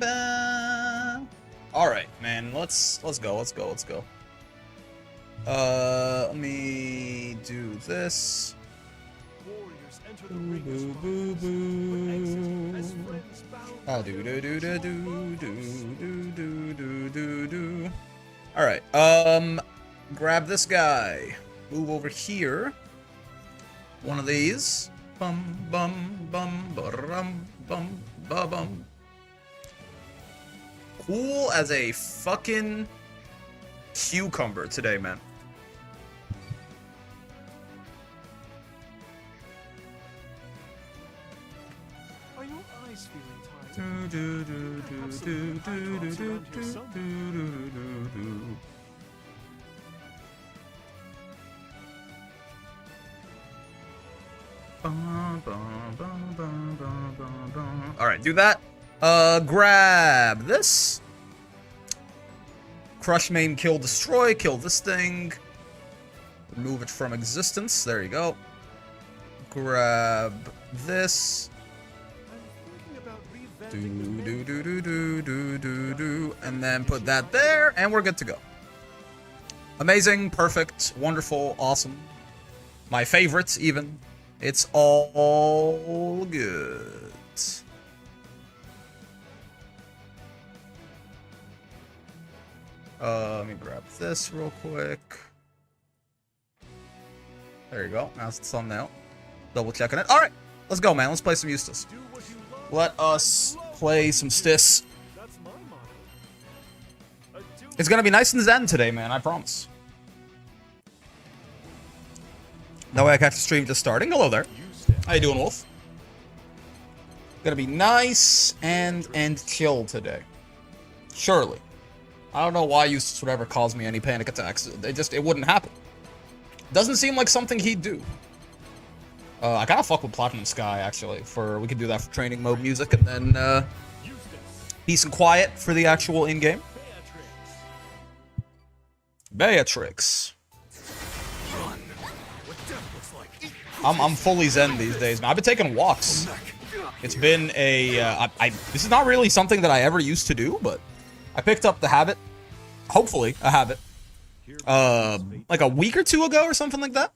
All right, man. Let's go. Let me do this. Boo, boo, boo, boo. Ah, do do do do do do do do do do. All right. Grab this guy. Move over here. One of these. Bum bum bum bum bum bum bum. Cool as a fucking cucumber today, man. Are your eyes feeling tired? Alright, do that. Grab this. Crush, maim, kill, destroy. Kill this thing. Remove it from existence. There you go. Grab this. Do, do, do, do, do, do, do, do. And then put that there, and we're good to go. Amazing, perfect, wonderful, awesome. My favorites, even. It's all good. Let me grab this real quick. There you go. Now it's the thumbnail. Double checking it. All right, let's go, man. Let's play some Eustace. Let us play some Stis. It's gonna be nice and zen today, man. I promise. That way I catch the stream just starting. Hello there. How you doing, Wolf? Gonna be nice and chill today. Surely. I don't know why Eustace would ever cause me any panic attacks. It wouldn't happen. Doesn't seem like something he'd do. I kind of fuck with Platinum Sky, actually. We could do that for training mode music, and then peace and quiet for the actual in-game. Beatrix. I'm fully zen these days, man. I've been taking walks. It's been a this is not really something that I ever used to do, but I picked up the habit. Hopefully, a habit. Like a week or two ago or something like that.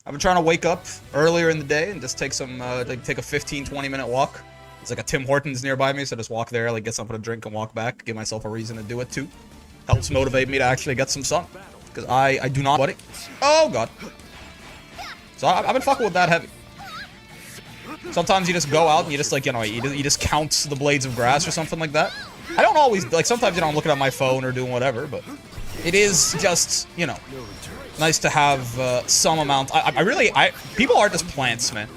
I've been trying to wake up earlier in the day and just take some take a 15-20 minute walk. It's like a Tim Hortons nearby me, so I just walk there, like get something to drink and walk back. Give myself a reason to do it too. Helps motivate me to actually get some sun, because I do not. Buddy. Oh god. So I've been fucking with that heavy. Sometimes you just go out and you just, like, you know, you just count the blades of grass or something like that. I don't always, like, sometimes, you know, I'm looking at my phone or doing whatever, but it is just, you know, nice to have some amount. People are just plants, man.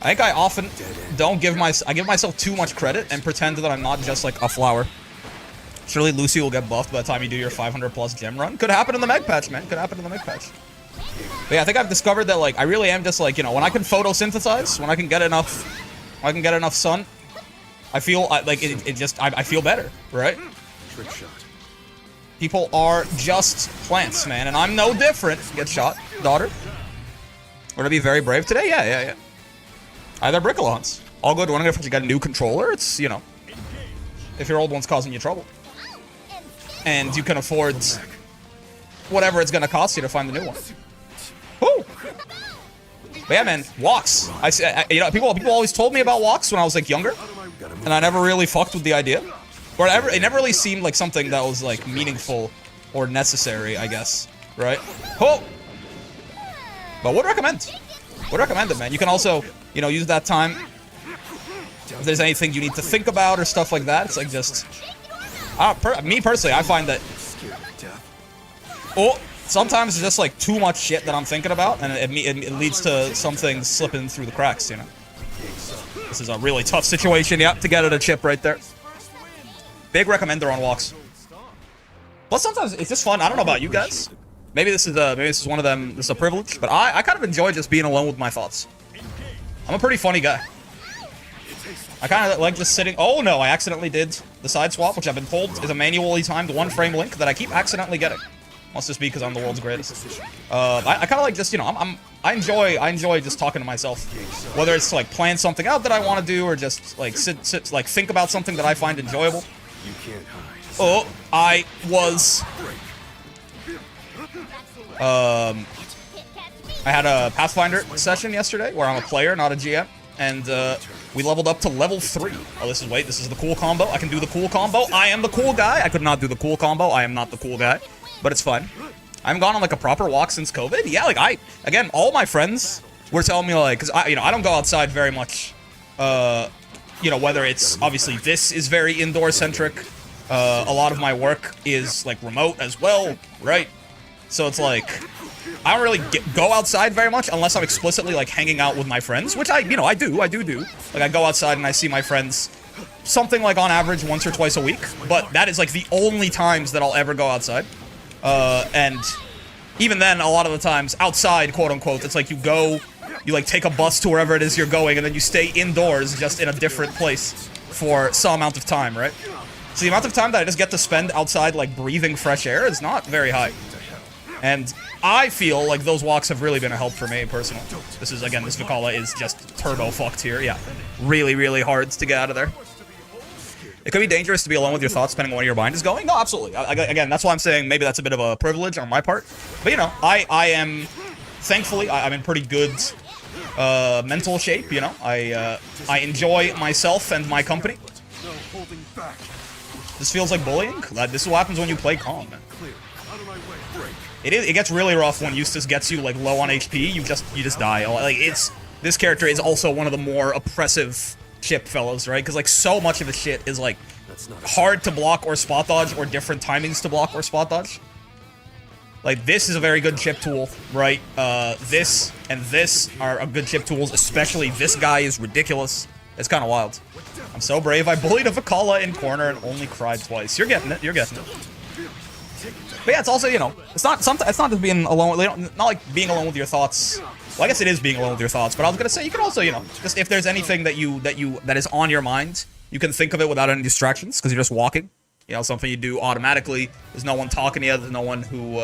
I think I often don't give I give myself too much credit and pretend that I'm not just, like, a flower. Surely Lucy will get buffed by the time you do your 500 plus gem run. Could happen in the Meg patch, man. Could happen in the Meg patch. But yeah, I think I've discovered that, like, I really am just, like, you know, when I can photosynthesize, when I can get enough sun, I feel like I feel better, right? Trick shot. People are just plants, man, and I'm no different. Get shot, daughter. We're gonna be very brave today. Yeah. Either Brickalons. All good. When if you got a new controller, it's, you know, if your old one's causing you trouble, and you can afford whatever it's gonna cost you to find the new one. Woo! But yeah, man, walks. You know, people always told me about walks when I was, like, younger, and I never really fucked with the idea, or it never really seemed like something that was, like, meaningful or necessary, I guess, right? Oh! But would recommend. Would recommend it, man. You can also, you know, use that time if there's anything you need to think about or stuff like that. It's like just, me personally, I find that. Oh. Sometimes it's just, like, too much shit that I'm thinking about, and it leads to something slipping through the cracks, you know? This is a really tough situation, yep, to get at a chip right there. Big recommender on walks. Plus, sometimes it's just fun. I don't know about you guys. Maybe this is one of them. This is a privilege, but I kind of enjoy just being alone with my thoughts. I'm a pretty funny guy. I kind of like just sitting. Oh no, I accidentally did the side swap, which I've been told is a manually timed 1-frame link that I keep accidentally getting. Must just be because I'm the world's greatest. I kind of like just, you know, I enjoy just talking to myself, whether it's to, like, plan something out that I want to do, or just, like, sit like think about something that I find enjoyable. You can't hide. Oh, I was... I had a Pathfinder session yesterday where I'm a player, not a GM, and we leveled up to level 3. Oh, this is the cool combo. I can do the cool combo. I am the cool guy. I could not do the cool combo. I am not the cool guy, but it's fine. I haven't gone on like a proper walk since COVID. Yeah, like again, all my friends were telling me like, cause I don't go outside very much. Whether it's obviously this is very indoor centric. A lot of my work is like remote as well, right? So it's like, I don't really go outside very much unless I'm explicitly like hanging out with my friends, which I do. Like I go outside and I see my friends something like on average once or twice a week, but that is like the only times that I'll ever go outside. And even then, a lot of the times outside, quote unquote, it's like you like take a bus to wherever it is you're going and then you stay indoors just in a different place for some amount of time, right? So the amount of time that I just get to spend outside like breathing fresh air is not very high. And I feel like those walks have really been a help for me personally. This Vicala is just turbo fucked here. Yeah, really, really hard to get out of there. It could be dangerous to be alone with your thoughts depending on where your mind is going. No, absolutely. Again, that's why I'm saying maybe that's a bit of a privilege on my part. But I am, thankfully, I'm in pretty good mental shape. I enjoy myself and my company. This feels like bullying. This is what happens when you play calm, man. It gets really rough when Eustace gets you like low on HP. You just die. Like this character is also one of the more oppressive chip fellows, right? Because like so much of his shit is like hard to block or spot dodge or different timings to block or spot dodge. Like this is a very good chip tool, right? This and this are good chip tools. Especially this guy is ridiculous. It's kind of wild. I'm so brave. I bullied a Vicala in corner and only cried twice. You're getting it. You're getting it. But yeah, it's also, it's not just being alone, not like being alone with your thoughts. Well, I guess it is being alone with your thoughts, but I was gonna say you can also, just if there's anything that is on your mind, you can think of it without any distractions because you're just walking. Something you do automatically. There's no one talking to you. There's no one who,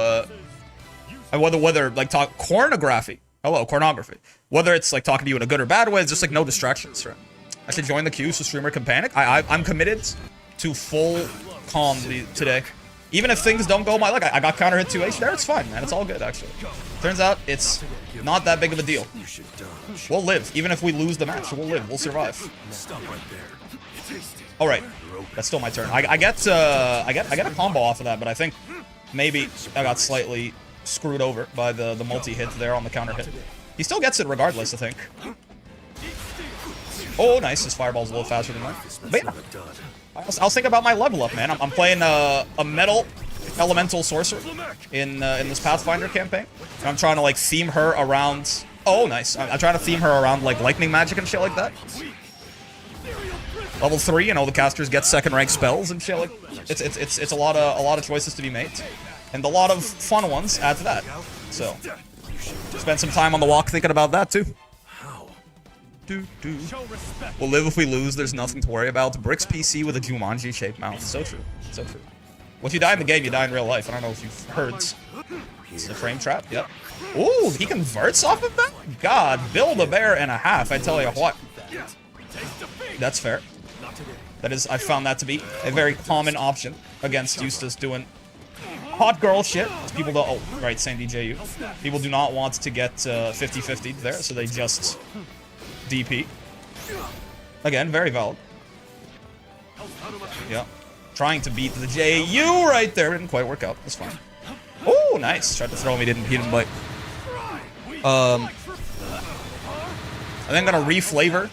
whether like talk pornography. Hello, pornography. Whether it's like talking to you in a good or bad way, it's just like no distractions, right? I should join the queue so streamer can panic. I'm committed to full calm today. Even if things don't go my luck, I got counter hit 2H there, it's fine, man. It's all good, actually. Turns out, it's not that big of a deal. We'll live. Even if we lose the match, we'll live. We'll survive. Alright. That's still my turn. I get a combo off of that, but I think maybe I got slightly screwed over by the multi-hit there on the counter hit. He still gets it regardless, I think. Oh, nice. His fireball's a little faster than that. But yeah. I was thinking about my level up, man. I'm playing a metal elemental sorcerer in this Pathfinder campaign. And I'm trying to like theme her around. Oh, nice. I'm trying to theme her around like lightning magic and shit like that. Level 3, the casters get second rank spells and shit like. It's a lot of choices to be made, and a lot of fun ones add to that. So spend some time on the walk thinking about that too. We'll live if we lose. There's nothing to worry about. Brick's PC with a Jumanji-shaped mouth. So true. So true. Well, if you die in the game, you die in real life. I don't know if you've heard. It's a frame trap. Yep. Ooh, he converts off of that? God, build a bear and a half. I tell you what. That's fair. That is, I found that to be a very common option against Eustace doing hot girl shit. People don't. Oh, right, Sandy JU. People do not want to get 50-50 there, so they just DP. Again, very valid. Yeah. Trying to beat the JU right there. Didn't quite work out. That's fine. Oh, nice. Tried to throw me, he didn't bite. I think I'm gonna reflavor.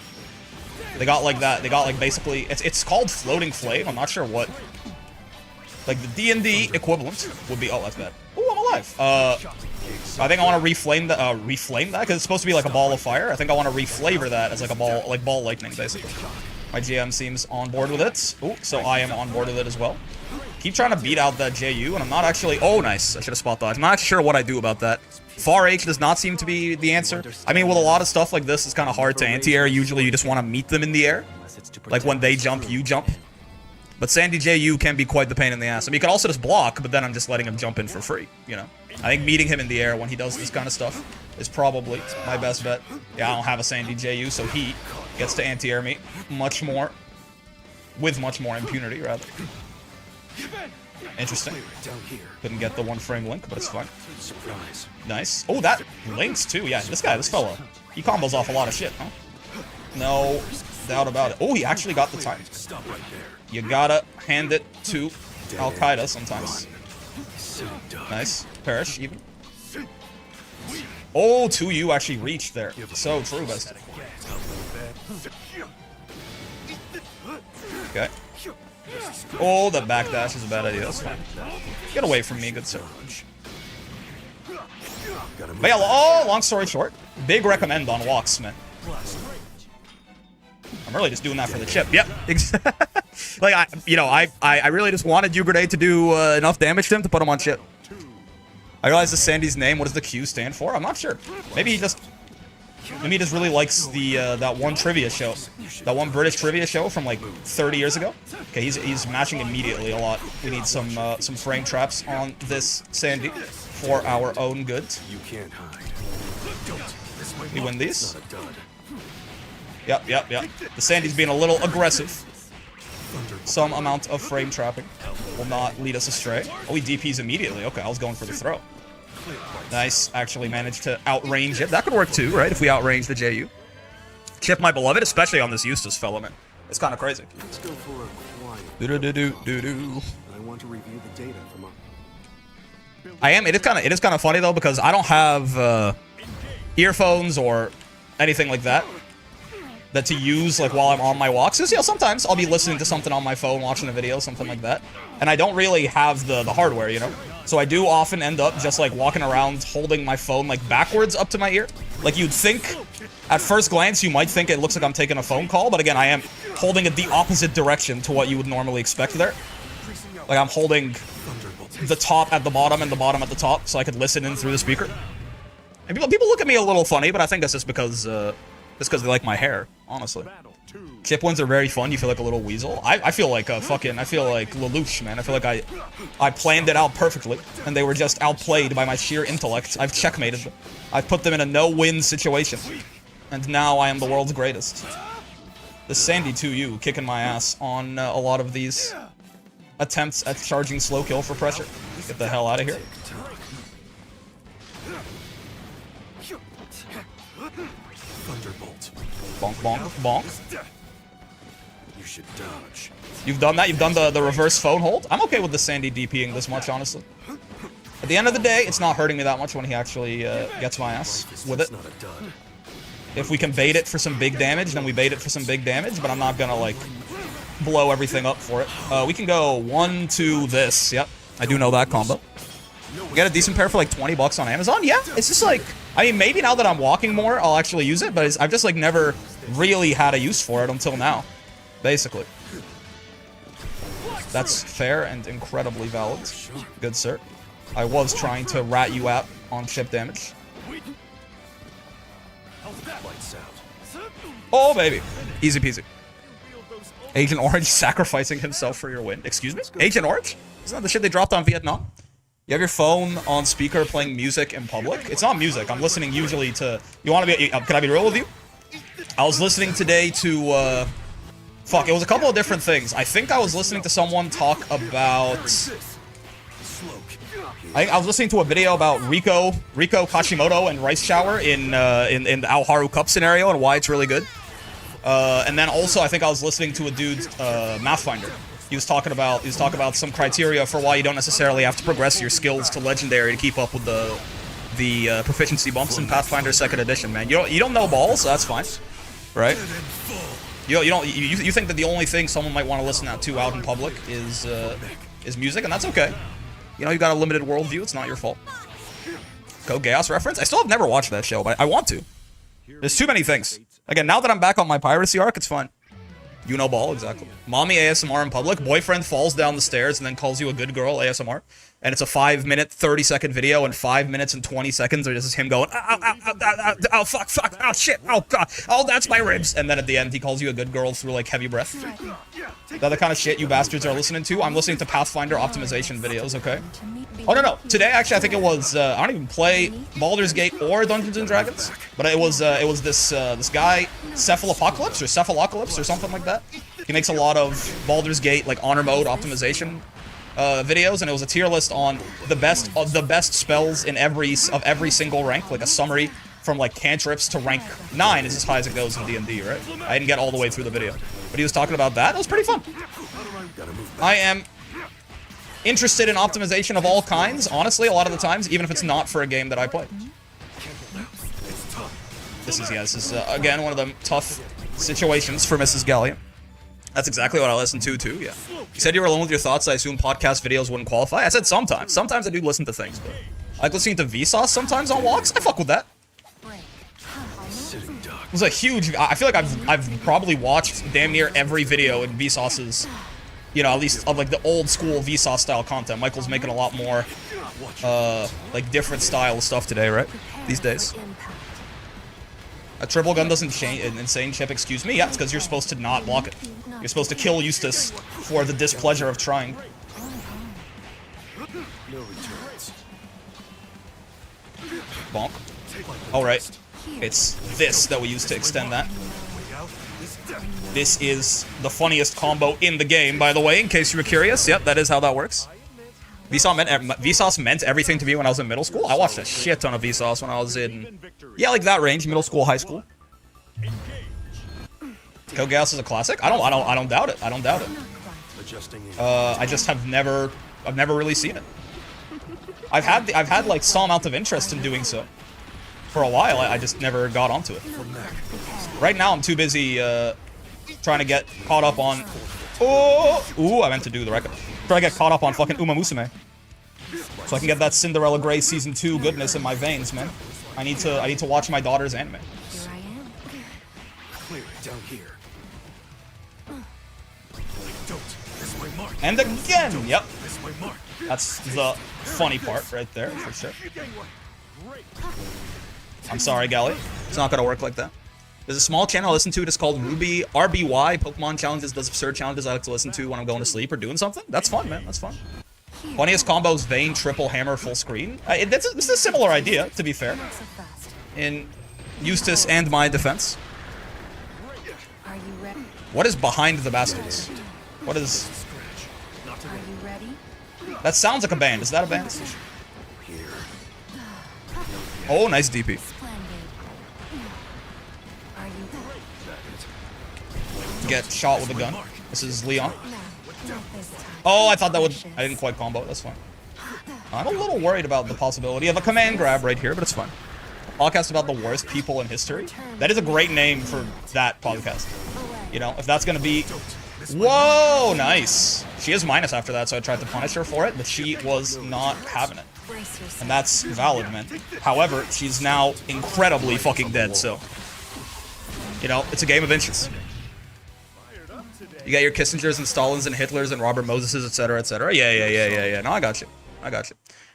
They got like that. They got like basically. It's called floating flame. I'm not sure what. Like the D&D equivalent would be. Oh, that's bad. Oh, I'm alive. I think I want to reflame that because it's supposed to be like a ball of fire. I think I want to reflavor that as like a ball, like ball lightning, basically. My GM seems on board with it. Oh, so I am on board with it as well. Keep trying to beat out that JU, and I'm not actually. Oh, nice. I should have spot dodged. I'm not actually sure what I do about that. Far H does not seem to be the answer. I mean, with a lot of stuff like this, it's kind of hard to anti-air. Usually, you just want to meet them in the air. Like when they jump, you jump. But Sandy JU can be quite the pain in the ass. I mean, you can also just block, but then I'm just letting him jump in for free, I think meeting him in the air when he does this kind of stuff is probably my best bet. Yeah, I don't have a Sandy JU, so he gets to anti-air me much more. with much more impunity, rather. Interesting. Down here. Couldn't get the 1-frame link, but it's fine. Surprise. Nice. Oh, that links too. Yeah, this fella, he combos off a lot of shit, huh? No doubt about it. Oh, he actually got the time. Stop right there. You gotta hand it to Al-Qaeda sometimes. So done. Nice. Perish, even. Oh, 2U actually reached there. So true, best. Okay. Oh, the backdash is a bad idea. That's fine. Get away from me, good sir. But yeah, oh, long story short, big recommend on walks, man. I'm really just doing that for the chip. Yep. Like, I really just wanted U-Grenade to do enough damage to him to put him on chip. I realized the Sandy's name. What does the Q stand for? I'm not sure. Maybe he just really likes the that one trivia show, that one British trivia show from like 30 years ago. Okay, he's matching immediately a lot. We need some frame traps on this Sandy for our own good. You can't hide. We win these. Not a dud. Yep. The Sandy's being a little aggressive. Some amount of frame trapping will not lead us astray. Oh, he DPs immediately. Okay, I was going for the throw. Nice. Actually managed to outrange it. That could work too, right? If we outrange the JU. Chip my beloved, especially on this Eustace fella, man. It's kind of crazy. Let's go for a quiet. Do-do-do-do-do-do. I want to review the data from our... I am. It is kind of funny though, because I don't have earphones or anything like that to use like while I'm on my walks. Because, you know, sometimes I'll be listening to something on my phone, watching a video, something like that, and I don't really have the hardware, you know. So I do often end up just like walking around holding my phone like backwards up to my ear. Like you'd think, at first glance, you might think it looks like I'm taking a phone call, but again, I am holding it the opposite direction to what you would normally expect there. Like I'm holding the top at the bottom and the bottom at the top, so I could listen in through the speaker. And people look at me a little funny, but I think that's just because they like my hair, honestly. Chip wins are very fun. You feel like a little weasel. I feel like I feel like Lelouch, man. I feel like I planned it out perfectly, and they were just outplayed by my sheer intellect. I've checkmated them. I've put them in a no-win situation, and now I am the world's greatest. The Sandy 2U kicking my ass on a lot of these attempts at charging slow kill for pressure. Get the hell out of here. Thunderbolt. Bonk, bonk, bonk. You should dodge. You've done that? You've done the reverse phone hold? I'm okay with the Sandy DPing this much, honestly. At the end of the day, it's not hurting me that much when he actually gets my ass with it. Not a dud. If we can bait it for some big damage, then we bait it for some big damage, but I'm not gonna, like, blow everything up for it. We can go 1, 2, this. Yep, I do know that combo. We get a decent pair for like 20 bucks on Amazon. Yeah, it's just like, I mean, maybe now that I'm walking more, I'll actually use it, but I've just like never really had a use for it until now, basically. That's fair and incredibly valid. Good sir. I was trying to rat you out on chip damage. Lights out. Oh, baby. Easy peasy. Agent Orange sacrificing himself for your win. Excuse me? Agent Orange? Isn't that the shit they dropped on Vietnam? You have your phone on speaker playing music in public? It's not music. I'm listening usually to... You want to be... Can I be real with you? I was listening today to... Fuck, it was a couple of different things. I think I was listening to someone talk about... I was listening to a video about Riko Kashimoto and Rice Shower in the Ao Haru Cup scenario and why it's really good. And then also I think I was listening to a dude's Mathfinder. He was talking about some criteria for why you don't necessarily have to progress your skills to Legendary to keep up with the proficiency bumps in Pathfinder 2nd Edition. Man, you don't know balls, so that's fine, right? You think that the only thing someone might want to listen to out in public is music, and that's okay. You know, you got a limited worldview. It's not your fault. Code Chaos reference. I still have never watched that show, but I want to. There's too many things. Again, now that I'm back on my piracy arc, it's fun. You know ball, exactly. Mommy ASMR in public. Boyfriend falls down the stairs and then calls you a good girl ASMR. And it's a 5-minute, 30-second video, and 5 minutes and 20 seconds are just him going, oh, fuck, oh, shit, oh, God, oh, that's my ribs. And then at the end, he calls you a good girl through, like, heavy breath. That the kind of shit you bastards are listening to? I'm listening to Pathfinder optimization videos, okay? Oh, no. Today, actually, I think it was, I don't even play Baldur's Gate or Dungeons & Dragons, but it was this guy, Cephalopocalypse or something like that. He makes a lot of Baldur's Gate like honor mode optimization videos, and it was a tier list on the best spells in every single rank, like a summary from like cantrips to rank 9 is as high as it goes in D&D, right? I didn't get all the way through the video, but he was talking about that. It was pretty fun. I am interested in optimization of all kinds, honestly, a lot of the times, even if it's not for a game that I play. This is again, one of the tough situations for Mrs. Gallia. That's exactly what I listen to, too, yeah. You said you were alone with your thoughts, I assume podcast videos wouldn't qualify? I said sometimes. Sometimes I do listen to things, but I like listening to Vsauce sometimes on walks. I fuck with that. It was a huge... I feel like I've probably watched damn near every video in Vsauce's, you know, at least of like the old school Vsauce style content. Michael's making a lot more, like different style stuff today, right? These days. A triple gun doesn't change an insane chip, excuse me. Yeah, it's because you're supposed to not block it. You're supposed to kill Eustace for the displeasure of trying. Bonk. Alright. It's this that we use to extend that. This is the funniest combo in the game, by the way, in case you were curious. Yep, that is how that works. Vsauce meant everything to me when I was in middle school. I watched a shit ton of Vsauce when I was in, yeah, like that range, middle school, high school. Code Geass is a classic. I don't doubt it. I don't doubt it. I just have never really seen it. I've had like some amount of interest in doing so. For a while, I just never got onto it. Right now, I'm too busy trying to get caught up on. Oh, ooh! I meant to do the record. Trying to get caught up on fucking Uma Musume, so I can get that Cinderella Grey season 2 goodness in my veins, man. I need to watch my daughter's anime. Here I am. Clear it down here. Don't miss my mark. And again, yep. Miss my mark. That's the funny part right there, for sure. I'm sorry, Gally. It's not gonna work like that. There's a small channel I listen to. It's called Ruby RBY. Pokemon challenges, does absurd challenges I like to listen to when I'm going to sleep or doing something. That's fun, man. That's fun. Funniest combos: Vayne, triple hammer, full screen. This is a similar idea, to be fair. In Eustace and my defense. Are you ready? What is behind the bastards? What is? Are you ready? That sounds like a band. Is that a band? Oh, nice DP. Splendid. Are you Get shot with a gun. This is Leon. no? Not this time. Oh, I thought that would... I didn't quite combo. That's fine. I'm a little worried about the possibility of a command grab right here, but it's fine. Podcast about the worst people in history. That is a great name for that podcast. You know, if that's going to be... Whoa, nice. She is minus after that, so I tried to punish her for it, but she was not having it. Brace yourself. And that's valid, man. However, she's now incredibly fucking dead, so... You know, it's a game of inches. You got your Kissingers and Stalins and Hitlers and Robert Moseses, etc., etc. Yeah. No, I got you. I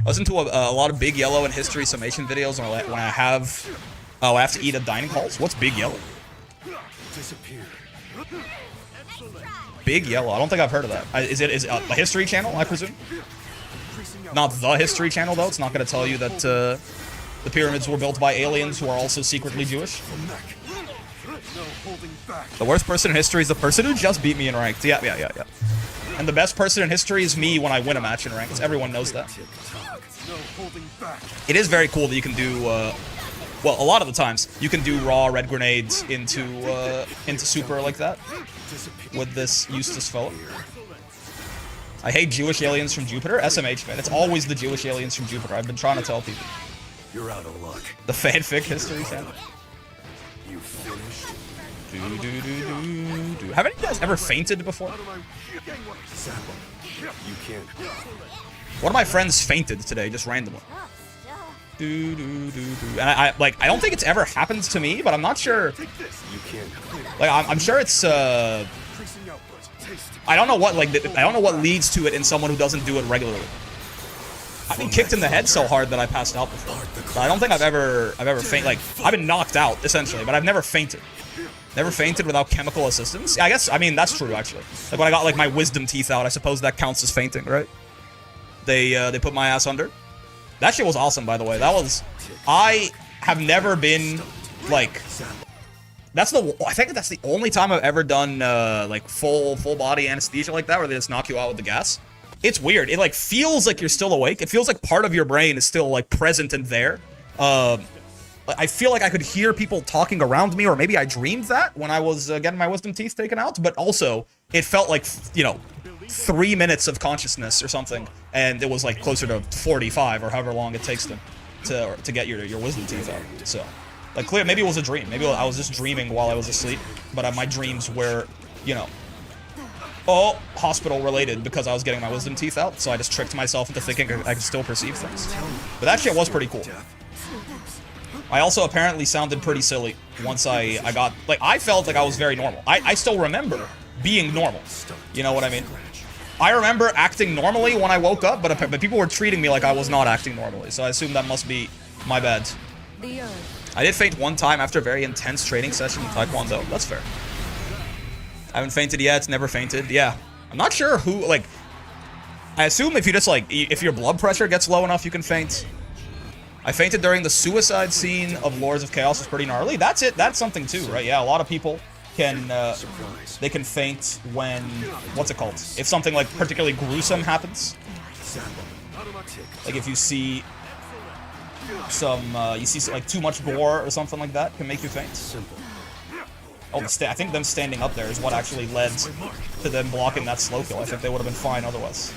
listen to a lot of Big Yellow and history summation videos when I have... Oh, I have to eat at dining halls? What's Big Yellow? Disappear. Big Yellow. I don't think I've heard of that. Is it a history channel, I presume? Not the history channel, though. It's not going to tell you that the pyramids were built by aliens who are also secretly Jewish. The worst person in history is the person who just beat me in ranked. Yeah. And the best person in history is me when I win a match in ranked. Everyone knows that. It is very cool that you can do... well, a lot of the times, you can do raw red grenades into super like that. With this Eustace fellow. I hate Jewish aliens from Jupiter. SMH, man. It's always the Jewish aliens from Jupiter. I've been trying to tell people. You're out of luck. The fanfic history channel. You finished? Haven't you guys ever fainted before? You can't. One of my friends fainted today, just randomly. And I don't think it's ever happened to me, but I'm not sure. You can't. Like, I'm sure it's, I don't know what, I don't know what leads to it in someone who doesn't do it regularly. I've been kicked in the head so hard that I passed out before. But I don't think I've ever fainted. Like, I've been knocked out, essentially, but I've never fainted. Never fainted without chemical assistance. Yeah, I mean, that's true, actually. Like, when I got, like, my wisdom teeth out, I suppose that counts as fainting, right? They put my ass under. That shit was awesome, by the way. I have never been, like, I think that's the only time I've ever done like full body anesthesia like that, where they just knock you out with the gas. It's weird. It like feels like you're still awake. It feels like part of your brain is still like present and there. I feel like I could hear people talking around me, or maybe I dreamed that when I was getting my wisdom teeth taken out. But also, it felt like, you know, 3 minutes of consciousness or something, and it was like closer to 45 or however long it takes to get your wisdom teeth out. So, like, clear, maybe it was a dream. Maybe I was just dreaming while I was asleep, but my dreams were, you know, all hospital related because I was getting my wisdom teeth out. So I just tricked myself into thinking I could still perceive things. But that shit was pretty cool. I also apparently sounded pretty silly once I got, like, I felt like I was very normal. I still remember being normal. You know what I mean? I remember acting normally when I woke up, but people were treating me like I was not acting normally. So I assume that must be my bad. I did faint one time after a very intense training session in Taekwondo. That's fair. I haven't fainted yet. Never fainted. Yeah. I'm not sure who, like, I assume if you just, like, if your blood pressure gets low enough, you can faint. I fainted during the suicide scene of Lords of Chaos. Was pretty gnarly. That's it. That's something too, right? Yeah, a lot of people can, they can faint when, what's it called? If something, like, particularly gruesome happens. Like, if you see some, like, too much gore or something like that can make you faint. Oh, I think them standing up there is what actually led to them blocking that slow kill. I think they would have been fine otherwise.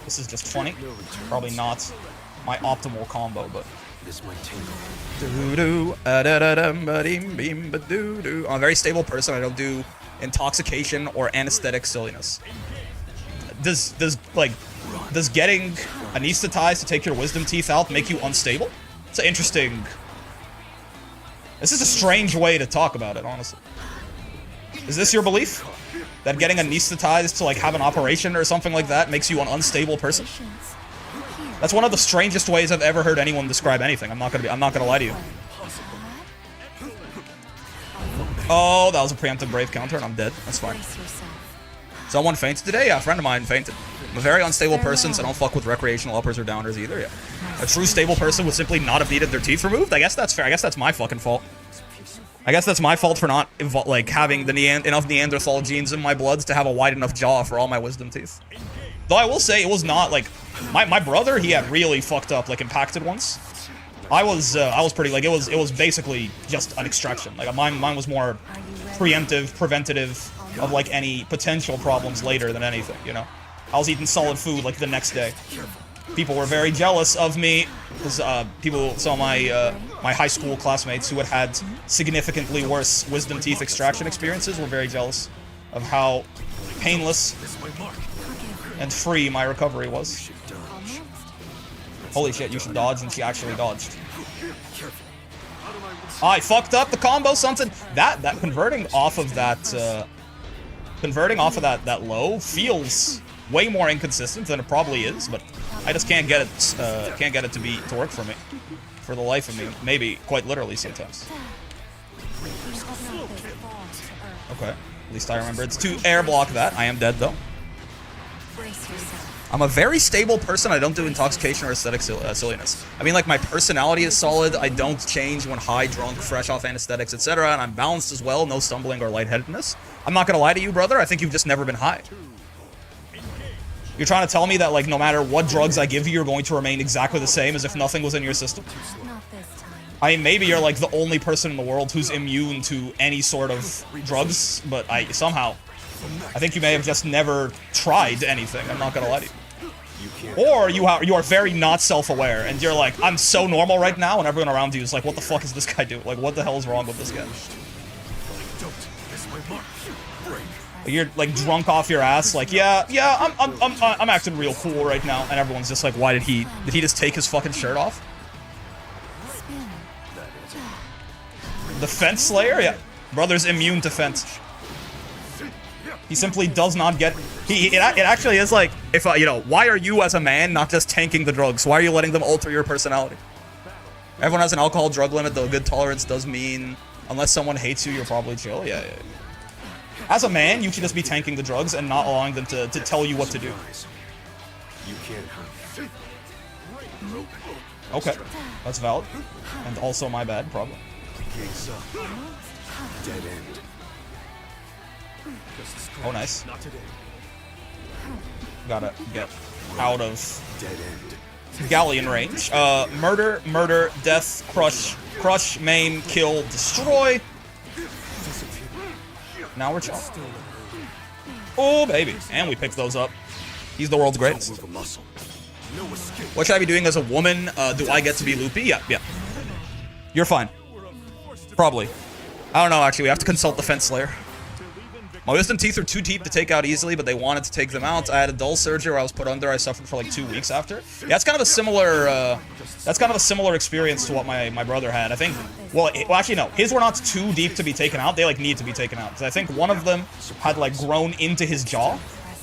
This is just funny. Probably not my optimal combo, but I'm a very stable person. I don't do intoxication or anesthetic silliness. Does getting anesthetized to take your wisdom teeth out make you unstable? It's an interesting. This is a strange way to talk about it, honestly. Is this your belief? That getting anesthetized to, like, have an operation or something like that makes you an unstable person? That's one of the strangest ways I've ever heard anyone describe anything. I'm not gonna lie to you. Oh, that was a preemptive brave counter and I'm dead. That's fine. Someone fainted today? Yeah, a friend of mine fainted. I'm a very unstable person, so I don't fuck with recreational uppers or downers either, yeah. A true stable person would simply not have needed their teeth removed? I guess that's fair. I guess that's my fucking fault. I guess that's my fault for not, like, having enough Neanderthal genes in my bloods to have a wide enough jaw for all my wisdom teeth. Though I will say, it was not, like, my brother, he had really fucked up, like, impacted ones. I was pretty, like, it was basically just an extraction. Like, mine was more preemptive, preventative of, like, any potential problems later than anything, you know? I was eating solid food, like, the next day. People were very jealous of me, because some of my high school classmates who had significantly worse wisdom teeth extraction experiences were very jealous of how painless and free my recovery was. Holy shit, you should dodge, and she actually dodged. I fucked up the combo, something. That converting off of that low feels way more inconsistent than it probably is, but I just can't get it to work for me, for the life of me. Maybe quite literally sometimes. Okay, at least I remember it's to air block that. I am dead though. I'm a very stable person. I don't do intoxication or aesthetic silliness. I mean, like, my personality is solid. I don't change when high, drunk, fresh off anesthetics, etc. And I'm balanced as well. No stumbling or lightheadedness. I'm not gonna lie to you, brother. I think you've just never been high. You're trying to tell me that, like, no matter what drugs I give you, you're going to remain exactly the same as if nothing was in your system? I mean, maybe you're, like, the only person in the world who's immune to any sort of drugs, but I think you may have just never tried anything. I'm not gonna lie to you. Or you are very not self-aware, and you're like, I'm so normal right now, and everyone around you is like, what the fuck is this guy doing? Like, what the hell is wrong with this guy? You're, like, drunk off your ass, like, yeah, I'm acting real cool right now, and everyone's just like, why did he just take his fucking shirt off? The Fence Slayer? Yeah. Brother's immune to Fence. He simply does not get... It actually is like, if, you know, why are you as a man not just tanking the drugs? Why are you letting them alter your personality? Everyone has an alcohol drug limit, though. Good tolerance does mean, unless someone hates you, you're probably chill. Yeah. As a man, you should just be tanking the drugs and not allowing them to tell you what to do. Okay, that's valid. And also my bad, probably. Dead end. Oh, nice. Not today. Gotta get out of Dead end. Galleon range. Murder, murder, death, crush, crush, maim, kill, destroy. Now we're chilling. Oh, baby. And we picked those up. He's the world's greatest. Move a muscle. No escape. What should I be doing as a woman? Do I get to be loopy? Yeah, yeah. You're fine. Probably. I don't know, actually. We have to consult the Fence Slayer. My wisdom teeth are too deep to take out easily, but they wanted to take them out. I had a dull surgery where I was put under. I suffered for like 2 weeks after. Yeah, that's kind of a similar experience to what my brother had. I think, well, actually no, his were not too deep to be taken out. They like need to be taken out because I think one of them had like grown into his jaw,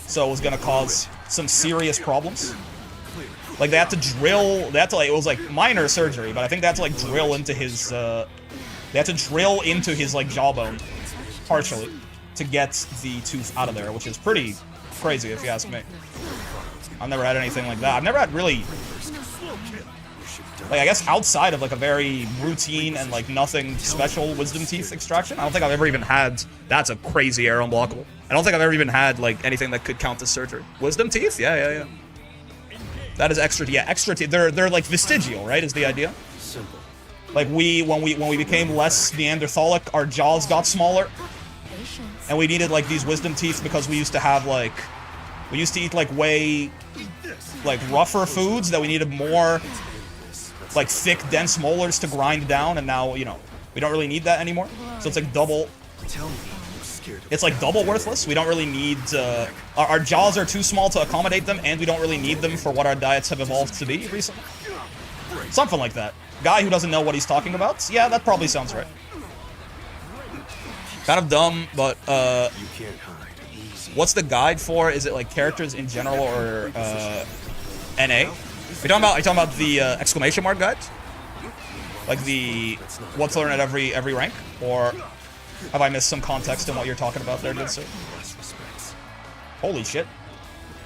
so it was gonna cause some serious problems. Like they had to drill. They had to like, it was like minor surgery, but I think they had to like drill into his. They had to drill into his like jawbone, partially, to get the tooth out of there, which is pretty crazy if you ask me. I've never had anything like that. I've never had really, like, I guess outside of like a very routine and like nothing special wisdom teeth extraction, I don't think I've ever even had, that's a crazy air unblockable. I don't think I've ever even had like anything that could count as surgery. Wisdom teeth? Yeah. That is extra, yeah, extra teeth. They're like vestigial, right, is the idea? Simple. Like when we became less Neanderthalic, our jaws got smaller. And we needed like these wisdom teeth because we used to have like, we used to eat like way, like rougher foods that we needed more like thick, dense molars to grind down, and now, you know, we don't really need that anymore. So it's like double, Tell me you're scared of it's like double worthless. We don't really need, our jaws are too small to accommodate them, and we don't really need them for what our diets have evolved to be recently. Something like that. Guy who doesn't know what he's talking about? Yeah, that probably sounds right. Kind of dumb, but, You can't hide. Easy. what's the guide for? Is it like characters in general or, NA? Are you talking about the, exclamation mark guide? Like the, what to learn at every rank? Or have I missed some context in what you're talking about there, good sir? Less respects. Holy shit.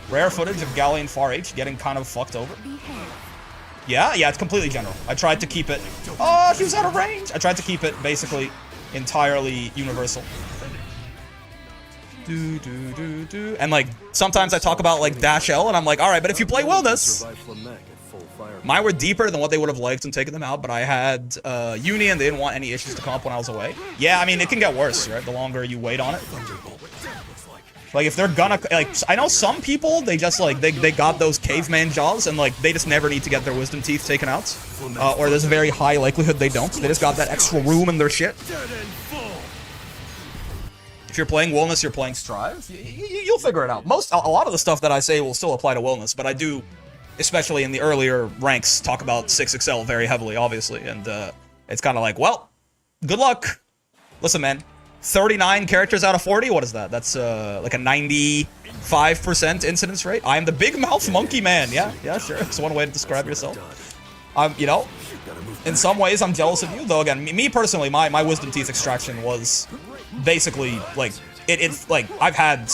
Rare footage of Galleon Far H getting kind of fucked over. Yeah, it's completely general. I tried to keep it, oh, he was out of range! I tried to keep it basically entirely universal. And like, sometimes I talk about like Dash L, and I'm like, alright, but if you play Wellness, Survive Flamek at full fire. mine were deeper than what they would have liked and taken them out, but I had Uni and they didn't want any issues to come up when I was away. Yeah, I mean, it can get worse, right? The longer you wait on it. Like, if they're gonna, like, I know some people, they just, like, they got those caveman jaws, and, like, they just never need to get their wisdom teeth taken out. Or there's a very high likelihood they don't. They just got that extra room in their shit. If you're playing Wellness, you're playing Strive, you'll figure it out. A lot of the stuff that I say will still apply to Wellness, but I do, especially in the earlier ranks, talk about 6XL very heavily, obviously, and it's kind of like, well, good luck. Listen, man, 39 characters out of 40, what is that? That's like a 95% incidence rate. I am the big mouth monkey man. Yeah, sure. It's one way to describe yourself. You know, in some ways I'm jealous of you, though. Again, me personally, my wisdom teeth extraction was basically like it's like I've had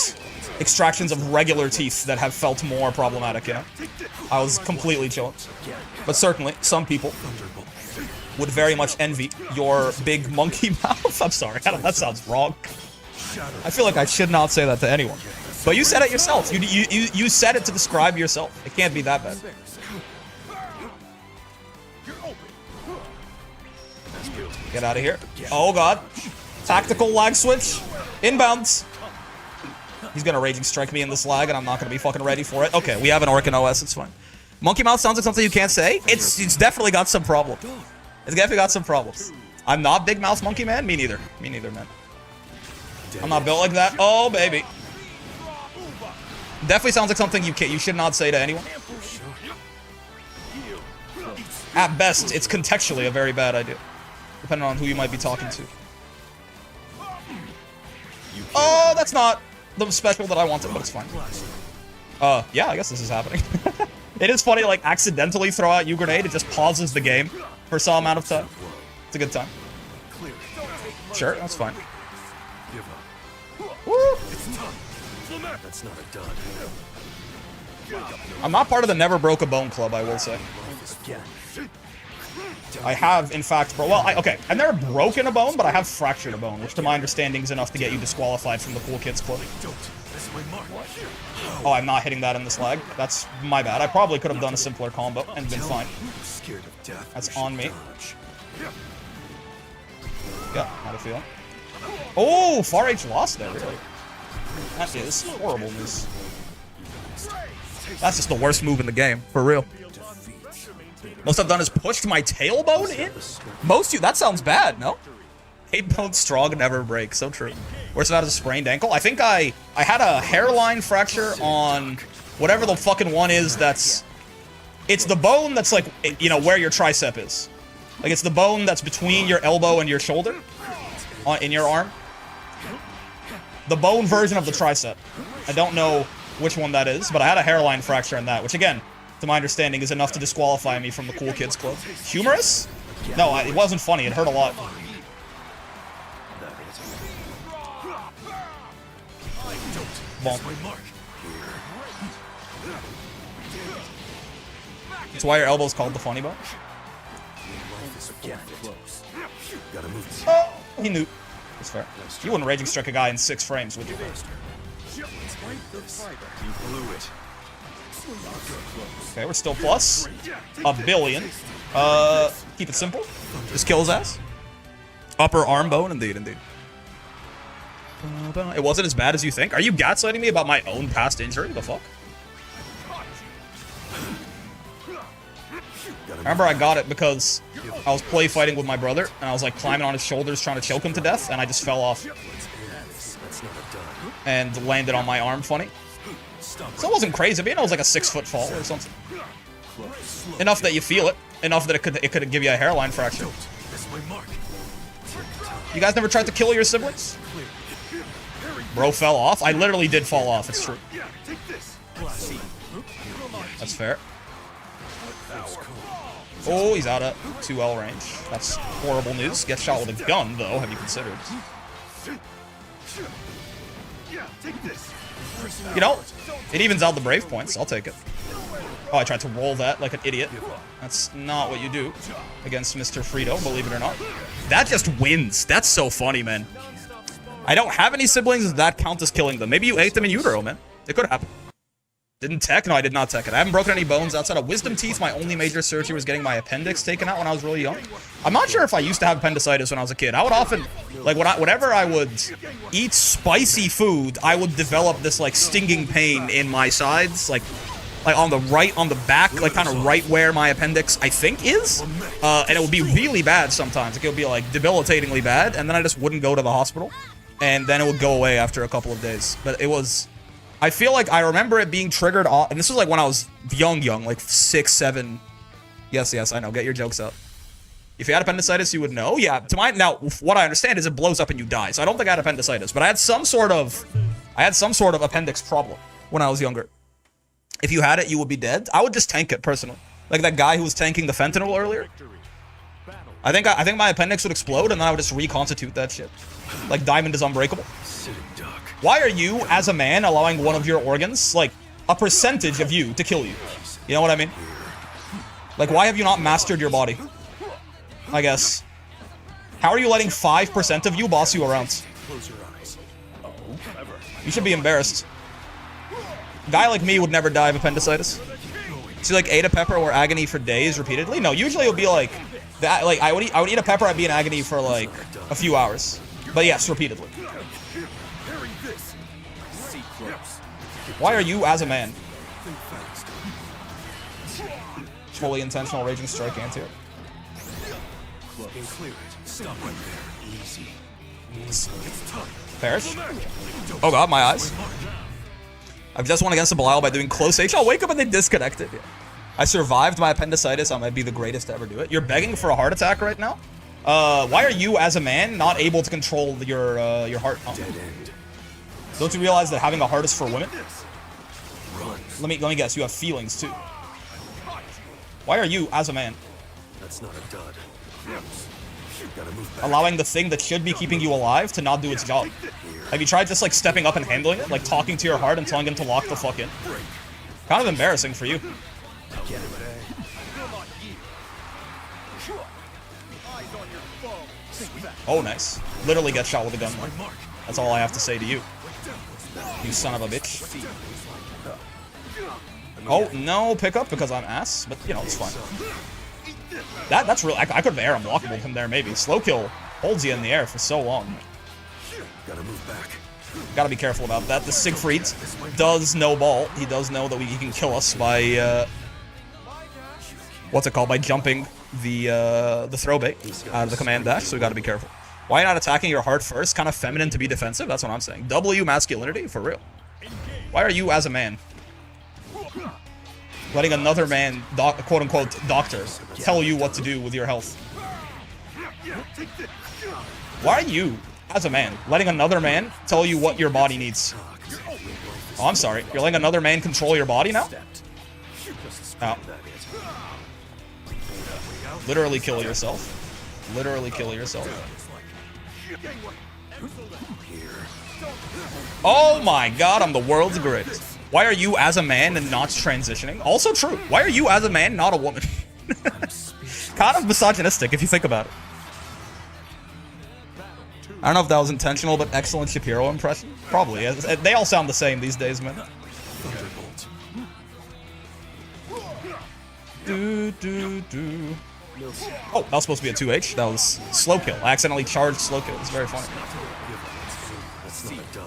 extractions of regular teeth that have felt more problematic, you know. I was completely chilling. But certainly some people would very much envy your big monkey mouth. I'm sorry, that sounds wrong. I feel like I should not say that to anyone. But you said it yourself. You said it to describe yourself. It can't be that bad. Get out of here. Oh god. Tactical lag switch. Inbounds. He's gonna raging strike me in this lag, and I'm not gonna be fucking ready for it. Okay, we have an Orc in OS, it's fine. Monkey mouth sounds like something you can't say. It's definitely got some problem. It's definitely got some problems. I'm not big mouth monkey man. Me neither. Me neither, man. I'm not built like that. Oh baby. Definitely sounds like something you should not say to anyone. At best, it's contextually a very bad idea, depending on who you might be talking to. Oh, that's not the special that I wanted, but it's fine. Yeah, I guess this is happening. It is funny to, like, accidentally throw out U-Grenade. It just pauses the game for some amount of time. It's a good time. Sure, that's fine. Woo! That's not a dud. I'm not part of the Never Broke a Bone Club, I will say. I have, in fact, okay, I've never broken a bone, but I have fractured a bone, which to my understanding is enough to get you disqualified from the Cool Kids Club. Oh, I'm not hitting that in this lag. That's my bad. I probably could have done a simpler combo and been fine. That's on me. Yeah, had a feeling. Oh, Far H lost there, really. That is horrible news. That's just the worst move in the game, for real. Most I've done is pushed my tailbone in? That sounds bad, no? 8 bones strong, never break, so true. Worse about a sprained ankle. I think I had a hairline fracture on whatever the fucking one is that's... It's the bone that's like, you know, where your tricep is. Like, it's the bone that's between your elbow and your shoulder in your arm. The bone version of the tricep. I don't know which one that is, but I had a hairline fracture in that, which again, to my understanding, is enough to disqualify me from the Cool Kids Club. Humorous? No, it wasn't funny. It hurt a lot. Bonk. That's why your elbow's called the funny bone. Oh, he knew. That's fair. You wouldn't Raging Strike a guy in 6 frames, would you? Okay, we're still plus. A billion. Keep it simple. Just kill his ass. Upper arm bone, indeed. It wasn't as bad as you think. Are you gaslighting me about my own past injury? The fuck? Remember, I got it because I was play fighting with my brother, and I was like climbing on his shoulders trying to choke him to death, and I just fell off. And landed on my arm funny. So it wasn't crazy, but you know, it was like a 6-foot fall or something. Enough that you feel it. Enough that it could give you a hairline fracture. You guys never tried to kill your siblings? Bro fell off? I literally did fall off, it's true. That's fair. Oh, he's out of 2L range. That's horrible news. Gets shot with a gun, though, have you considered? You know, it evens out the Brave points. I'll take it. Oh, I tried to roll that like an idiot. That's not what you do against Mr. Frito, believe it or not. That just wins. That's so funny, man. I don't have any siblings. Does that count as killing them? Maybe you ate them in utero, man. It could happen. Didn't tech? No, I did not tech it. I haven't broken any bones outside of wisdom teeth. My only major surgery was getting my appendix taken out when I was really young. I'm not sure if I used to have appendicitis when I was a kid. I would often, like, whenever I would eat spicy food, I would develop this, like, stinging pain in my sides, like on the back, like, kind of right where my appendix, I think, is. And it would be really bad sometimes. Like, it would be, like, debilitatingly bad, and then I just wouldn't go to the hospital. And then it would go away after a couple of days. But it was... I feel like I remember it being triggered off, and this was like when I was young, like 6, 7. Yes, I know. Get your jokes up. If you had appendicitis, you would know. Yeah, now what I understand is it blows up and you die. So I don't think I had appendicitis, but I had some sort of appendix problem when I was younger. If you had it, you would be dead. I would just tank it personally, like that guy who was tanking the fentanyl earlier. I think my appendix would explode, and then I would just reconstitute that shit, like Diamond is Unbreakable. Why are you, as a man, allowing one of your organs, like, a percentage of you to kill you? You know what I mean? Like, why have you not mastered your body? I guess. How are you letting 5% of you boss you around? You should be embarrassed. A guy like me would never die of appendicitis. So you, like, ate a pepper or agony for days repeatedly? No, usually it would be, like, that. Like, I would eat a pepper, I'd be in agony for, like, a few hours. But yes, repeatedly. Why are you, as a man, fully intentional Raging Strike anti-air? Perish? Oh god, my eyes. I've just won against the Belial by doing close H. I'll wake up and they disconnected. I survived my appendicitis. I might be the greatest to ever do it. You're begging for a heart attack right now? Why are you, as a man, not able to control your heart pump? Don't you realize that having a heart is for women? Let me guess, you have feelings too. Why are you, as a man, That's not a dud. allowing the thing that should be keeping you alive to not do its job? Have you tried just like stepping up and handling it? Like talking to your heart and telling him to lock the fuck in? Kind of embarrassing for you. Oh, nice. Literally get shot with a gun. That's all I have to say to you. You son of a bitch. Oh, no pickup because I'm ass, but, you know, it's fine. That's real. I could have air unblockable with him there, maybe. Slow kill holds you in the air for so long. Gotta move back. Gotta be careful about that. The Siegfried does know ball. He does know that he can kill us by, what's it called? By jumping the throw bait out of the command dash, so we gotta be careful. Why not attacking your heart first? Kind of feminine to be defensive? That's what I'm saying. W masculinity? For real. Why are you, as a man, letting another man, quote-unquote, doctor, tell you what to do with your health? Why are you, as a man, letting another man tell you what your body needs? Oh, I'm sorry. You're letting another man control your body now? Oh. Literally kill yourself. Literally kill yourself. Oh my god, I'm the world's greatest. Why are you as a man and not transitioning? Also true. Why are you as a man not a woman? Kind of misogynistic if you think about it. I don't know if that was intentional, but excellent Shapiro impression. Probably. They all sound the same these days, man. Oh, that was supposed to be a 2H. That was slow kill. I accidentally charged slow kill. It's very funny.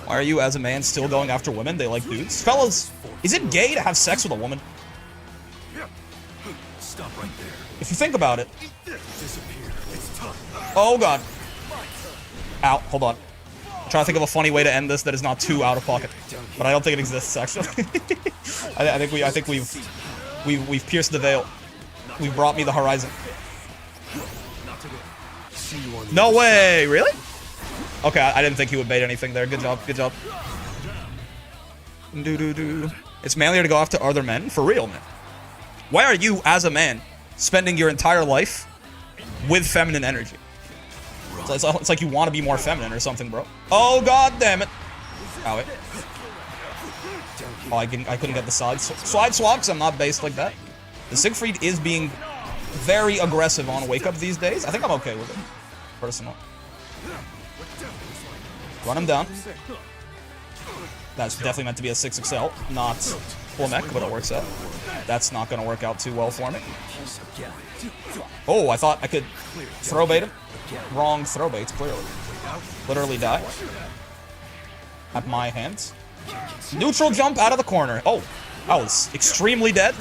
Why are you, as a man, still going after women? They like dudes. Fellas, is it gay to have sex with a woman? If you think about it. Oh, God. Ow, hold on. I'm trying to think of a funny way to end this that is not too out of pocket. But I don't think it exists, actually. I think we've pierced the veil. We've brought me the horizon. No way! Really? Okay, I didn't think he would bait anything there. Good job, good job. It's manlier to go after other men? For real, man. Why are you, as a man, spending your entire life with feminine energy? It's like you want to be more feminine or something, bro. Oh, god damn it. Oh, wait. Oh, I couldn't get the side swap because I'm not based like that. The Siegfried is being very aggressive on wake up these days. I think I'm okay with it, personally. Run him down. That's definitely meant to be a 6XL, not full mech, but it works out. That's not going to work out too well for me. Oh, I thought I could throw bait him. Wrong throw baits, clearly. Literally die. At my hands. Neutral jump out of the corner. Oh, I was extremely dead.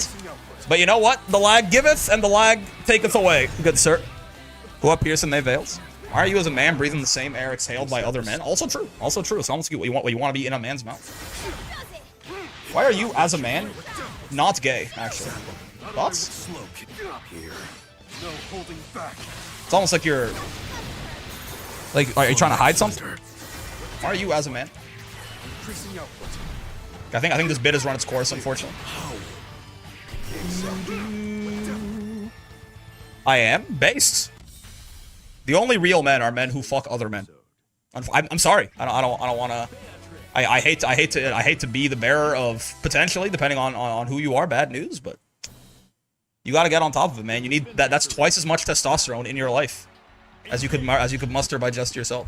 But you know what? The lag giveth and the lag taketh away, good sir. Who up piercing they veils? Why are you, as a man, breathing the same air exhaled by other men? Also true. Also true. It's almost what you want to be in a man's mouth. Why are you, as a man, not gay, actually? Thoughts? It's almost like you're... Like, are you trying to hide something? Why are you, as a man? I think this bit has run its course, unfortunately. I am based. The only real men are men who fuck other men. I'm sorry. I don't want to. I hate to be the bearer of, potentially, depending on who you are, bad news, but you got to get on top of it, man. You need that. That's twice as much testosterone in your life as you could muster by just yourself.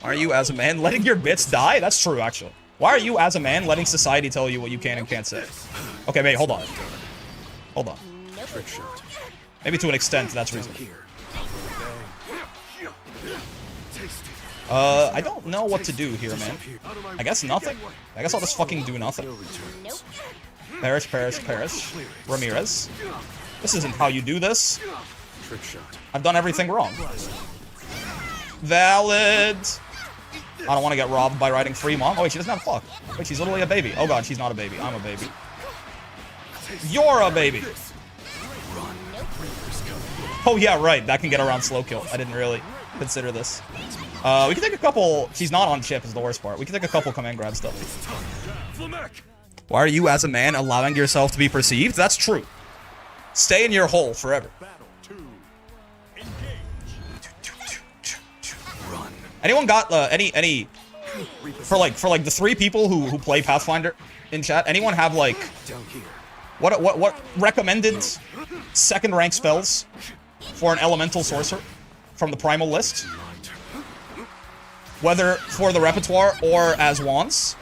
Are you, as a man, letting your bits die? That's true, actually. Why are you, as a man, letting society tell you what you can and can't say? Okay, wait, hold on. Hold on. Maybe to an extent, that's reasonable. I don't know what to do here, man. I guess nothing. I guess I'll just fucking do nothing. Perish, perish, perish. Ramirez. This isn't how you do this. I've done everything wrong. Valid. I don't want to get robbed by riding free mom. Oh, wait, she doesn't have a clock. Wait, she's literally a baby. Oh, God, she's not a baby. I'm a baby. You're a baby. Oh, yeah, right. That can get around slow kill. I didn't really consider this. We can take a couple... She's not on chip is the worst part. We can take a couple command grab stuff. Why are you, as a man, allowing yourself to be perceived? That's true. Stay in your hole forever. Anyone got any for like the 3 people who play Pathfinder in chat? Anyone have like what recommended second rank spells for an elemental sorcerer from the primal list. Whether for the repertoire or as wands.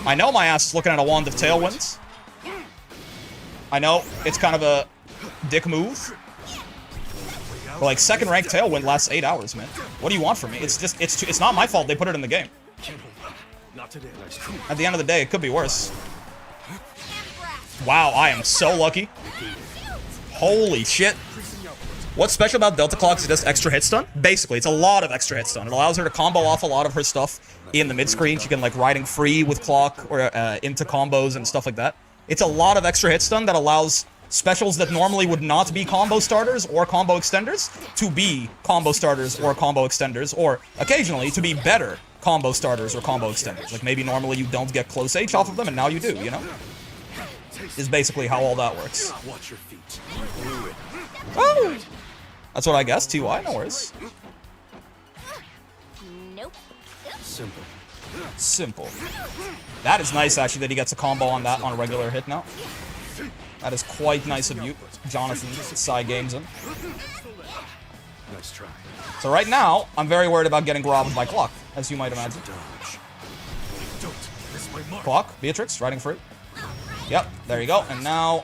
I know my ass is looking at a wand of Tailwinds. I know it's kind of a dick move. But like, second rank Tailwind lasts 8 hours, man. What do you want from me? It's just, it's not my fault they put it in the game. At the end of the day, it could be worse. Wow, I am so lucky. Holy shit. What's special about Delta Clock is just extra hit stun? Basically, it's a lot of extra hit stun. It allows her to combo off a lot of her stuff in the mid-screen. She can, like, riding free with Clock or into combos and stuff like that. It's a lot of extra hit stun that allows specials that normally would not be combo starters or combo extenders to be combo starters or combo extenders, or occasionally to be better combo starters or combo extenders. Like, maybe normally you don't get close H off of them, and now you do, you know? Is basically how all that works. Watch your feet. Oh! That's what I guess, TY, no worries. Nope. Simple. Simple. That is nice, actually, that he gets a combo on that on a regular hit now. That is quite nice of you, Jonathan Side Games him. Nice try. So right now, I'm very worried about getting robbed by Clock, as you might imagine. Dodge. Don't miss my mark. Clock, Beatrix, riding free. Yep, there you go. And now,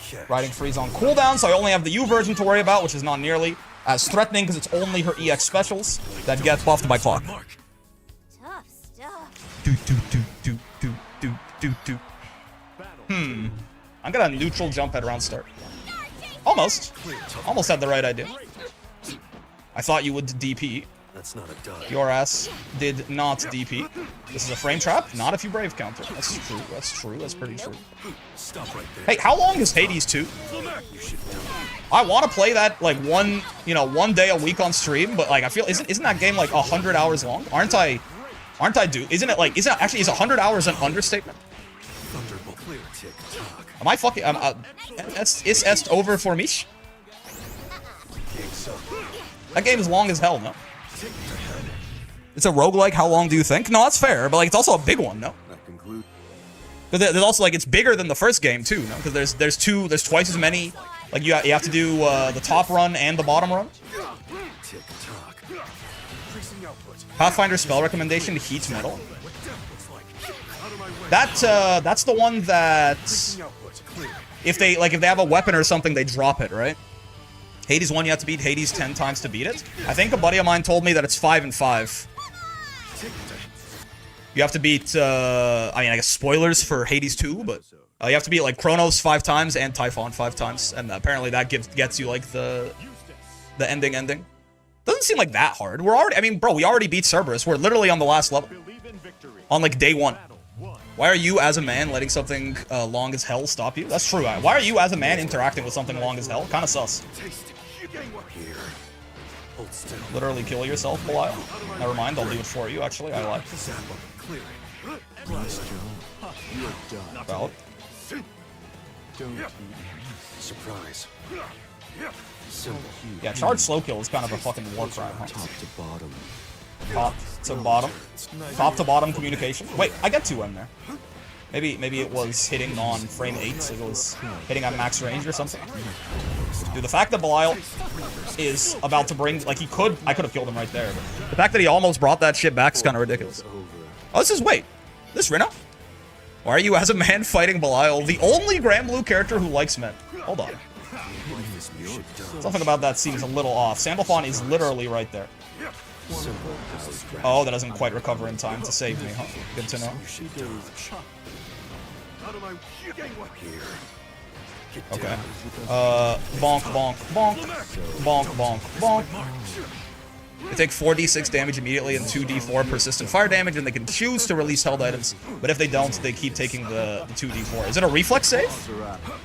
Catch. riding free's on cooldown, so I only have the U version to worry about, which is not nearly as threatening because it's only her EX specials that get buffed by Clock. Mark. Tough stuff. Do do do do do do do do. I'm gonna neutral jump at round start. Almost. Almost had the right idea. I thought you would DP. That's not a dodge. Your ass did not DP. This is a frame trap, not if you brave counter. That's true, that's true, that's pretty true. Stop right there. Hey, how long is Hades 2? You should die. I want to play that like one day a week on stream, but like I feel isn't that game like 100 hours long? Aren't I isn't it actually is 100 hours an understatement? Thunderbolt. Clear tick tock. Am I fucking is est over for me? King's up. That game is long as hell, no? It's a roguelike, how long do you think? No, that's fair, but like it's also a big one, no? That conclude. But there's also like it's bigger than the first game too, no? Because there's twice as many. Like you have to do the top run and the bottom run. Tick tock. Increasing output. Pathfinder spell recommendation: Heat Metal. That's the one that Output. Clear. if they have a weapon or something, they drop it, right? Hades 1 you have to beat Hades 10 times to beat it. I think a buddy of mine told me that it's 5 and 5. You have to beat I mean I guess spoilers for Hades 2, but you have to beat like Chronos 5 times and Typhon 5 times, and apparently that gets you like the ending. Doesn't seem like that hard. I mean, bro, we already beat Cerberus. We're literally on the last level. On like day 1. Why are you as a man letting something long as hell stop you? That's true. Why are you as a man interacting with something long as hell? Kind of sus. Here. Hold still. Literally kill yourself, Belial. Never mind, I'll do it for you, actually. I like. Clear. Valid. Surprise. Simple. Yeah, charge slow kill is kind of a fucking war crime, huh? Top to bottom. Top to bottom. Top to bottom communication. Wait, I get 2M there. Maybe it was hitting on frame 8, so it was hitting on max range or something. Dude, the fact that Belial is about to bring, like I could have killed him right there, but the fact that he almost brought that shit back is kind of ridiculous. Oh, wait, this Rino? Why are you as a man fighting Belial, the only Grand Blue character who likes men? Hold on. Something about that seems a little off. Sandalphon is literally right there. Oh, that doesn't quite recover in time to save me, huh? Good to know. Okay. Bonk, bonk, bonk. Bonk, bonk, bonk. They take 4d6 damage immediately and 2d4 persistent fire damage, and they can choose to release held items, but if they don't, they keep taking the 2d4. Is it a reflex save?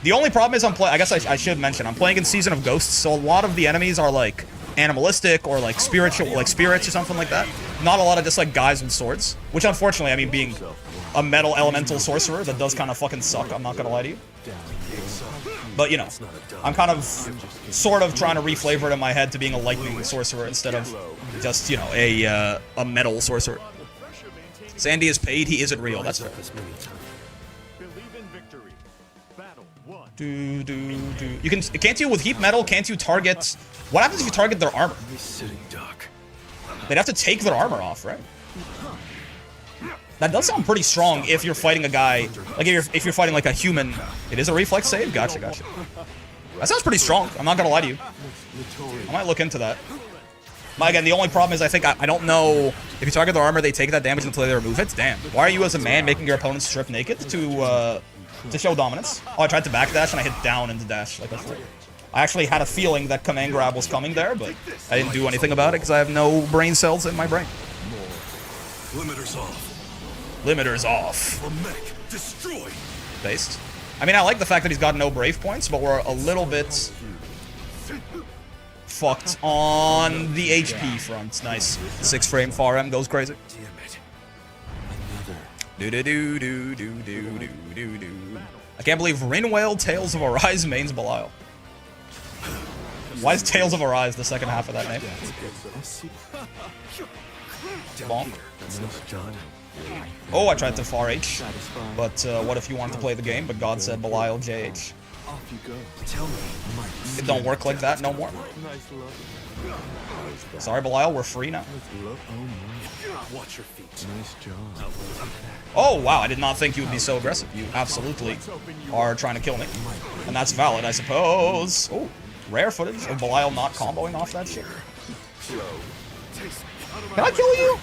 The only problem is I guess I should mention, I'm playing in Season of Ghosts, so a lot of the enemies are like animalistic or like spiritual, like spirits or something like that. Not a lot of just like guys with swords, which unfortunately, I mean, being a metal elemental sorcerer, that does kind of fucking suck, I'm not gonna lie to you. But, you know, I'm kind of, sort of trying to reflavor it in my head to being a lightning sorcerer instead of just, you know, a metal sorcerer. Sandy is paid, he isn't real, that's fair. Do. You can't you with heat metal? Can't you target? What happens if you target their armor? Sitting duck. They'd have to take their armor off, right? That does sound pretty strong if you're fighting a guy, like if you're fighting like a human. It is a reflex save? Gotcha. That sounds pretty strong. I'm not gonna lie to you. I might look into that. But again, the only problem is I think I don't know if you target their armor, they take that damage until they remove it. Damn. Why are you as a man making your opponent strip naked to show dominance? Oh, I tried to backdash and I hit down into dash like a fool. I actually had a feeling that command grab was coming there, but I didn't do anything about it because I have no brain cells in my brain. Limiters off. Limiters off. Mech destroyed. Based. I mean, I like the fact that he's got no brave points, but we're a little bit fucked on the HP front. Nice. 6-frame far M goes crazy. Damn it. Do. I can't believe Rinwale Tales of Arise mains Belial. Why is Tales of Arise the second half of that name? Bonk. Oh, I tried to far H, but what if you wanted to play the game, but God said Belial JH? It don't work like that no more. Sorry, Belial, we're free now. Watch your feet. Oh, wow, I did not think you would be so aggressive. You absolutely are trying to kill me. And that's valid, I suppose. Oh, rare footage of Belial not comboing off that shit. Can I kill you?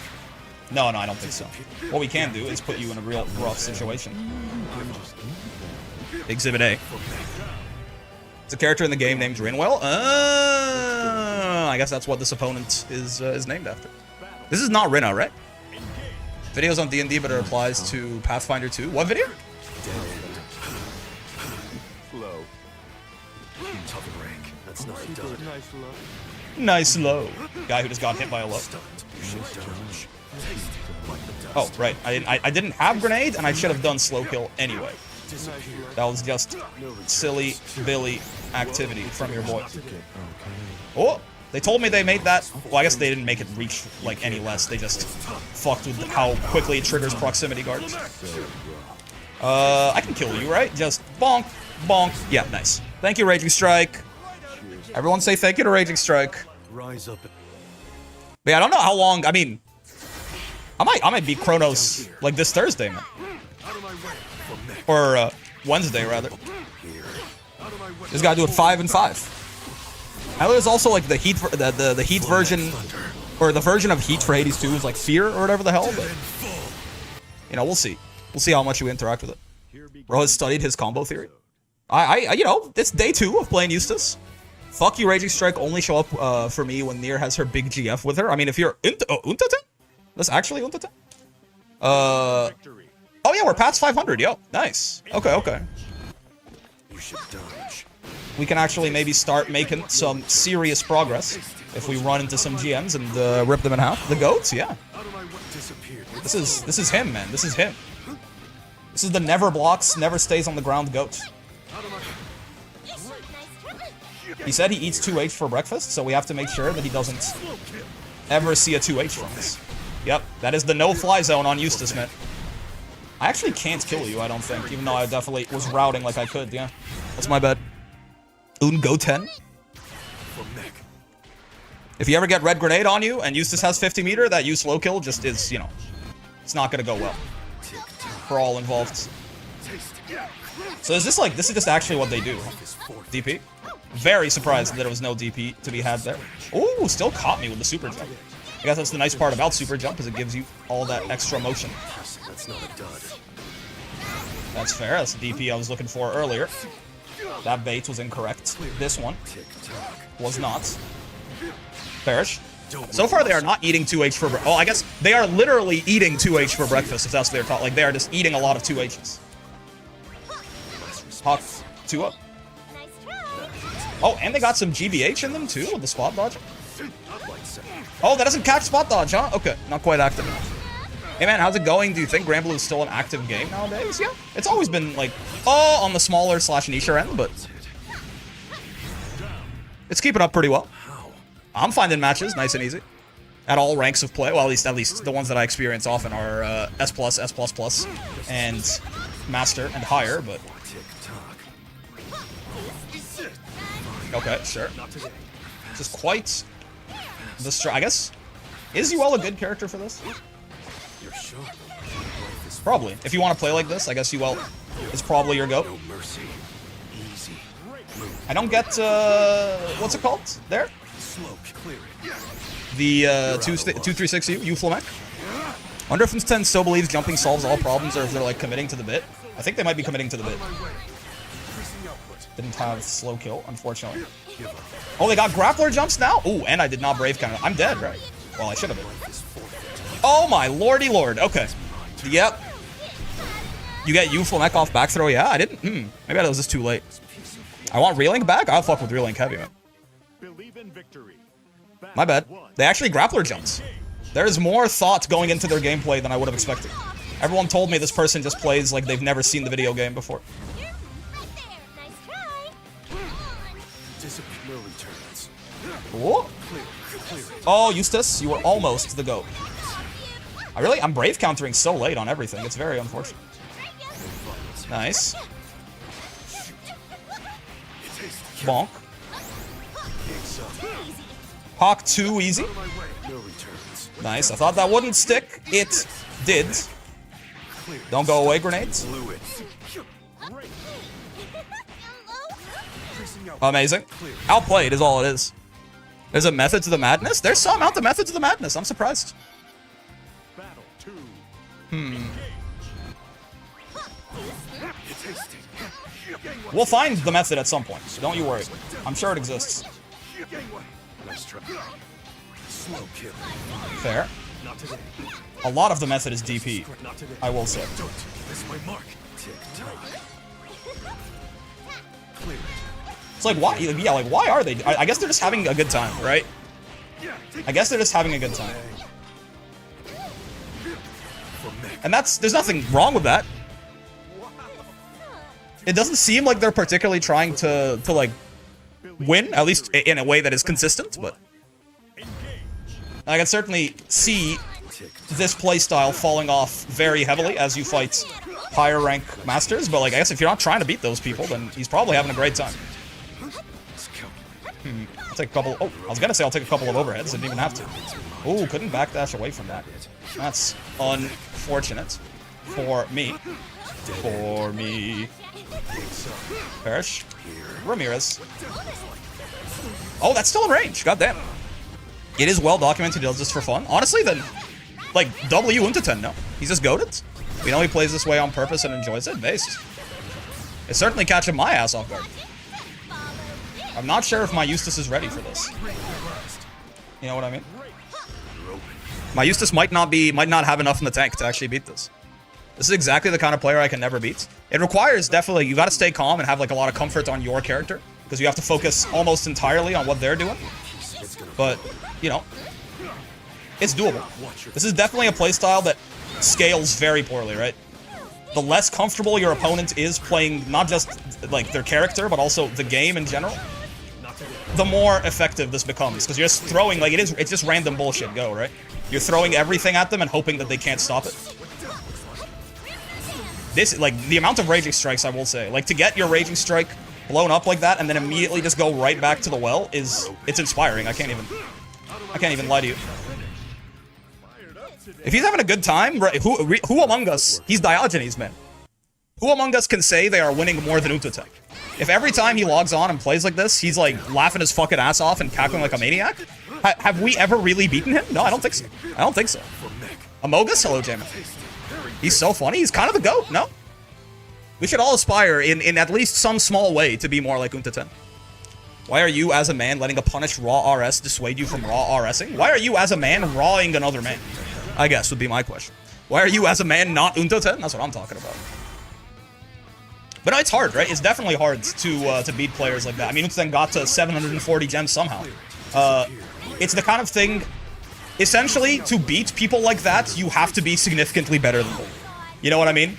No, I don't think so. What we can do is put you in a real rough situation. Exhibit A. It's a character in the game named Rinwell. I guess that's what this opponent is named after. This is not Rina, right? Videos on D&D, but it applies to Pathfinder 2. What video? Nice low. Guy who just got hit by a low. Oh, right. I didn't have grenade, and I should have done slow kill anyway. That was just silly Billy activity from your boy. Oh, they told me they made that. Well, I guess they didn't make it reach like any less. They just fucked with how quickly it triggers proximity guards. I can kill you, right? Just bonk, bonk. Yeah, nice. Thank you, Raging Strike. Everyone say thank you to Raging Strike. Rise up. But yeah, I don't know how long. I mean, I might beat Chronos like this Thursday, man. Or Wednesday, rather. Just gotta do it 5 and 5. I know there's also like the Heat, the Heat version, or the version of Heat for Hades 2 is like Fear or whatever the hell. But you know, we'll see. We'll see how much you interact with it. Bro has studied his combo theory. You know, it's day 2 of playing Eustace. Fuck you, Raging Strike. Only show up for me when Nier has her big GF with her. I mean, if you're Untaten? That's actually Untaten? Oh yeah, we're past 500, yo. Nice. Okay. You should dodge. We can actually maybe start making some serious progress if we run into some GMs and rip them in half. The goats, yeah. This is him, man. This is him. This is the never blocks, never stays on the ground goat. He said he eats 2H for breakfast, so we have to make sure that he doesn't ever see a 2H from us. Yep, that is the no-fly zone on Eustace, man. I actually can't kill you, I don't think, even though I definitely was routing like I could, yeah. That's my bad. Go 10. If you ever get red grenade on you and Eustace has 50 meter, that you slow kill just is, you know, it's not gonna go well for all involved. So is this like, this is just actually what they do? DP? Very surprised that there was no DP to be had there. Ooh, still caught me with the super jump. I guess that's the nice part about super jump, is it gives you all that extra motion. That's not a dud. That's fair. That's the DP I was looking for earlier. That bait was incorrect. This one was not. Perish. So far, they are not eating 2H for breakfast. Oh, I guess they are literally eating 2H for breakfast, if that's what they're taught. Like, they are just eating a lot of 2Hs. Hawk 2 up. Oh, and they got some GBH in them, too, with the spot dodge. Oh, that doesn't catch spot dodge, huh? Okay, not quite active enough. Hey, man, how's it going? Do you think Granblue is still an active game nowadays? Yeah, it's always been, like, on the smaller / niche end, but it's keeping up pretty well. I'm finding matches nice and easy at all ranks of play. Well, at least the ones that I experience often are S+, S++, and Master and higher, but Okay, sure. Just quite the I guess. Is Yuel a good character for this? You're sure? Probably. If you want to play like this, I guess Yuel is probably your goat. No mercy. Easy. Move. I don't get, what's it called? There? Slow. Clear it. The, 236U, Uflamek. Wonder if Unta10 still believes jumping solves all problems, or if they're, like, committing to the bit. I think they might be committing to the bit. Didn't have slow kill, unfortunately. Oh, they got grappler jumps now? Ooh, and I did not brave counter. I'm dead, right? Well, I should have been. Oh my lordy lord. Okay. Yep. You get Uflamek off back throw? Yeah, I didn't. Maybe that was just too late. I want Relink back? I'll fuck with Relink heavy, man. My bad. They actually grappler jumps. There's more thought going into their gameplay than I would have expected. Everyone told me this person just plays like they've never seen the video game before. You're right there. Nice try. No returns. Ooh. Oh, Eustace, you were almost the GOAT. I'm brave countering so late on everything. It's very unfortunate. Nice. Bonk. Hawk 2 easy. No returns. Nice. I thought that wouldn't stick. It did. Don't go away, grenades. Blew it. Amazing. Outplayed is all it is. There's a method to the madness? There's some out the method to the madness. I'm surprised. We'll find the method at some point, so don't you worry. I'm sure it exists. Nice try. Slow kill. Fair. Not today. A lot of the method is DP, Not today. I will say. Don't miss my mark. Tick tock. Clear it. It's like, why? Yeah, like, why are they? I guess they're just having a good time, right? I guess they're just having a good time. And there's nothing wrong with that. It doesn't seem like they're particularly trying to like, win, at least in a way that is consistent, but I can certainly see this playstyle falling off very heavily as you fight higher rank masters, but like, I guess if you're not trying to beat those people, then he's probably having a great time. I'll take a couple. Oh, I was gonna say I'll take a couple of overheads. Didn't even have to. Oh, couldn't backdash away from that. That's unfortunate for me. For me. Perish. Ramirez. Oh, that's still in range. Goddamn. It is well documented. He does this for fun. Honestly, then, like, W Unta10, no. He's just goated. We know he plays this way on purpose and enjoys it. Based. It's certainly catching my ass off guard. I'm not sure if my Eustace is ready for this. You know what I mean? My Eustace might not have enough in the tank to actually beat this. This is exactly the kind of player I can never beat. It requires definitely, you gotta stay calm and have like a lot of comfort on your character, because you have to focus almost entirely on what they're doing. But, you know, it's doable. This is definitely a playstyle that scales very poorly, right? The less comfortable your opponent is playing not just like their character, but also the game in general, the more effective this becomes. Because you're just throwing, like, it's just random bullshit go, right? You're throwing everything at them and hoping that they can't stop it. This, like, the amount of Raging Strikes, I will say, like, to get your Raging Strike blown up like that and then immediately just go right back to the well it's inspiring. I can't even lie to you. If he's having a good time, right, who among us, he's Diogenes, man. Who among us can say they are winning more than Unta10? If every time he logs on and plays like this, he's like laughing his fucking ass off and cackling like a maniac, have we ever really beaten him? No, I don't think so. I don't think so. Amogus? Hello, Jamin. He's so funny. He's kind of the GOAT, no? We should all aspire in at least some small way to be more like Unta10. Why are you, as a man, letting a punished raw RS dissuade you from raw RSing? Why are you, as a man, rawing another man? I guess would be my question. Why are you, as a man, not Unta10? That's what I'm talking about. But no, it's hard, right? It's definitely hard to beat players like that. I mean, Unta10 got to 740 gems somehow. It's the kind of thing, essentially, to beat people like that, you have to be significantly better than them. You know what I mean?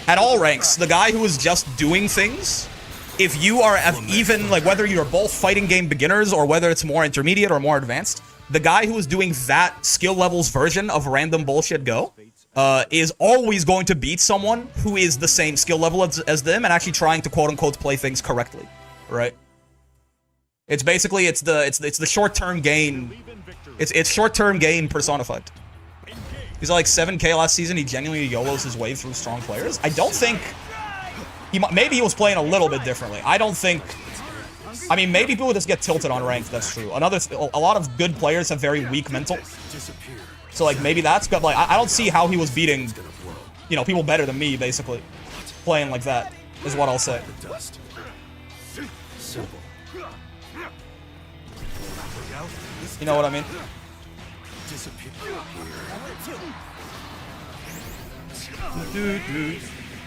At all ranks, the guy who is just doing things, if you are even, like, whether you're both fighting game beginners or whether it's more intermediate or more advanced, the guy who is doing that skill levels version of random bullshit go is always going to beat someone who is the same skill level as them and actually trying to quote-unquote play things correctly, right? It's basically it's the short-term gain. It's short-term gain personified. He's like 7K last season. He genuinely YOLOs his way through strong players. I don't think maybe he was playing a little bit differently. I don't think. I mean, maybe people just get tilted on ranked. That's true. A lot of good players have very weak mental. So like maybe that's good. Like I don't see how he was beating, you know, people better than me basically, playing like that is what I'll say. You know what I mean?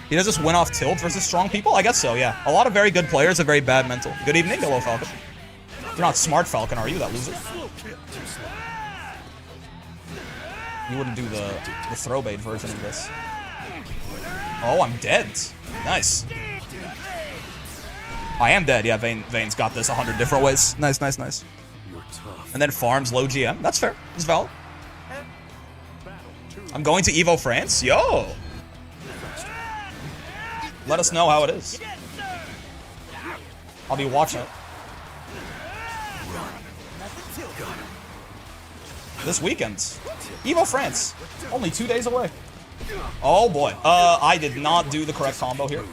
He does this win off tilt versus strong people? I guess so, yeah. A lot of very good players have very bad mental. Good evening, hello Falcon. You're not smart Falcon, are you, that loser? You wouldn't do the throw bait version of this. Oh, I'm dead. Nice. I am dead, yeah, Vane's got this 100 different ways. Nice, nice, nice. And then farms low GM. That's fair. It's valid. I'm going to Evo France? Yo! Let us know how it is. I'll be watching it. This weekend. Evo France. Only 2 days away. Oh boy. I did not do the correct combo here.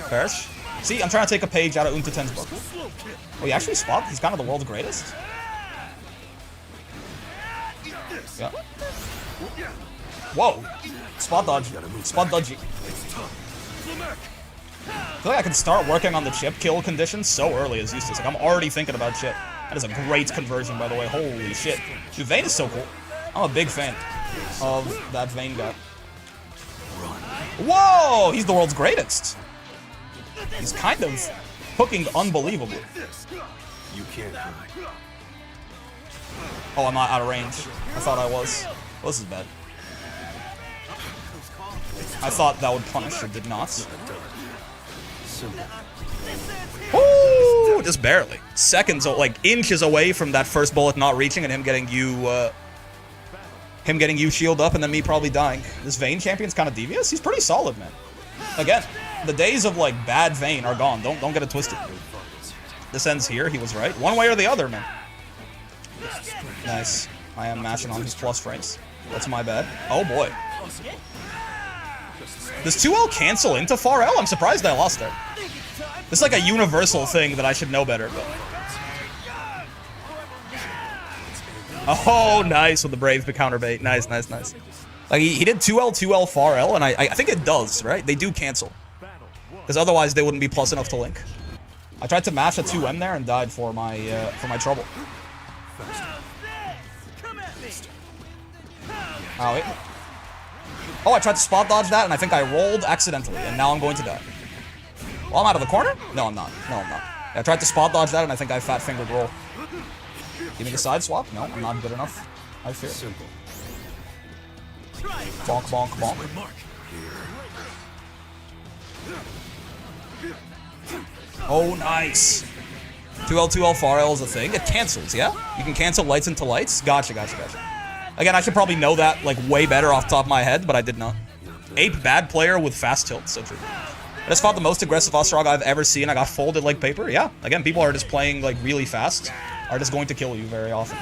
Perish. See, I'm trying to take a page out of Untaten's book. Oh, he actually spot? He's kind of the world's greatest? Yeah. Whoa. Spot dodge. Spot dodgy. I feel like I can start working on the chip kill conditions so early as Eustace. Like, I'm already thinking about chip. That is a great conversion, by the way. Holy shit. Dude, Vayne is so cool. I'm a big fan of that Vayne guy. Whoa! He's the world's greatest. He's kind of hooking unbelievably. You can't hide. Oh, I'm not out of range. I thought I was. Well, this is bad. I thought that would punish, it did not. Ooh, just barely. Seconds, like inches away from that first bullet not reaching and him getting you shield up and then me probably dying. This Vayne champion's kind of devious. He's pretty solid, man. Again, the days of like bad Vayne are gone. Don't get it twisted. This ends here. He was right. One way or the other, man. Nice. I am mashing on his plus frames. That's my bad. Oh boy. Does 2L cancel into 4L? I'm surprised I lost there. This is like a universal thing that I should know better, but... Oh, nice with the Brave counter bait. Nice, nice, nice. Like, he did 2L, 2L, 4L, and I think it does, right? They do cancel. Because otherwise they wouldn't be plus enough to link. I tried to mash a 2M there and died for my trouble. Oh, wait. Oh, I tried to spot dodge that, and I think I rolled accidentally, and now I'm going to die. Well, I'm out of the corner? No, I'm not. No, I'm not. I tried to spot dodge that, and I think I fat-fingered roll. Give me the side swap? No, I'm not good enough. I fear. Bonk, bonk, bonk. Oh, nice. 2L, 2L, 4L is a thing. It cancels, yeah? You can cancel lights into lights? Gotcha, gotcha, gotcha. Again, I should probably know that, like, way better off the top of my head, but I did not. Ape bad player with fast tilt, so true. I just fought the most aggressive Ostrog I've ever seen. I got folded like paper. Yeah, again, people are just playing, like, really fast. Are just going to kill you very often.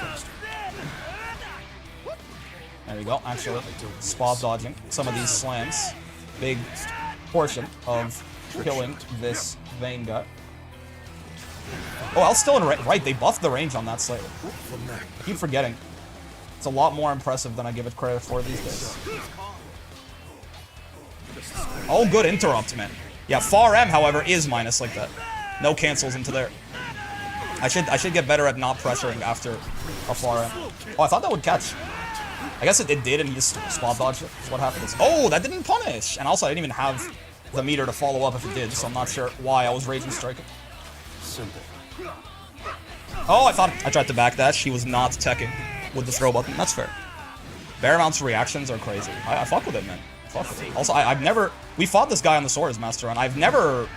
There we go, actually. Spot dodging some of these slams. Big portion of killing this Vayne guy. Oh, L's still in right, they buffed the range on that slightly. I keep forgetting. It's a lot more impressive than I give it credit for these days. Oh, good interrupt, man. Yeah, far M, however, is minus like that. No cancels into there. I should get better at not pressuring after a far M. Oh, I thought that would catch. I guess it did, and he just spot dodged it. That's what happens. Oh, that didn't punish. And also, I didn't even have the meter to follow up if it did, so I'm not sure why I was raging striking. Oh, I thought I tried to backdash. He was not teching with the throw button. That's fair. Baramount's reactions are crazy. I fuck with it, man. Fuck with it. Also, I've never... We fought this guy on the Swords Master Run. I've never,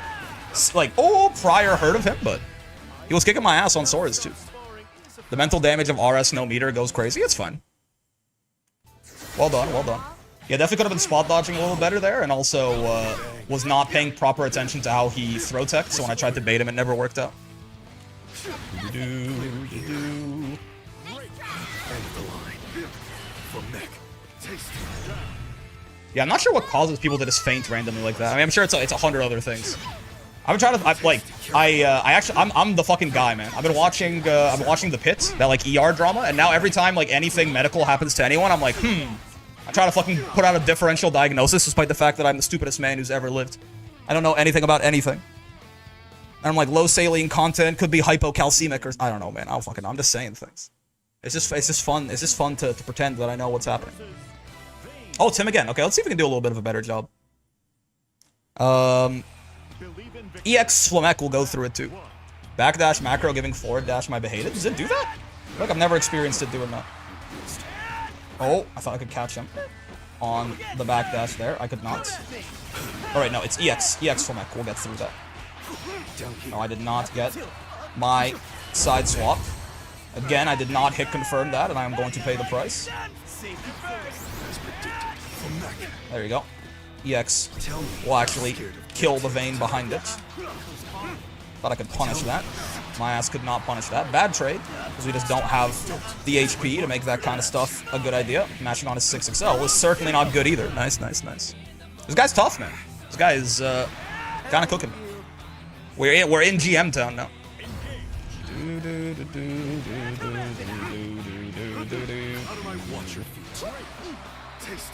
like, prior heard of him, but he was kicking my ass on Swords, too. The mental damage of RS no meter goes crazy. It's fine. Well done, well done. Yeah, definitely could have been spot dodging a little better there, and also was not paying proper attention to how he throw teched, so when I tried to bait him, it never worked out. Yeah, I'm not sure what causes people to just faint randomly like that. I mean, I'm sure it's 100 other things. I'm trying to I'm the fucking guy, man. I've been watching The Pit, that like ER drama, and now every time like anything medical happens to anyone, I'm like, I try to fucking put out a differential diagnosis, despite the fact that I'm the stupidest man who's ever lived. I don't know anything about anything. And I'm like, low saline content, could be hypocalcemic, or I don't know, man. I'm just saying things. It's just fun. It's just fun to pretend that I know what's happening. Oh, Tim again. Okay, let's see if we can do a little bit of a better job. EX Flamek will go through it too. Backdash macro giving forward dash my behated. Does it do that? Like I've never experienced it doing that. Oh, I thought I could catch him on the backdash there. I could not. Alright, no, it's EX. EX Flamek will get through that. No, I did not get my side swap. Again, I did not hit confirm that, and I am going to pay the price. There you go. EX will actually kill the Vayne behind it. Thought I could punish that. My ass could not punish that. Bad trade, because we just don't have the HP to make that kind of stuff a good idea. Mashing on his 6XL was certainly not good either. Nice, nice, nice. This guy's tough, man. This guy is kind of cooking. We're in GM town now. Watch your feet. Taste.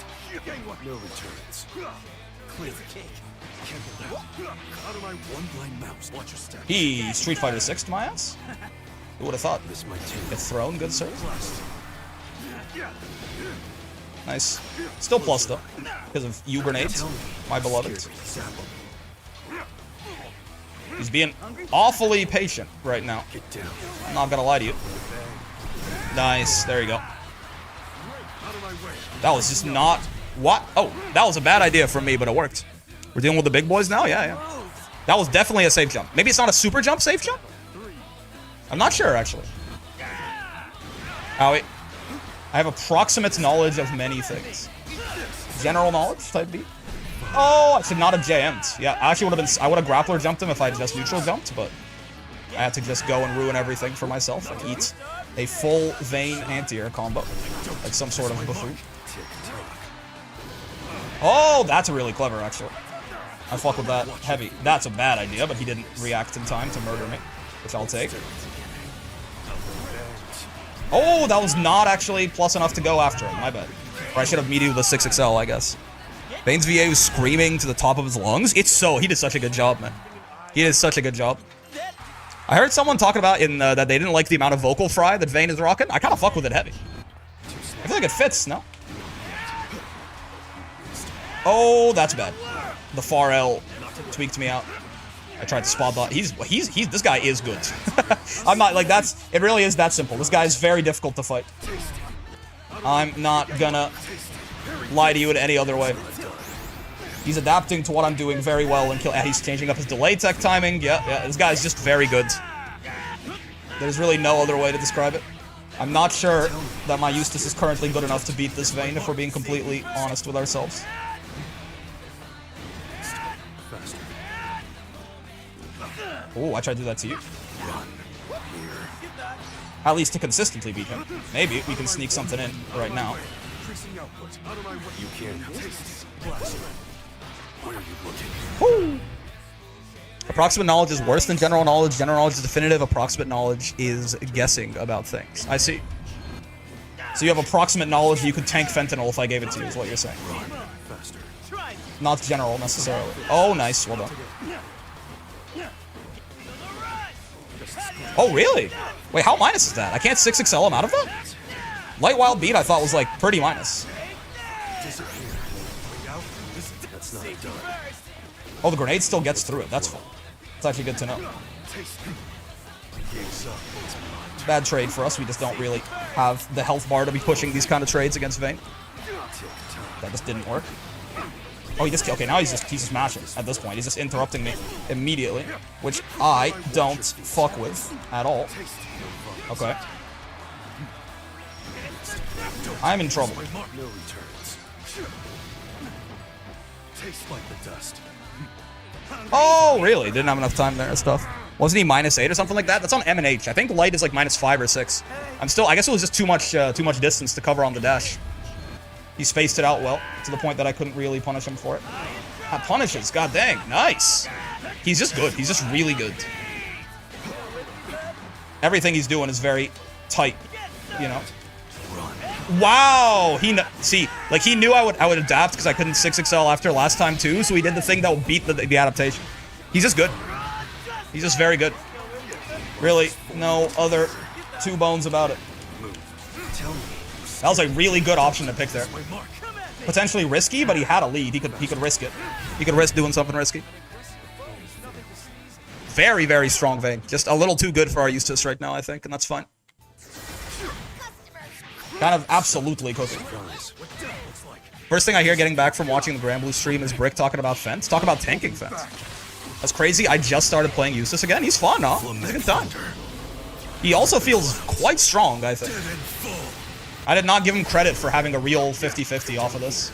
No returns. Clear the cake. Can't hold out. Out of my one blind mouse. Watch your step. He Street Fighter 6 to my ass. Who would have thought? This might take. Get thrown, good sir. Nice. Still plus though, because of you grenades, my beloved. He's being awfully patient right now. I'm not gonna lie to you. Nice. There you go. That was just not... What? Oh, that was a bad idea for me, but it worked. We're dealing with the big boys now? Yeah, yeah. That was definitely a safe jump. Maybe it's not a super jump, safe jump? I'm not sure, actually. Oh, wait. I have approximate knowledge of many things. General knowledge type beat. Oh, I should not have JM'd. Yeah, I actually would have been... I would have grappler jumped him if I had just neutral jumped, but I had to just go and ruin everything for myself and eat a full Vayne anti-air combo. Like some sort of buffoon. Oh, that's really clever, actually. I fuck with that heavy. That's a bad idea, but he didn't react in time to murder me, which I'll take. Oh, that was not actually plus enough to go after him. My bad. Or I should have meted with a 6XL, I guess. Vayne's VA was screaming to the top of his lungs. He did such a good job, man. He did such a good job. I heard someone talking about that they didn't like the amount of vocal fry that Vayne is rocking. I kind of fuck with it heavy. I feel like it fits, no? Oh, that's bad. The far L tweaked me out. I tried to spot that. This guy is good. I'm not, like, it really is that simple. This guy is very difficult to fight. I'm not gonna lie to you in any other way. He's adapting to what I'm doing very well and he's changing up his delay tech timing. Yeah, this guy's just very good. There's really no other way to describe it. I'm not sure that my Eustace is currently good enough to beat this Vayne, if we're being completely honest with ourselves. Oh, I tried to do that to you. At least to consistently beat him. Maybe we can sneak something in right now. You can't. Woo! Approximate knowledge is worse than general knowledge. General knowledge is definitive. Approximate knowledge is guessing about things. I see. So you have approximate knowledge you could tank fentanyl if I gave it to you, is what you're saying. Not general, necessarily. Oh, nice. Well done. Oh, really? Wait, how minus is that? I can't 6XL him out of that? Light Wild Beat I thought was, like, pretty minus. Oh, the grenade still gets through it. That's fun. It's actually good to know. Bad trade for us. We just don't really have the health bar to be pushing these kind of trades against Vayne. That just didn't work. Oh, he just... Okay, now he's just mashing at this point. He's just interrupting me immediately, which I don't fuck with at all. Okay. I'm in trouble. Taste like the dust. Oh, really? Didn't have enough time there and stuff. Wasn't he -8 or something like that? That's on M and H. I think light is like -5 or 6. I guess it was just too much distance to cover on the dash. He spaced it out well, to the point that I couldn't really punish him for it. Punishes, god dang, nice. He's just good, he's just really good. Everything he's doing is very tight, you know. Wow, see, like he knew I would adapt because I couldn't 6XL after last time too, so he did the thing that would beat the adaptation. He's just good. He's just very good. Really, no other two bones about it. That was a really good option to pick there. Potentially risky, but he had a lead. He could risk it. He could risk doing something risky. Very, very strong vein. Just a little too good for our Eustace right now, I think, and that's fine. Kind of absolutely cooking. First thing I hear getting back from watching the Grand Blue stream is Brick talking about Fence. Talk about tanking Fence. That's crazy. I just started playing Eustace again. He's fun, huh? He's a good time. He also feels quite strong, I think. I did not give him credit for having a real 50-50 off of this.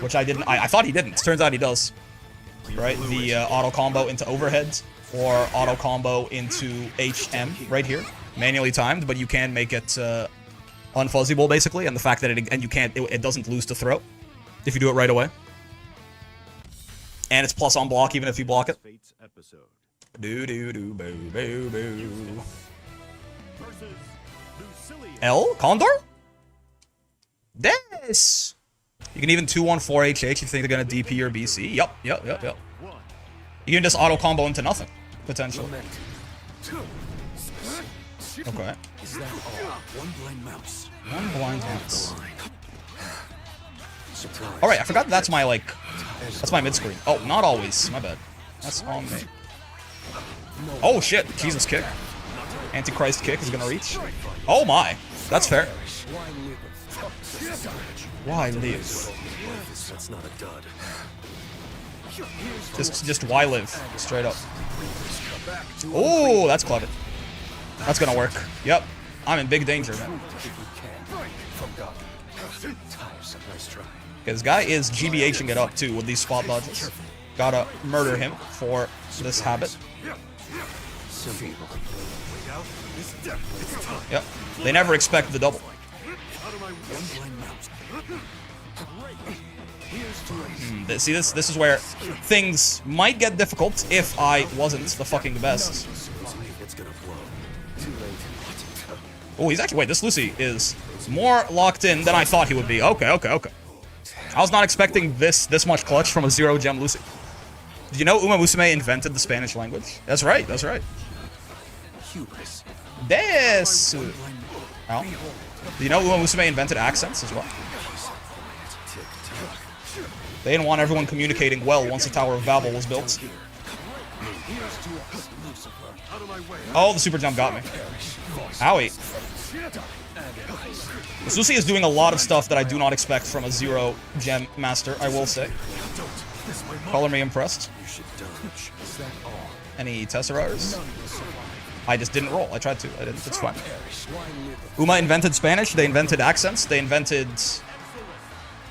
Which I didn't. I thought he didn't. Turns out he does. Right? The auto combo into overhead or auto combo into HM right here. Manually timed, but you can make it unfuzzable basically, and the fact that it doesn't lose to throw if you do it right away. And it's plus on block even if you block it. Do do do boo boo boo. L Condor? This. You can even 2-1-4 HH if you think they're gonna DP or BC. Yup. You can just auto combo into nothing, potentially. Okay. One blind mouse. One blind mouse. Alright, I forgot that's my, like... That's my mid-screen. Oh, not always. My bad. That's on me. Oh, shit. Jesus kick. Antichrist kick is gonna reach. Oh, my. That's fair. Why live? That's not a dud. Just why live? Straight up. Oh, that's clever. That's gonna work. Yep. I'm in big danger, man. This guy is GBHing it up, too, with these spot dodges. Gotta murder him for this habit. Yep. They never expect the double. See, this is where things might get difficult if I wasn't the fucking best. Oh, he's actually... Wait, this Lucy is more locked in than I thought he would be. Okay. I was not expecting this much clutch from a 0-gem Lucy. Did you know Uma Musume invented the Spanish language? That's right. This. Oh. Do you know Uma Musume invented accents as well? They didn't want everyone communicating well once the Tower of Babel was built. Oh, the super jump got me. Owie. Lucy is doing a lot of stuff that I do not expect from a 0-gem master, I will say. Color me impressed. Any Tesserars? I just didn't roll. I tried to. I didn't. It's fine. Uma invented Spanish. They invented accents. They invented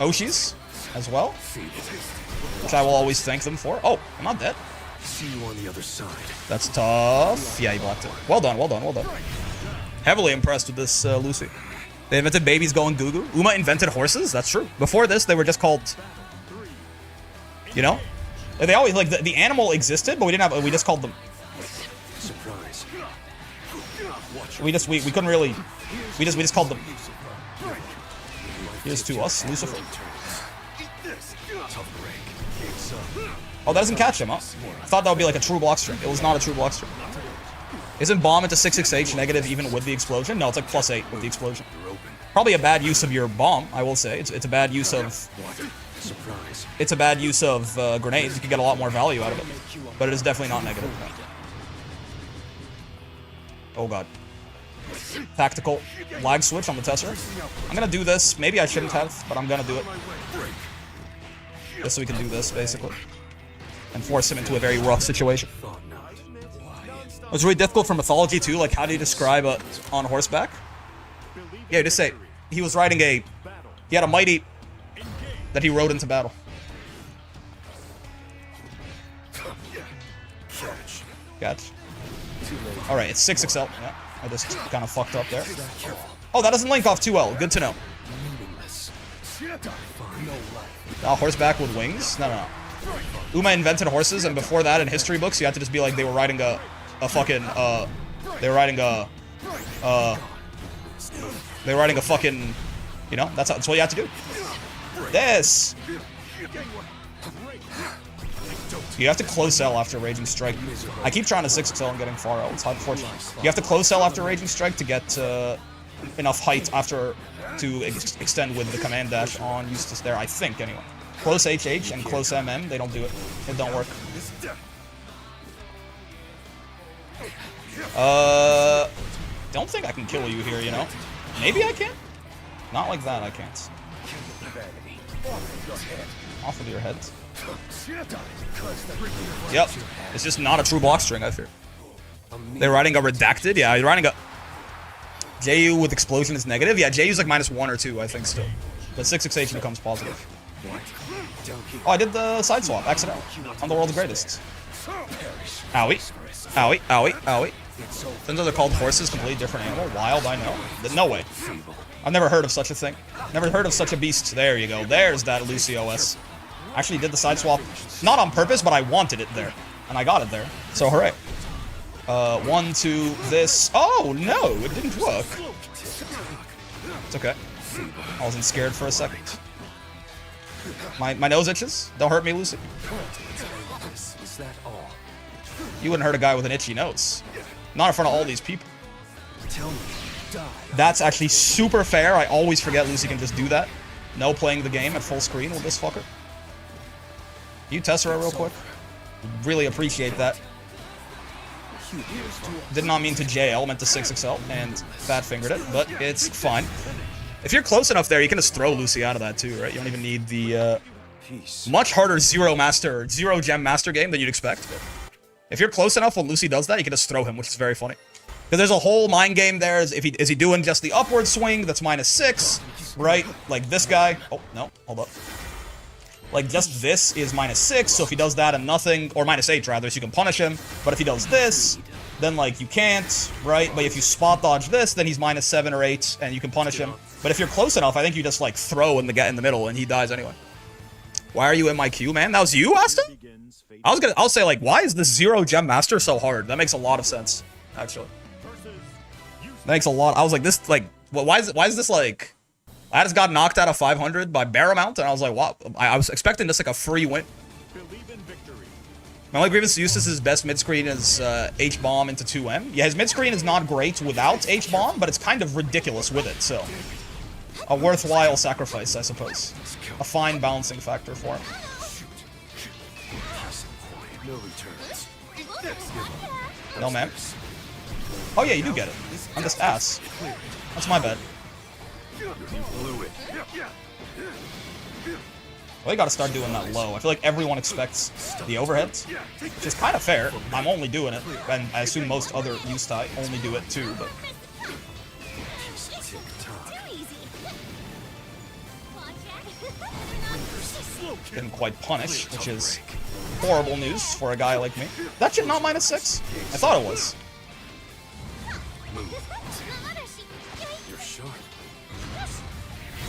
Oshis as well, which I will always thank them for. Oh, I'm not dead. See you on the other side. That's tough. Yeah, he blocked it. Well done. Heavily impressed with this Lucy. They invented babies going goo-goo. Uma invented horses. That's true. Before this, they were just called... You know? They always, like, the animal existed, but we just called them... Surprise. We couldn't really... We just called them... Here's to us, Lucifer. Oh, that doesn't catch him, huh? I thought that would be like a true block string. It was not a true block string. Isn't bomb into 6xh negative even with the explosion? No, it's like +8 with the explosion. Probably a bad use of your bomb, I will say. It's a bad use of... It's a bad use of grenades. You can get a lot more value out of it. But it is definitely not negative. Oh god. Tactical lag switch on the Tesser. I'm gonna do this. Maybe I shouldn't have, but I'm gonna do it. Just so we can do this, basically. And force him into a very rough situation. It was really difficult for Mythology too, like how do you describe on horseback? Yeah, just say, he was riding he had a mighty that he rode into battle. Gotcha. Alright, it's 6XL. Yeah, I just kind of fucked up there. Oh, that doesn't link off 2L. Good to know. Oh, horseback with wings? No, no, no. Uma invented horses, and before that, in history books, you had to just be like, they were riding a fucking, they were riding a fucking, you know, that's what you have to do. This! You have to close L after Raging Strike. I keep trying to 6XL and getting far out. It's unfortunate. You have to close L after Raging Strike to get enough height after to extend with the command dash on Eustace there, I think, anyway. Close HH and close MM, they don't do it. It don't work. Don't think I can kill you here, you know? Maybe I can? Not like that, I can't. Off of your head. Yep. It's just not a true block string, I fear. They're riding a redacted? Yeah, you're riding a... JU with explosion is negative? Yeah, JU's like -1 or 2, I think, still. But 6XH becomes positive. Oh, I did the side swap, accidentally. I'm the world's greatest. Owie. Owie, owie, owie. Since they're called horses, completely different animal. Wild, I know. No way. I've never heard of such a thing. Never heard of such a beast. There you go. There's that Lucy OS. Actually did the side swap, not on purpose, but I wanted it there. And I got it there. So hooray. 1, 2, this. Oh, no, it didn't work. It's okay. I wasn't scared for a second. My nose itches. Don't hurt me, Lucy. You wouldn't hurt a guy with an itchy nose. Not in front of all these people. That's actually super fair. I always forget Lucy can just do that. No playing the game at full screen with this fucker. You Tessera real quick. Really appreciate that. Did not mean to JL, meant to 6XL, and fat fingered it, but it's fine. If you're close enough there, you can just throw Lucy out of that too, right? You don't even need the much harder zero gem master game than you'd expect. But if you're close enough when Lucy does that, you can just throw him, which is very funny. Because there's a whole mind game there. Is he doing just the upward swing that's -6, right? Like this guy. Oh, no, hold up. Like, just this is -6, so if he does that and nothing, or -8 rather, so you can punish him. But if he does this, then, like, you can't, right? But if you spot dodge this, then he's -7 or 8, and you can punish him. But if you're close enough, I think you just, like, throw in the middle, and he dies anyway. Why are you in my queue, man? That was you, Aston? I'll say, like, why is this 0 gem master so hard? That makes a lot of sense, actually. That makes a lot. I was like, this, like, why is this, like... I just got knocked out of 500 by Baramount, and I was like, wow. I was expecting just like a free win. My only grievance to Eustace's best mid-screen is H-bomb into 2M. Yeah, his mid-screen is not great without H-bomb, but it's kind of ridiculous with it, so... A worthwhile sacrifice, I suppose. A fine balancing factor for him. No, man. Oh yeah, you do get it. I'm just ass. That's my bad. Well, you gotta start doing that low. I feel like everyone expects the overheads, which is kind of fair. I'm only doing it, and I assume most other Eustace only do it too, but... Didn't quite punish, which is horrible news for a guy like me. That shit not -6? I thought it was.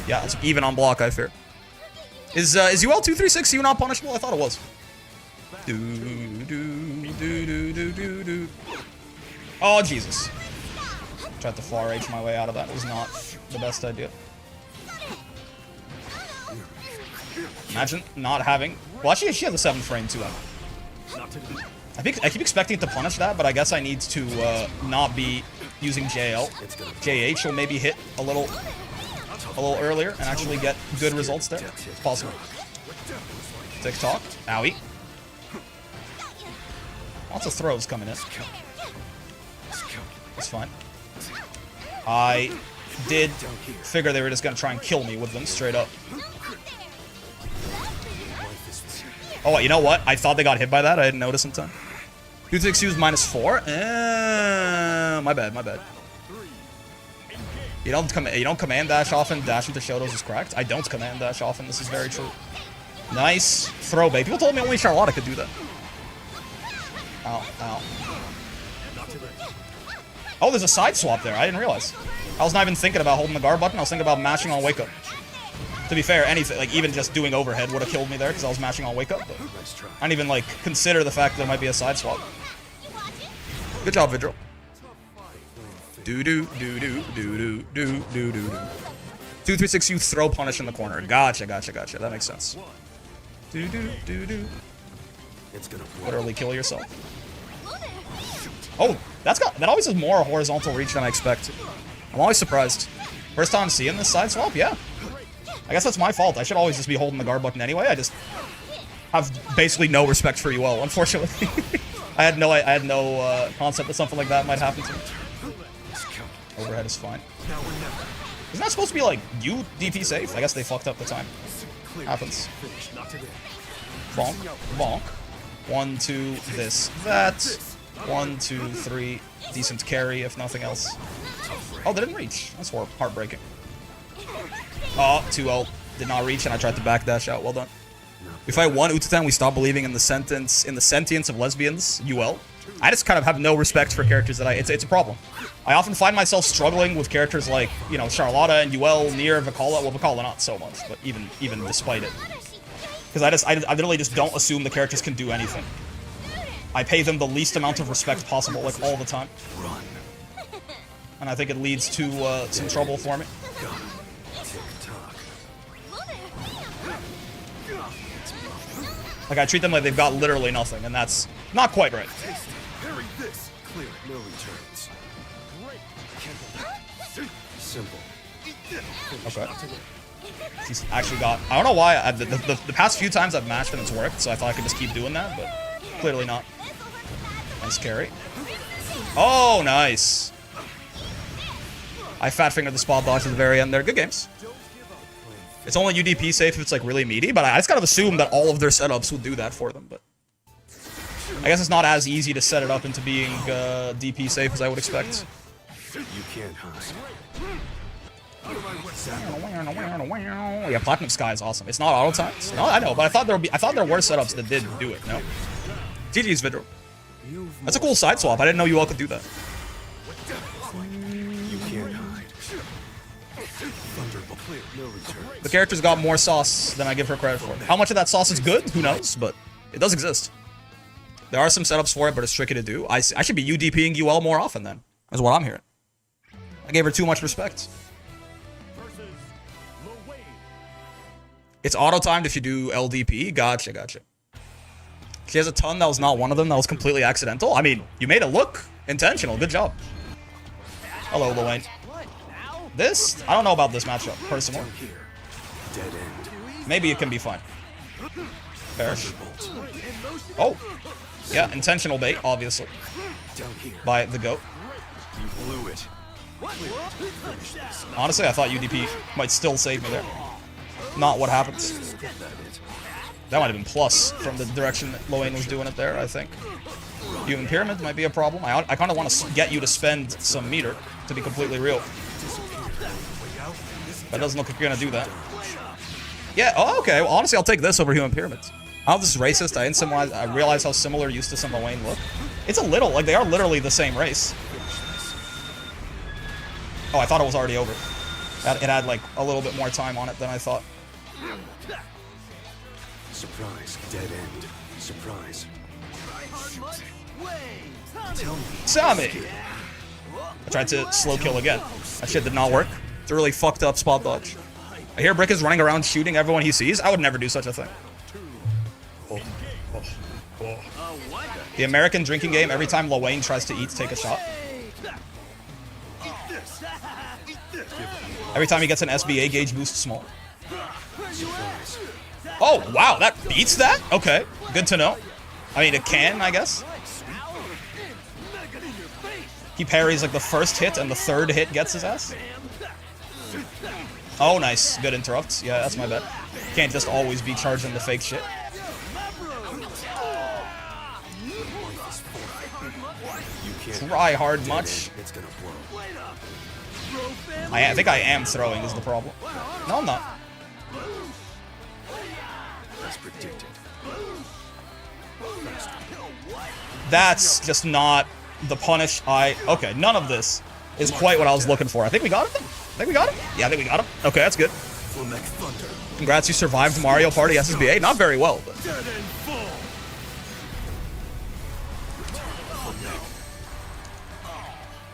Yeah, it's even on block, I fear. Is UL 236 not punishable? I thought it was. Oh, Jesus. Tried to far H my way out of that. It was not the best idea. Imagine not having... Well, actually, she has a 7 frame, too. I keep expecting it to punish that, but I guess I need to not be using JL. JH will maybe hit a little earlier and actually get good results there. It's possible. Tick-tock. Owie. Lots of throws coming in. It's fine. I did figure they were just going to try and kill me with them straight up. Oh, you know what? I thought they got hit by that. I didn't notice in time. 262 is -4? My bad, my bad. You don't command dash often. Dash into Shotos is correct. I don't command dash often. This is very true. Nice throw bait. People told me only Charlotta could do that. Ow, ow. Oh, there's a side swap there. I didn't realize. I was not even thinking about holding the guard button. I was thinking about mashing on wake up. To be fair, anything, like even just doing overhead would have killed me there because I was mashing on wake up. But I didn't even like consider the fact that there might be a side swap. Good job, Vidril. Do do do do do do do do do. 236, you throw punish in the corner. Gotcha, gotcha, gotcha. That makes sense. Do do do do. It's gonna Literally kill yourself. Oh, that always has more horizontal reach than I expect. I'm always surprised. First time seeing this side swap, yeah. I guess that's my fault. I should always just be holding the guard button anyway. I just have basically no respect for UL, unfortunately. I had no concept that something like that might happen to me. Overhead is fine. Isn't that supposed to be like you DP safe? I guess they fucked up the time. Happens. Bonk, bonk. 1, 2, this, that. 1, 2, 3. Decent carry, if nothing else. Oh, they didn't reach. That's heartbreaking. Oh, 2-0. Did not reach, and I tried to backdash out. Well done. We fight one Utatan, we stop believing in the sentience of lesbians, UL. I just kind of have no respect for characters that it's a problem. I often find myself struggling with characters like, you know, Charlotta and UL, Nier, Vikala. Well, Vikala not so much, but even despite it. Because I literally just don't assume the characters can do anything. I pay them the least amount of respect possible, like, all the time. And I think it leads to some trouble for me. Like, I treat them like they've got literally nothing, and that's not quite right. Okay. He's actually got... I don't know why. The past few times I've matched him, it's worked, so I thought I could just keep doing that, but clearly not. Nice carry. Oh, nice. I fat-fingered the spot dodge at the very end there. Good games. It's only UDP safe if it's like really meaty, but I just kind of assume that all of their setups would do that for them, but... I guess it's not as easy to set it up into being DP safe as I would expect. You can't hide. Yeah, Platinum Sky is awesome. It's not auto times. No, I know, but I thought there were setups that did do it. No. GG's Vidro. That's a cool side swap. I didn't know you all could do that. You can't hide. The character's got more sauce than I give her credit for. How much of that sauce is good? Who knows? But it does exist. There are some setups for it, but it's tricky to do. I should be UDPing UL more often then. That's what I'm hearing. I gave her too much respect. It's auto-timed if you do LDP. Gotcha, gotcha. She has a ton. That was not one of them. That was completely accidental. I mean, you made it look intentional. Good job. Hello, Lil. This? I don't know about this matchup, personally. Maybe it can be fun. Perish. Oh. Yeah, intentional bait, obviously. By the GOAT. Honestly, I thought UDP might still save me there. Not what happens. That might have been plus from the direction that Loane was doing it there, I think. Human Pyramid might be a problem. I kind of want to get you to spend some meter, to be completely real. But it doesn't look like you're going to do that. Yeah, oh, okay. Well, honestly, I'll take this over Human Pyramids. I don't know if this is racist. I realize how similar Eustace and Loane look. It's a little, like, they are literally the same race. Oh, I thought it was already over. It had, like, a little bit more time on it than I thought. Surprise, dead end. Surprise. Sammy! I tried to slow kill again. That shit did not work. It's a really fucked up spot dodge. I hear Brick is running around shooting everyone he sees. I would never do such a thing. The American drinking game, every time Loane tries to eat, take a shot. Every time he gets an SBA gauge boost small. Oh, wow, that beats that? Okay, good to know. I mean, it can, I guess. He parries like the first hit and the third hit gets his ass. Oh, nice. Good interrupts. Yeah, that's my bet. Can't just always be charging the fake shit. Try hard much. I think I am throwing is the problem. No, I'm not. That's just not the punish I... Okay, none of this is quite what I was looking for. I think we got him. Yeah, I think we got him. Okay, that's good. Congrats, you survived Mario Party SSBA. Not very well, but...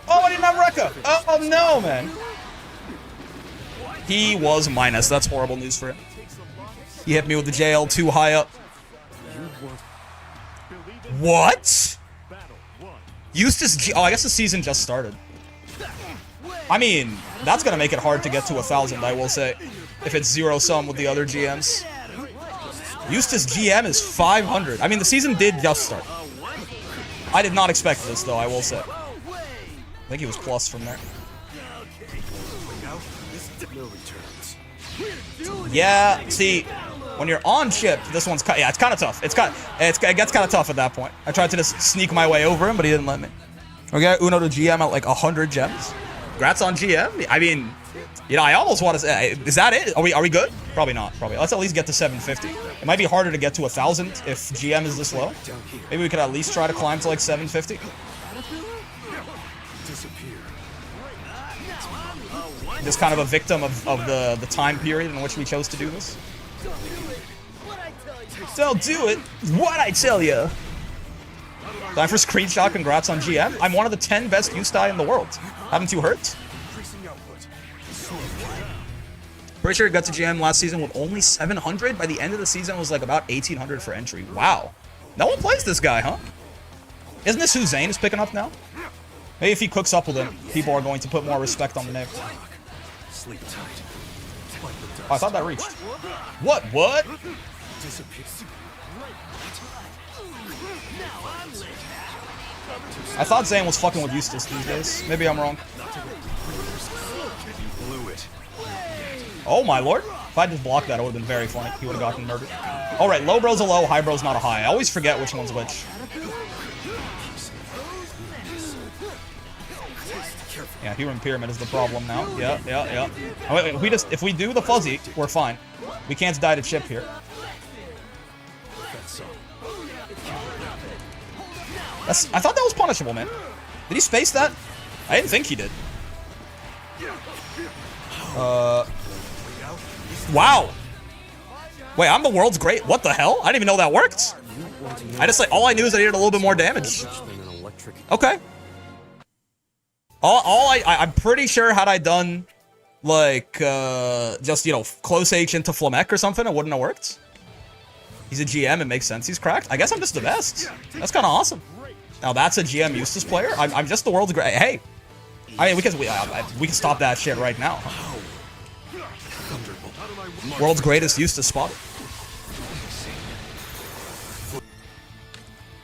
Oh, I didn't have Rekka. Oh, no, man. He was minus. That's horrible news for him. He hit me with the JL too high up. What? Eustace G... Oh, I guess the season just started. I mean, that's going to make it hard to get to 1,000, I will say. If it's zero-sum with the other GMs. Eustace GM is 500. I mean, the season did just start. I did not expect this, though, I will say. I think he was plus from there. Yeah, see, when you're on chip, this one's yeah, it's kind of tough. It gets kind of tough at that point. I tried to just sneak my way over him, but he didn't let me. Okay, Uno to GM at like 100 gems. Congrats on GM. I mean, you know, I almost want to say, is that it? Are we good? Probably not. Probably. Let's at least get to 750. It might be harder to get to 1,000 if GM is this low. Maybe we could at least try to climb to like 750. Just kind of a victim of the time period in which we chose to do this. Don't do it. What I tell you. Time for screenshot. Congrats on GM. I'm one of the 10 best Eustace in the world. Haven't you heard? Pretty sure it got to GM last season with only 700. By the end of the season, it was like about 1,800 for entry. Wow. No one plays this guy, huh? Isn't this who Zane is picking up now? Maybe if he cooks up with him, people are going to put more respect on the name. Oh, I thought that reached. What? I thought Zane was fucking with Eustace these days. Maybe I'm wrong. Oh my lord. If I just blocked that, it would have been very funny. He would have gotten murdered. Alright, low bro's a low, high bro's not a high. I always forget which one's which. Yeah, Human Pyramid is the problem now. Yeah. Oh, wait, if we do the fuzzy, we're fine. We can't die to chip here. I thought that was punishable, man. Did he space that? I didn't think he did. Wow. Wait, I'm the world's great. What the hell? I didn't even know that worked. All I knew is I needed a little bit more damage. Okay. I'm pretty sure had I done, like, just, you know, close H into Flamek or something, it wouldn't have worked. He's a GM, it makes sense he's cracked. I guess I'm just the best. That's kind of awesome. Now that's a GM Eustace player? I'm just the world's great. Hey! I mean, we can stop that shit right now. Huh? World's greatest Eustace spot.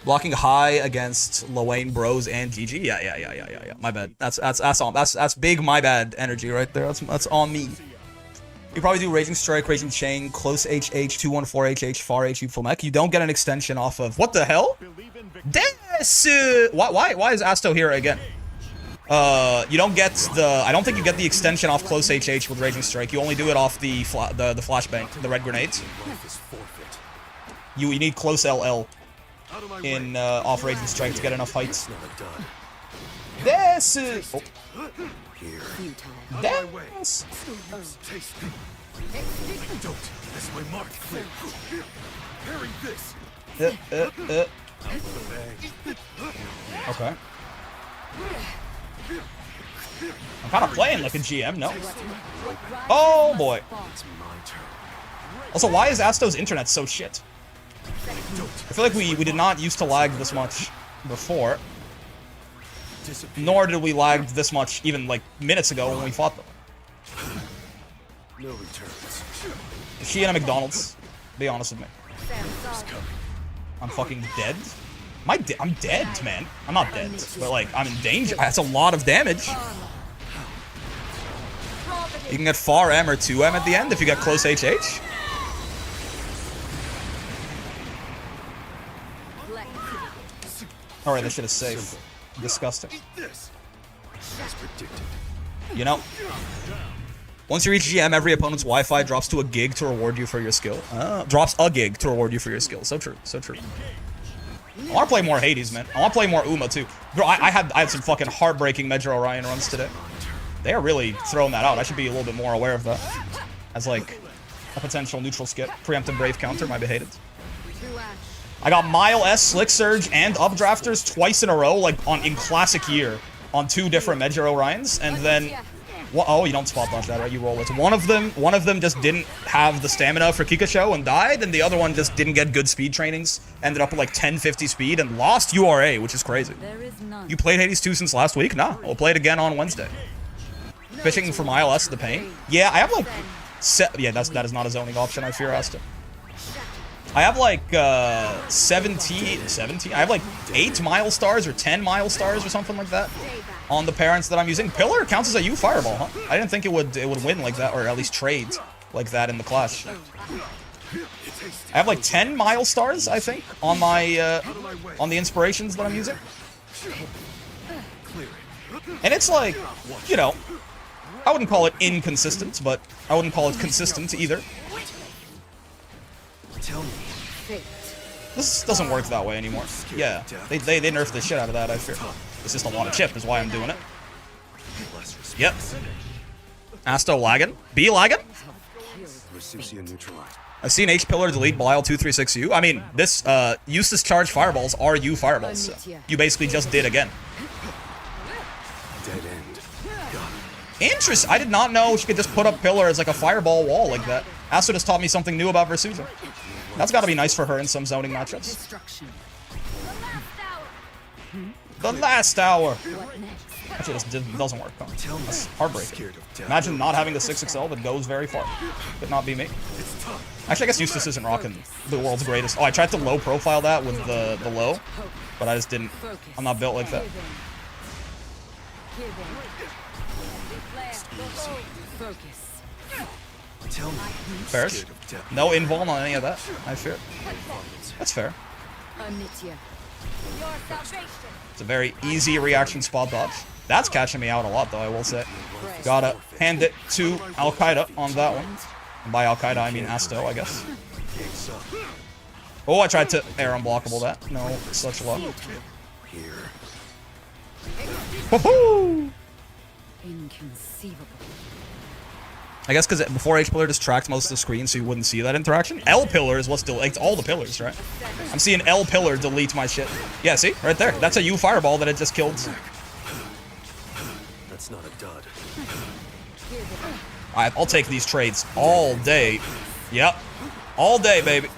Blocking high against Lowain Bros and GG. Yeah. My bad. That's big my bad energy right there. That's on me. You probably do Raging Strike, Raging Chain, Close HH, 214HH, Far HU Flamek. You don't get an extension off of... What the hell? Why is Asto here again? You don't get the... I don't think you get the extension off Close HH with Raging Strike. You only do it off the flashbang, the red grenades. You need Close LL in off Raging Strike to get enough heights. This is... Oh. This. Okay. I'm kind of playing like a GM, no? Oh boy. Also, why is Asto's internet so shit? I feel like we did not used to lag this much before. Nor did we lag this much even like minutes ago when we fought them. Is she in a McDonald's? Be honest with me. I'm fucking dead. I'm dead, man. I'm not dead, but like I'm in danger. That's a lot of damage. You can get far M or 2M at the end if you get close HH. Alright, this shit is safe. Disgusting. You know, once you reach GM, every opponent's Wi-Fi drops to a gig to reward you for your skill. Drops a gig to reward you for your skill. So true, so true. I want to play more Hades, man. I want to play more Uma, too. Bro, I had some fucking heartbreaking Medra Orion runs today. They are really throwing that out. I should be a little bit more aware of that. As, like, a potential neutral skip. Preemptive Brave counter might be hated. I got Mile S, Slick Surge, and Updrafters twice in a row, like, in Classic Year. On 2 different Medra Orions. And then... oh, you don't spot dodge that, right? You roll it. One of them just didn't have the stamina for Kikasho and died, and the other one just didn't get good speed trainings. Ended up at like 1050 speed and lost URA, which is crazy. You played Hades 2 since last week? Nah, we'll play it again on Wednesday. Fishing for Mile S, the pain. Yeah, I have like... yeah, that is not a zoning option, I fear, Asta. I have like 17. I have like 8 Mile Stars or 10 Mile Stars or something like that on the parents that I'm using. Pillar counts as a U Fireball, huh? I didn't think it would win like that, or at least trade like that in the clash. I have like 10 Mile Stars, I think, on my on the inspirations that I'm using. And it's like, you know, I wouldn't call it inconsistent, but I wouldn't call it consistent either. This doesn't work that way anymore. Yeah, they nerfed the shit out of that, I fear. It's just a lot of chip is why I'm doing it. Yep. Asto lagging. B lagging? I've seen H Pillar delete Belial 236U. I mean, this Eustace charge fireballs are U fireballs. So you basically just did again. Dead end. Interesting. I did not know she could just put up Pillar as like a fireball wall like that. Asto just taught me something new about Versusa. That's got to be nice for her in some zoning matchups. The last hour. Actually, this doesn't work. That's heartbreaking. Imagine not having the 6XL that goes very far. Could not be me. Actually, I guess Eustace isn't rocking the world's greatest. Oh, I tried to low profile that with the low, but I just didn't. I'm not built like that. Fairs? No invuln on any of that, I fear. That's fair. It's a very easy reaction spot dodge. That's catching me out a lot, though, I will say. Gotta hand it to Al-Qaeda on that one. And by Al-Qaeda, I mean Asto, I guess. Oh, I tried to air unblockable that. No, such luck. Woohoo! Inconceivable. I guess because before H-Pillar just tracked most of the screen, so you wouldn't see that interaction. L-Pillar is what's deleting all the pillars, right? I'm seeing L-Pillar delete my shit. Yeah, see? Right there. That's a U Fireball that it just killed. That's not a dud. Alright, I'll take these trades all day. Yep. All day, baby.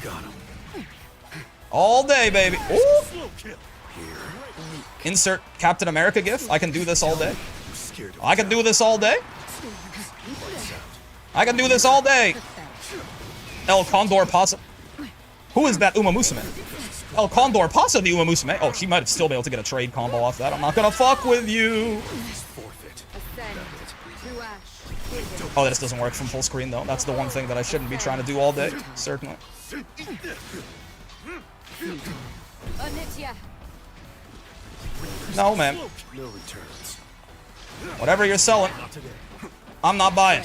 Got him. All day, baby. Ooh. Insert Captain America gif. I can do this all day. I can do this all day. I can do this all day. El Condor Pasa. Who is that Uma Musume? El Condor Pasa the Uma Musume. Oh, she might still be able to get a trade combo off that. I'm not gonna fuck with you. Oh, this doesn't work from full screen, though. That's the one thing that I shouldn't be trying to do all day. Certainly. No, man. No returns. Whatever you're selling, I'm not buying.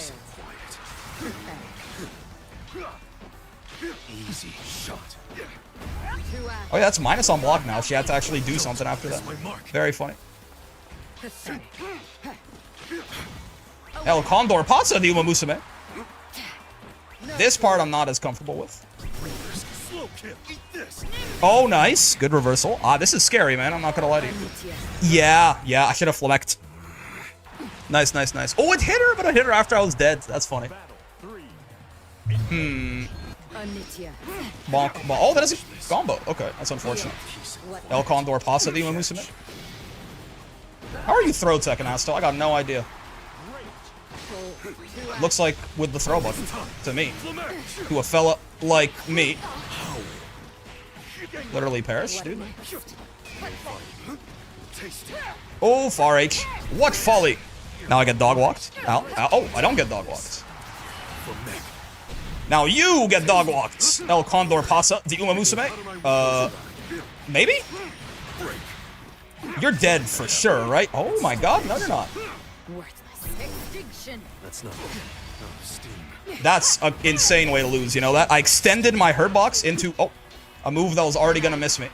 Easy shot. Oh yeah, that's minus on block now. She had to actually do something after that. Very funny. El Condor Pasa the Uma Musume. This part I'm not as comfortable with. Oh, nice. Good reversal. Ah, this is scary, man. I'm not gonna lie to you. Yeah, I should have flecked. Nice, nice, nice. Oh, it hit her, but it hit her after I was dead. That's funny. Bonk, bonk. Oh, that is a combo. Okay, that's unfortunate. El Condor Pasa the Uma Musume. How are you throw tech and Asto? I got no idea. Looks like with the throw button to me. To a fella like me. Literally perish, dude. Oh, far H. What folly. Now I get dog walked. Ow, ow. Oh, I don't get dog walked. Now you get dog walked. El Condor Pasa the Uma Musume. Maybe? You're dead for sure, right? Oh my god, no you're not. That's not steam. That's an insane way to lose, you know that? I extended my hurt box into... Oh. A move that was already gonna miss me.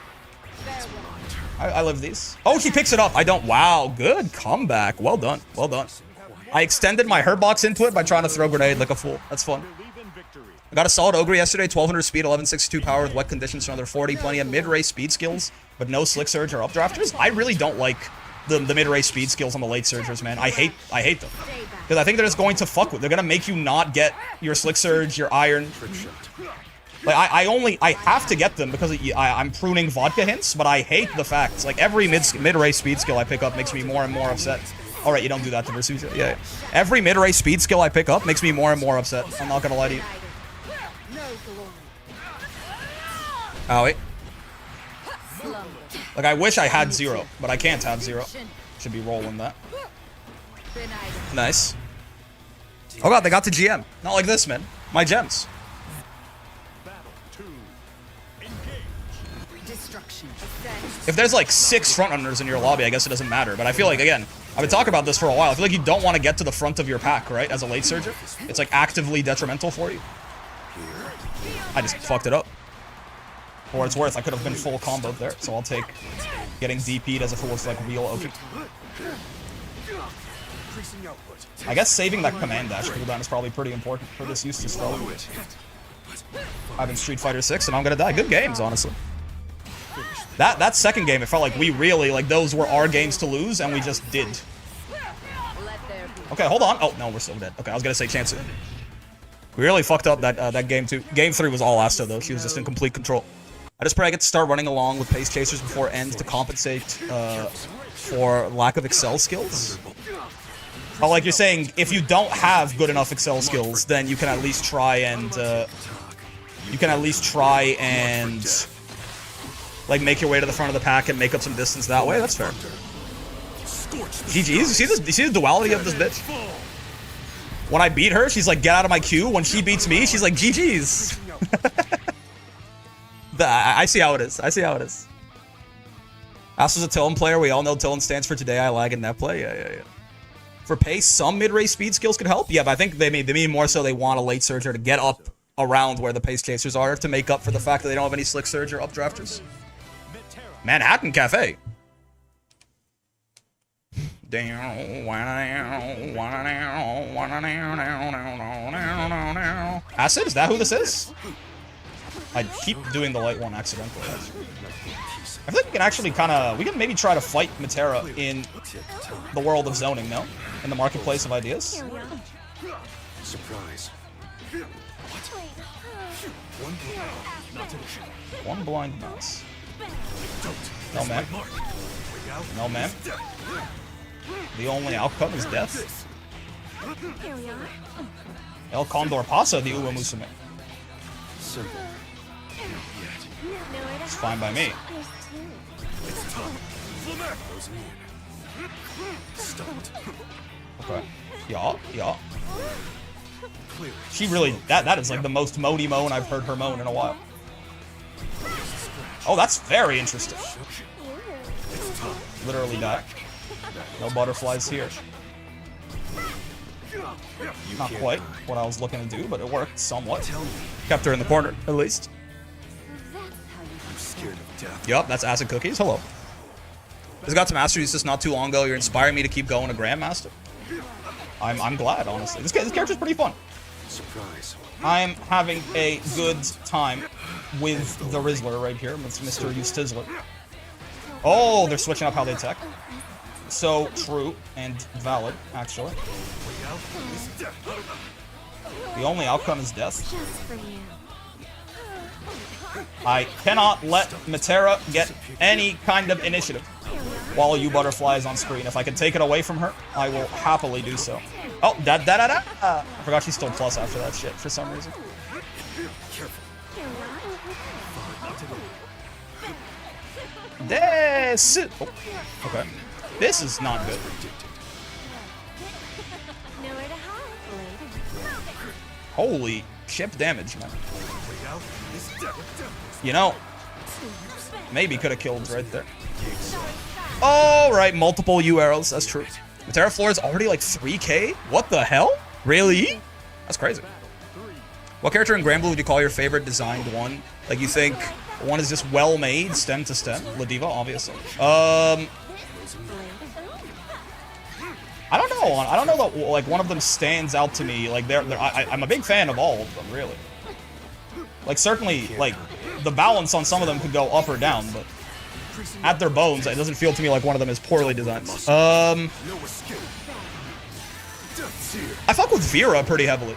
I live these. Oh, he picks it up. I don't. Wow, good comeback. Well done. Well done. I extended my hurt box into it by trying to throw grenade like a fool. That's fun. I got a solid ogre yesterday. 1200 speed, 1162 power with wet conditions for another 40. Plenty of mid-race speed skills, but no slick surge or updrafters. I really don't like the mid-race speed skills on the late surgers, man. I hate them. Because I think they're just going to fuck with. They're going to make you not get your slick surge, your iron. Like, I have to get them because I'm pruning vodka hints, but I hate the facts. Like, every mid-race speed skill I pick up makes me more and more upset. Alright, you don't do that to Versuit. Yeah. Every mid-race speed skill I pick up makes me more and more upset. I'm not gonna lie to you. Owie. Like, I wish I had 0, but I can't have 0. Should be rolling that. Nice. Oh god, they got to GM. Not like this, man. My gems. If there's like 6 frontrunners in your lobby, I guess it doesn't matter. But I feel like, again, I've been talking about this for a while. I feel like you don't want to get to the front of your pack, right? As a late surger. It's like actively detrimental for you. I just fucked it up. For what it's worth, I could have been full comboed there. So I'll take getting DP'd as if it was like real OP. I guess saving that command dash cooldown is probably pretty important for this Eustace throw. I've been Street Fighter 6 and I'm gonna die. Good games, honestly. That second game, it felt like we really, like, those were our games to lose, and we just did. Okay, hold on. Oh, no, we're still dead. Okay, I was gonna say chance it. We really fucked up that game, too. Game 3 was all Asta, though. She was just in complete control. I just pray I get to start running along with Pace Chasers before end to compensate for lack of Excel skills. But like you're saying, if you don't have good enough Excel skills, then you can at least try and... like, make your way to the front of the pack and make up some distance that way. That's fair. GG's. You see the duality of this bitch? When I beat her, she's like, get out of my queue. When she beats me, she's like, GG's. I see how it is. I see how it is. Asta's a Tillin player. We all know Tillin stands for today I lag in net play. Yeah. For pace, some mid-race speed skills could help. Yeah, but I think they mean more so they want a late surger to get up around where the pace chasers are to make up for the fact that they don't have any slick surge or updrafters. Manhattan Cafe. Acid? Is that who this is? I keep doing the light one accidentally. I feel like we can actually we can maybe try to fight Matera in the world of zoning, no? In the marketplace of ideas. Surprise. One blind mouse. No, ma'am. No, ma'am. The only outcome is death. El Condor pasa the Uwa Musume. It's fine by me. Okay. Yeah. She really, that is like the most Modi moan I've heard her moan in a while. Oh, that's very interesting. Literally die. No butterflies here. Not quite what I was looking to do, but it worked somewhat. Kept her in the corner, at least. Yup, that's acid cookies. Hello. Just got to Master Eustace not too long ago. You're inspiring me to keep going to Grandmaster. I'm glad, honestly. This character's pretty fun. Surprise. I'm having a good time with the Rizzler right here, with Mr. Eustace. Oh, they're switching up how they attack. So true and valid, actually. The only outcome is death. I cannot let Matera get any kind of initiative while you butterfly is on screen. If I can take it away from her, I will happily do so. Oh, da-da-da-da! I forgot she stole plus after that shit for some reason. This. Oh, okay. This is not good. Holy chip damage, man. You know, maybe could have killed right there. Oh, right, multiple U arrows. That's true. Matera floor is already like 3K? What the hell? Really? That's crazy. What character in Granblue would you call your favorite designed one? Like, you think One is just well made, stem to stem. Ladiva, obviously. I don't know. I don't know that like one of them stands out to me. Like I'm a big fan of all of them, really. Like certainly, like the balance on some of them could go up or down, but at their bones, it doesn't feel to me like one of them is poorly designed. I fuck with Vera pretty heavily.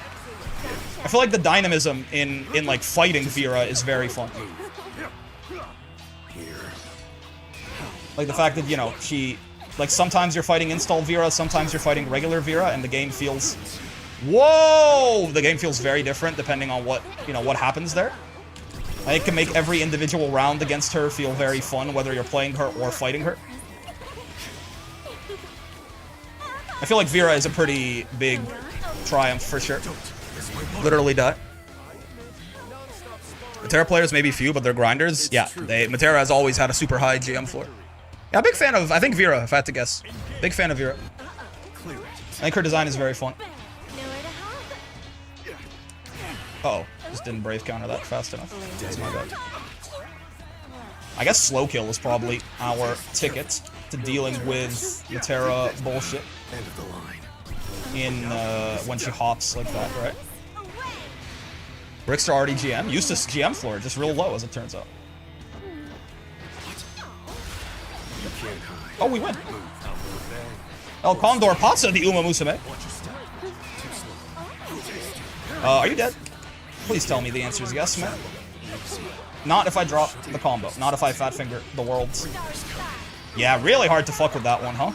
I feel like the dynamism in like fighting Vera is very fun. Like the fact that, you know, she, like sometimes you're fighting install Vera, sometimes you're fighting regular Vera, and the game feels, whoa! The game feels very different depending on what, you know, what happens there. It can make every individual round against her feel very fun, whether you're playing her or fighting her. I feel like Vera is a pretty big triumph for sure. Literally die. Matera players may be few, but they're grinders. Yeah, Matera has always had a super high GM floor. Yeah, big fan of, I think Vera, if I had to guess. Big fan of Vera. I think her design is very fun. Uh-oh, just didn't brave counter that fast enough. That's my bad. I guess slow kill is probably our ticket to dealing with Matera bullshit. In, when she hops like that, right? Rickster already GM. Eustace GM floor, just real low as it turns out. Oh, we win. El Condor pasa the Uma Musume. Are you dead? Please tell me the answer is yes, man. Not if I drop the combo. Not if I fat finger the worlds. Yeah, really hard to fuck with that one, huh?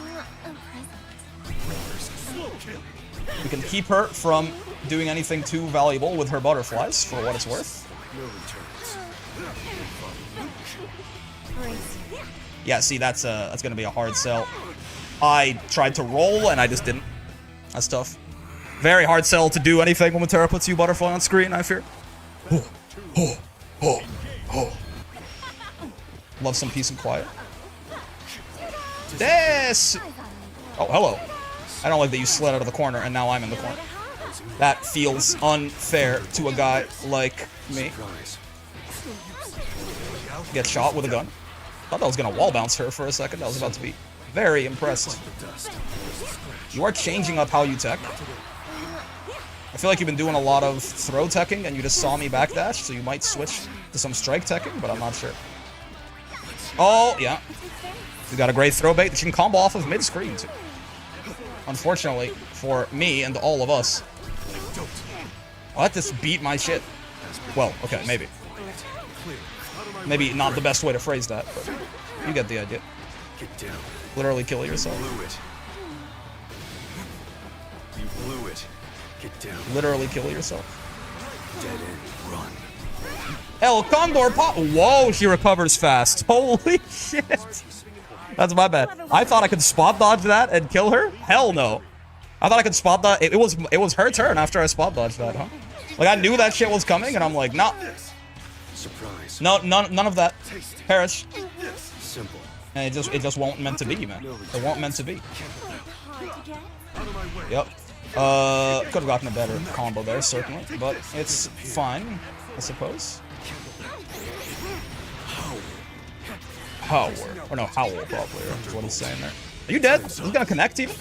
We can keep her from doing anything too valuable with her butterflies, for what it's worth. Yeah, see, that's gonna be a hard sell. I tried to roll, and I just didn't. That's tough. Very hard sell to do anything when Matera puts you butterfly on screen, I fear. Love some peace and quiet. This! Oh, hello. I don't like that you slid out of the corner, and now I'm in the corner. That feels unfair to a guy like me. Get shot with a gun. Thought that was gonna wall bounce her for a second. I was about to be very impressed. You are changing up how you tech. I feel like you've been doing a lot of throw teching, and you just saw me backdash, so you might switch to some strike teching, but I'm not sure. Oh, yeah. You got a great throw bait that you can combo off of mid-screen, too. Unfortunately, for me and all of us, I'll let this beat my shit. Well, okay, maybe. Maybe not the best way to phrase that, but you get the idea. Literally kill yourself. You blew it. Get down. Literally kill yourself. Dead end. Run. El Condor pop. Whoa, she recovers fast. Holy shit. That's my bad. I thought I could spot dodge that and kill her? Hell no. I thought I could spot dodge. It was her turn after I spot dodged that, huh? Like, I knew that shit was coming, and I'm like, nah. Surprise. No, none of that. Perish. Simple. And it just won't meant to be, man. It won't meant to be. Yep. Could have gotten a better combo there, certainly, but it's fine, I suppose. Howl. Or no, howl, probably, is what he's saying there. Are you dead? Is he gonna connect even?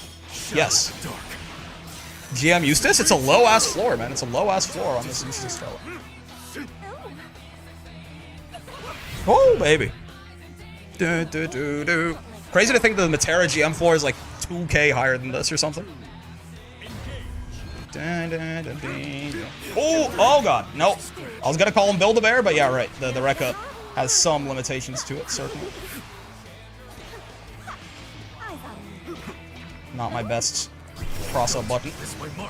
Yes. GM Eustace? It's a low-ass floor, man. It's a low-ass floor on this Eustace fella. Oh, baby. Crazy to think the Matera GM floor is like 2k higher than this or something. Oh god, nope. I was gonna call him Build-A-Bear, but yeah, right. The Rekka has some limitations to it, certainly. Not my best cross-up button.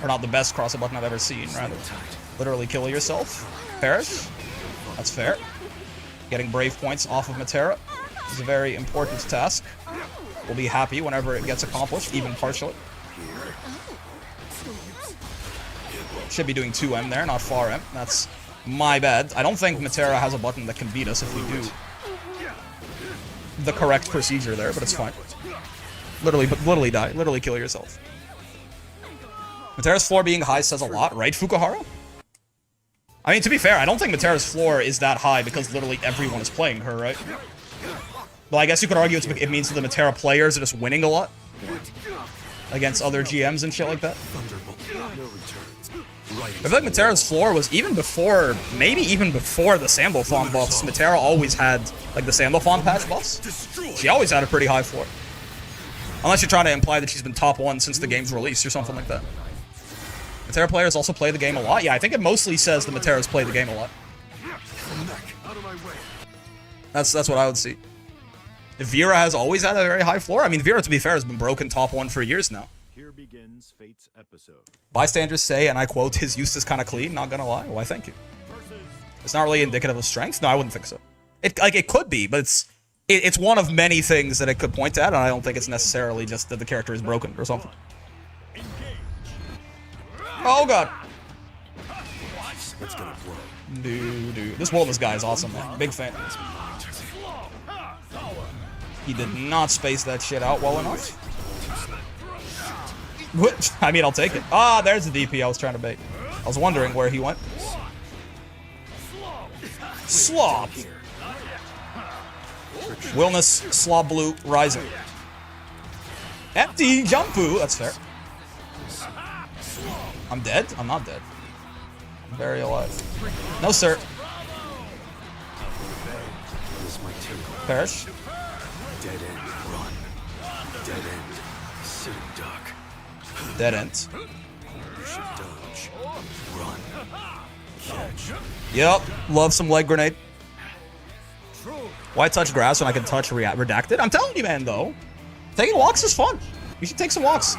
Or not the best cross-up button I've ever seen, rather. Literally kill yourself. Perish. That's fair. Getting brave points off of Matera is a very important task. We'll be happy whenever it gets accomplished, even partially. Should be doing 2M there, not far M. That's my bad. I don't think Matera has a button that can beat us if we do the correct procedure there, but it's fine. Literally die. Literally kill yourself. Matera's floor being high says a lot, right, Fukuhara? I mean, to be fair, I don't think Matera's floor is that high because literally everyone is playing her, right? Well, I guess you could argue it means that the Matera players are just winning a lot against other GMs and shit like that. I feel like Matera's floor was even before, maybe even before the Sambofon buffs, Matera always had, like, the Sambofon patch buffs. She always had a pretty high floor. Unless you're trying to imply that she's been top 1 since the game's release or something like that. Matera players also play the game a lot. Yeah, I think it mostly says the Matera's play the game a lot. That's what I would see. If Vera has always had a very high floor, I mean, Vera, to be fair, has been broken top 1 for years now. Here begins Fate's episode. Bystanders say, and I quote, his Eustace kind of clean, not gonna lie. Why, thank you. It's not really indicative of strength? No, I wouldn't think so. It could be, but it's one of many things that it could point at, and I don't think it's necessarily just that the character is broken or something. Oh god. It's gonna blow. Dude. This Wilderness guy is awesome, man. Big fan. He did not space that shit out well enough. I mean, I'll take it. Ah, there's the DP I was trying to bait. I was wondering where he went. Slop. Wilderness, Slob Blue, Rising. Empty Jumpu. That's fair. I'm dead? I'm not dead. I'm very alive. No, sir. Perish. Dead end, run. Dead end, sitting duck. Dead end. You should dodge. Run. Catch. Yep. Love some leg grenade. Why touch grass when I can touch redacted? I'm telling you, man, though. Taking walks is fun. You should take some walks.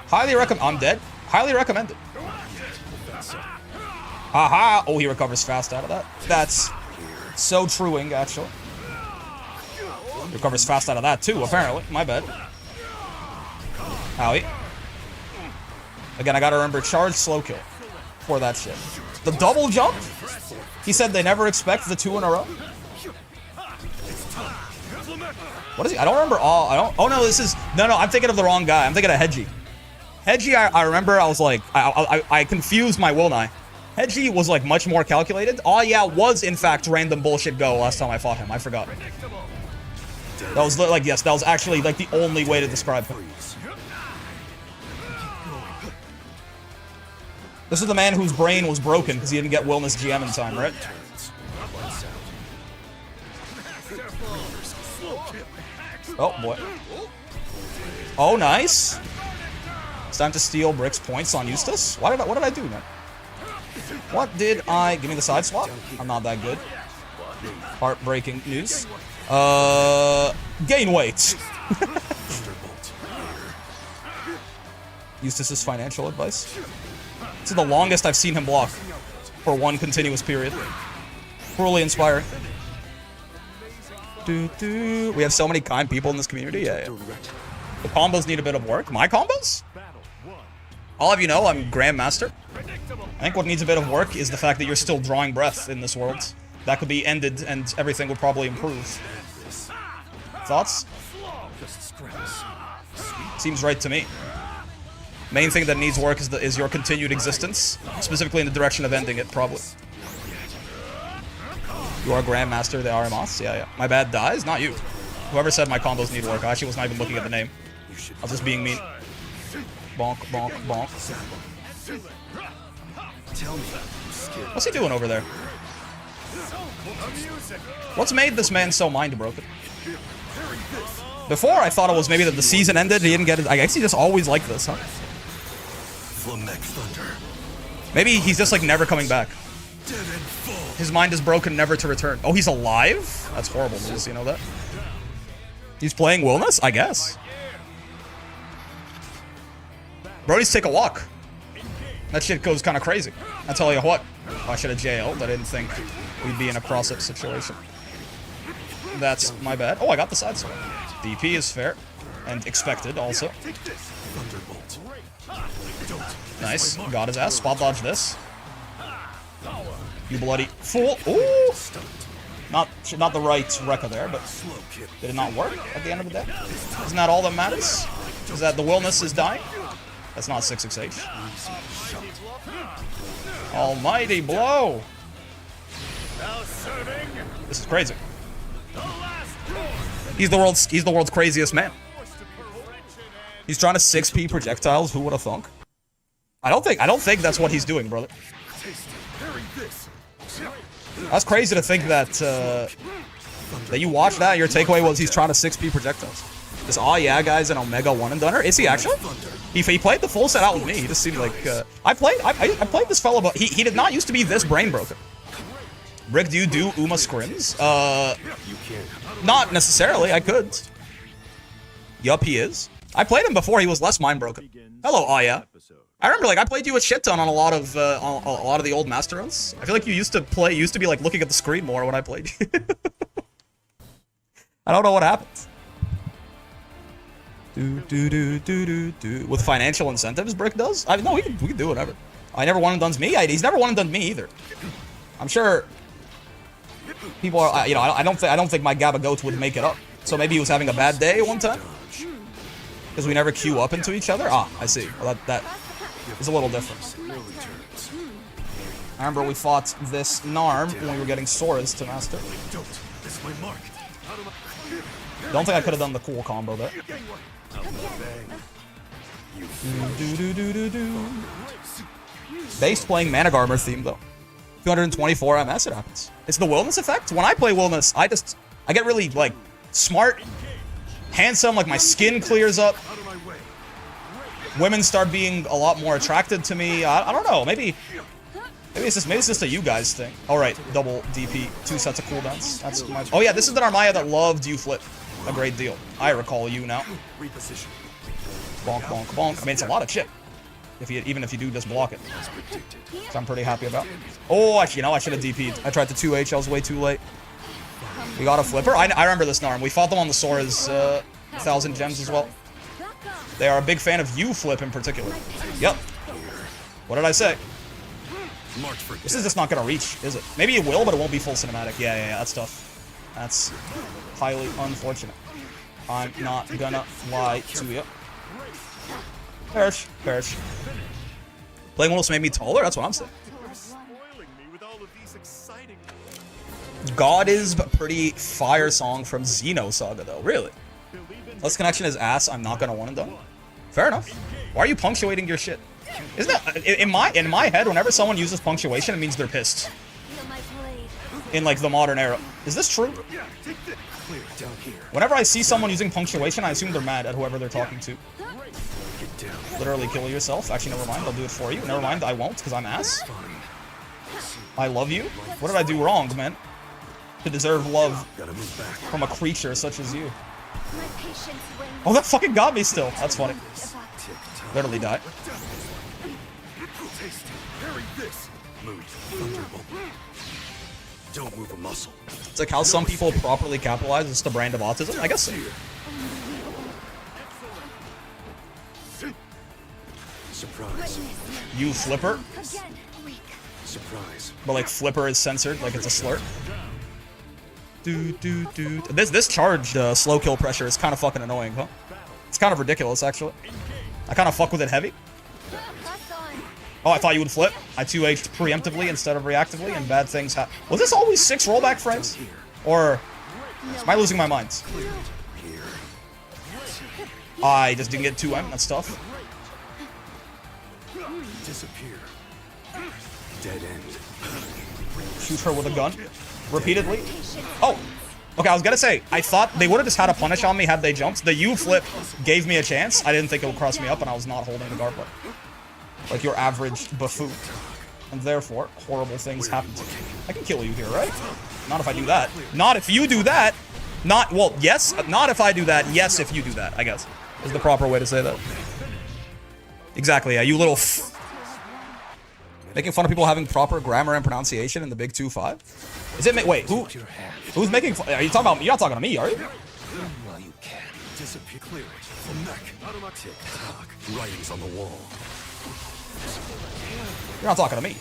Highly recommend. I'm dead. Highly recommended. Haha. Oh, he recovers fast out of that. That's so truing, actually. Recovers fast out of that, too, apparently. My bad. Owie. Again, I gotta remember charge, slow kill for that shit. The double jump? He said they never expect the 2 in a row. What is he? I don't remember all. Oh, no, this is... No, I'm thinking of the wrong guy. I'm thinking of Hedgie. Hedgie, I remember I was like... I confused my Wilnai. Hedgie was, like, much more calculated. Oh, yeah, was, in fact, random bullshit go last time I fought him. I forgot. That was, like, yes, that was actually, like, the only way to describe him. This is the man whose brain was broken because he didn't get Wellness GM in time, right? Oh, boy. Oh, nice. It's time to steal Brick's points on Eustace. What did I do, man? What did I... Give me the side swap. I'm not that good. Heartbreaking news. Gain weight. Eustace's financial advice. This is the longest I've seen him block for one continuous period. Cruelly inspiring. We have so many kind people in this community. Yeah. The combos need a bit of work. My combos? All of you know I'm Grandmaster. I think what needs a bit of work is the fact that you're still drawing breath in this world. That could be ended and everything would probably improve. Thoughts? Seems right to me. Main thing that needs work is your continued existence, specifically in the direction of ending it, probably. You are Grandmaster, the RMOS? Yeah. My bad dies? Not you. Whoever said my combos need work, I actually was not even looking at the name. I was just being mean. Bonk, bonk, bonk. What's he doing over there? What's made this man so mind-broken? Before, I thought it was maybe that the season ended, he didn't get it. I guess he just always liked this, huh? Maybe he's just like never coming back. His mind is broken, never to return. Oh, he's alive? That's horrible news, you know that? He's playing Wellness? I guess. Brody's take a walk. That shit goes kind of crazy. I tell you what. I should have jailed. I didn't think we'd be in a cross-up situation. That's my bad. Oh, I got the side swap. DP is fair. And expected, also. Nice. Got his ass. Spot dodge this. You bloody fool. Ooh! Not the right Rekka there, but did it not work at the end of the day? Isn't that all that matters? Is that the Wellness is dying? That's not 668. Almighty blow. Now serving This is crazy. the last course. He's the world's craziest man. He's trying to 6p projectiles. Who would have thunk? I don't think that's what he's doing, brother. Taste it. Bury this. That's crazy to think that that you watched that. Your takeaway was he's trying to 6p projectiles. This oh yeah guy's an Omega one and doneer. Is he actually? He played the full set out with me. He just seemed like I played this fellow, but he did not used to be this brain broken. Rick, do you do Uma scrims? Not necessarily. I could. Yup, he is. I played him before. He was less mind broken. Hello, oh yeah. I remember, like, I played you a shit ton on a lot of the old master runs. I feel like you used to be like looking at the screen more when I played you. I don't know what happened. With financial incentives, Brick does. I mean, no, we can do whatever. I never one and done's me. He's never one and done me either. I'm sure people are, you know, I don't think my Gabba Goat would make it up. So maybe he was having a bad day one time because we never queue up into each other. Ah, I see. Well, that is a little different. I remember we fought this Narm when we were getting Soras to master. Don't think I could have done the cool combo there. Based playing Mana Armor theme though. 224 MS, it happens. It's the Wilderness effect. When I play Wilderness, I get really like smart, handsome, like my skin clears up. Women start being a lot more attracted to me. I don't know. Maybe it's just a you guys thing. All right, double DP, 2 sets of cooldowns. That's my. Oh yeah, this is the Narmaya that loved you flip a great deal. I recall you now. Bonk, bonk, bonk. I mean, it's a lot of shit. Even if you do just block it, which I'm pretty happy about. Oh, actually, you know, I should have DP'd. I tried to 2H. I was way too late. We got a flipper. I remember this Narm. We fought them on the Sora's 1,000 gems as well. They are a big fan of you flip in particular. Yep. What did I say? This is just not gonna reach, is it? Maybe it will, but it won't be full cinematic. Yeah, that's tough. That's highly unfortunate. I'm not gonna lie to you. Perish. Playing Willis made me taller? That's what I'm saying. God is a pretty fire song from Xenosaga, though. Really? Less connection is ass. I'm not gonna one and done. Fair enough. Why are you punctuating your shit? Isn't that in my head? Whenever someone uses punctuation, it means they're pissed. In like the modern era, is this true? Whenever I see someone using punctuation, I assume they're mad at whoever they're talking to. Literally kill yourself. Actually, never mind. I'll do it for you. Never mind. I won't, because I'm ass. I love you. What did I do wrong, man? To deserve love from a creature such as you. Oh, that fucking got me still. That's funny. Literally died. Don't move a muscle. It's like how some people properly capitalize. It's the brand of autism. I guess so. Surprise. You flipper. Surprise. But like flipper is censored, like it's a slur. This charged slow kill pressure is kind of fucking annoying, huh? It's kind of ridiculous, actually. I kind of fuck with it heavy. Oh, I thought you would flip. I 2H'd preemptively instead of reactively, and bad things happen. Was this always 6 rollback frames? Or am I losing my mind? I just didn't get 2M. That's tough. Disappear. Dead end. Shoot her with a gun. Repeatedly. Oh. Okay, I was gonna say, I thought they would have just had a punish on me had they jumped. The U flip gave me a chance. I didn't think it would cross me up, and I was not holding the guard button. Like your average buffoon. And therefore, horrible things happen to me. I can kill you here, right? Not if I do that. Not if you do that. Not, well, yes. Not if I do that. Yes, if you do that, I guess. Is the proper way to say that. Exactly, yeah. You little f... Making fun of people having proper grammar and pronunciation in the big 2-5? Is it... Wait, who's making fun... Are you talking about... You're not talking to me, are you? Well, you can. Disappear. Clear it. From neck. Tick-tock. Writings on the wall. You're not talking to me.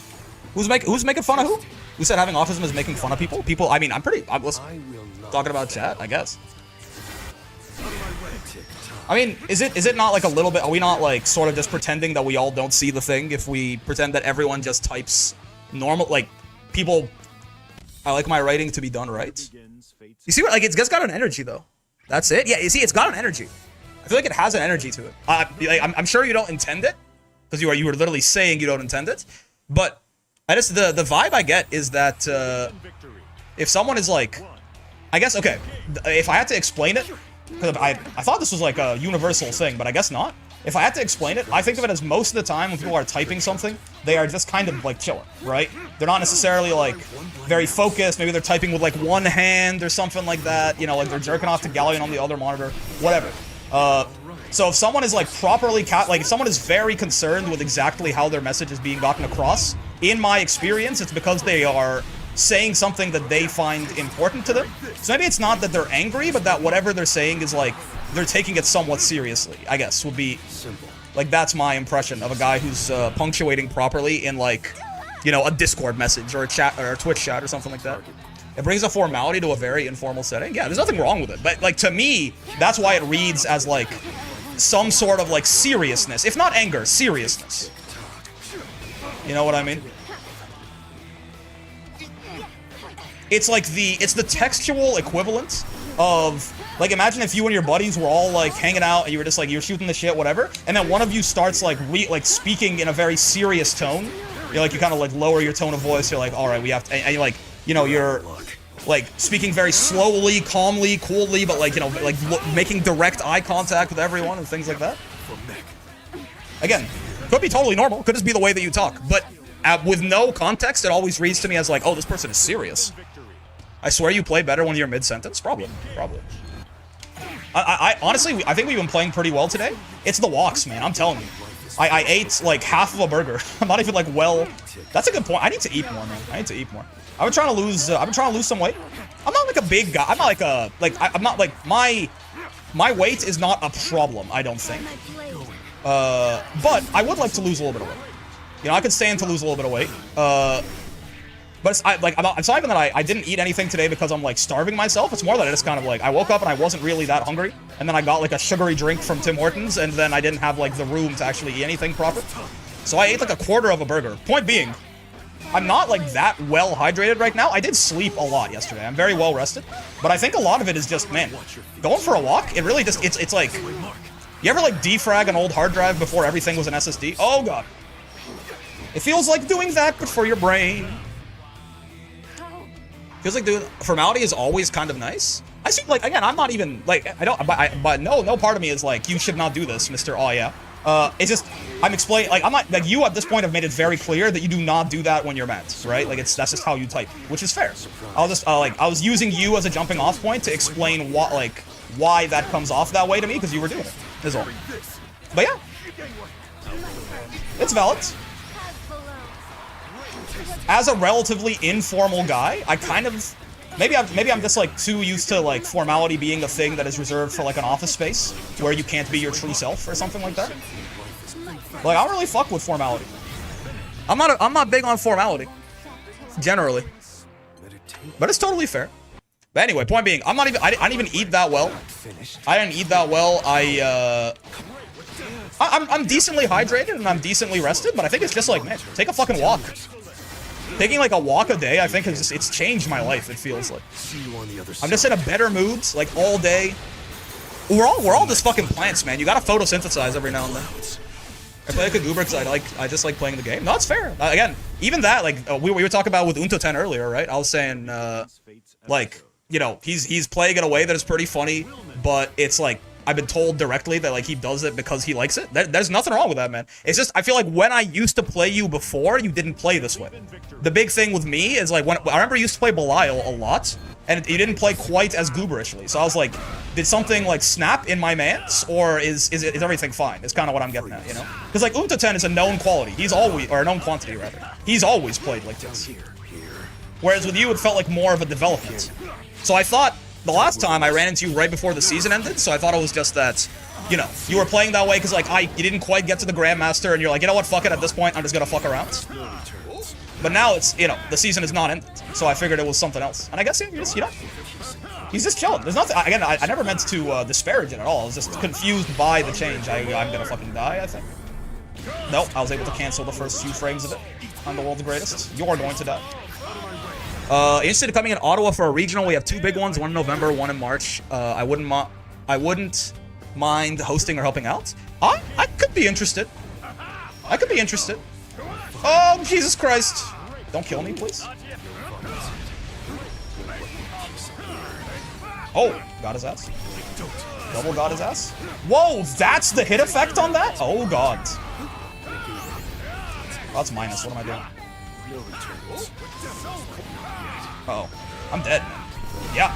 Who's making fun of who? Who said having autism is making fun of people? People, I mean, I'm talking about chat, I guess. I mean, is it not like a little bit? Are we not like sort of just pretending that we all don't see the thing if we pretend that everyone just types normal, like people? I like my writing to be done right. You see what? Like it's got an energy though. That's it. Yeah, you see, it's got an energy. I feel like it has an energy to it. I'm sure you don't intend it because you were literally saying you don't intend it, but I just the vibe I get is that if someone is like, I guess okay, if I had to explain it. Because I thought this was like a universal thing, but I guess not. If I had to explain it, I think of it as most of the time when people are typing something, they are just kind of like chilling, right? They're not necessarily like very focused. Maybe they're typing with like one hand or something like that. You know, like they're jerking off to Galleon on the other monitor, whatever. So if someone is like properly, like if someone is very concerned with exactly how their message is being gotten across, in my experience, it's because they are saying something that they find important to them. So maybe it's not that they're angry, but that whatever they're saying is like, they're taking it somewhat seriously, I guess, would be simple. Like, that's my impression of a guy who's punctuating properly in like, you know, a Discord message or a chat or a Twitch chat or something like that. It brings a formality to a very informal setting. Yeah, there's nothing wrong with it. But like, to me, that's why it reads as like some sort of like seriousness. If not anger, seriousness. You know what I mean? It's like it's the textual equivalent of, like, imagine if you and your buddies were all like hanging out and you were just like, you're shooting the shit, whatever, and then one of you starts like speaking in a very serious tone. You're like, you kind of like lower your tone of voice. You're like, all right, we have to, and you're like, you know, you're like speaking very slowly, calmly, coolly, but like, you know, like making direct eye contact with everyone and things like that. Again, could be totally normal. Could just be the way that you talk, but with no context, it always reads to me as like, oh, this person is serious. I swear you play better when you're mid-sentence. Probably. I honestly, I think we've been playing pretty well today. It's the walks, man. I'm telling you. I ate like half of a burger. I'm not even like well. That's a good point. I need to eat more, man. I need to eat more. I've been trying to lose. I've been trying to lose some weight. I'm not like a big guy. I'm not like a I'm not like my weight is not a problem. I don't think. But I would like to lose a little bit of weight. You know, I could stand to lose a little bit of weight. But it's not even that I didn't eat anything today because I'm like starving myself. It's more that I just kind of like, I woke up and I wasn't really that hungry. And then I got like a sugary drink from Tim Hortons, and then I didn't have like the room to actually eat anything proper. So I ate like a quarter of a burger. Point being, I'm not like that well hydrated right now. I did sleep a lot yesterday. I'm very well rested. But I think a lot of it is just, man, going for a walk, it really just, it's like, you ever like defrag an old hard drive before everything was an SSD? Oh god. It feels like doing that, but for your brain. Feels like doing formality is always kind of nice. I see, like, again, I'm not even, like, I don't, but no part of me is like, you should not do this, Mr. Oh, yeah. It's just, I'm explaining, like, I'm not, like, you at this point have made it very clear that you do not do that when you're mad, right? Like, that's just how you type, which is fair. I'll just, like, I was using you as a jumping off point to explain what, like, why that comes off that way to me, because you were doing it, is all. But yeah. It's valid. As a relatively informal guy, I kind of, maybe I'm just like too used to like formality being a thing that is reserved for like an office space where you can't be your true self or something like that. Like, I don't really fuck with formality. I'm not big on formality generally, but it's totally fair. But anyway, point being, I didn't even eat that well. I didn't eat that well. I'm decently hydrated and I'm decently rested, but I think it's just like, man, take a fucking walk. Taking like a walk a day, I think it's changed my life. It feels like I'm just in a better mood, like all day. We're all just fucking plants, man. You gotta photosynthesize every now and then. I play like a goober because I just like playing the game. No, it's fair. Again, even that, like we were talking about with Unto10 earlier, right? I was saying, like, you know, he's playing in a way that is pretty funny, but it's like, I've been told directly that like he does it because he likes it. There's nothing wrong with that, man. It's just, I feel like when I used to play you before, you didn't play this way. The big thing with me is like, when I remember you used to play Belial a lot, and you didn't play quite as gooberishly. So I was like, did something like snap in my mans, or is everything fine? It's kind of what I'm getting at, you know? Because like Unto10 is a known quality. He's always, or a known quantity rather. He's always played like this. Whereas with you, it felt like more of a development. So I thought, the last time I ran into you right before the season ended, so I thought it was just that, you know, you were playing that way because, like, you didn't quite get to the Grandmaster, and you're like, you know what, fuck it, at this point, I'm just gonna fuck around. But now it's, you know, the season is not ended, so I figured it was something else. And I guess, yeah, you know, He's just chilling. There's nothing. Again, I never meant to disparage it at all. I was just confused by the change. I'm gonna fucking die, I think. Nope, I was able to cancel the first few frames of it. I'm the world's greatest. You're going to die. Interested in coming in Ottawa for a regional. We have 2 big ones, one in November, one in March. I wouldn't mind hosting or helping out. I could be interested. I could be interested. Oh, Jesus Christ. Don't kill me, please. Oh, got his ass. Double got his ass. Whoa, that's the hit effect on that? Oh, God. Oh, that's minus. What am I doing? Uh-oh. I'm dead. Yeah.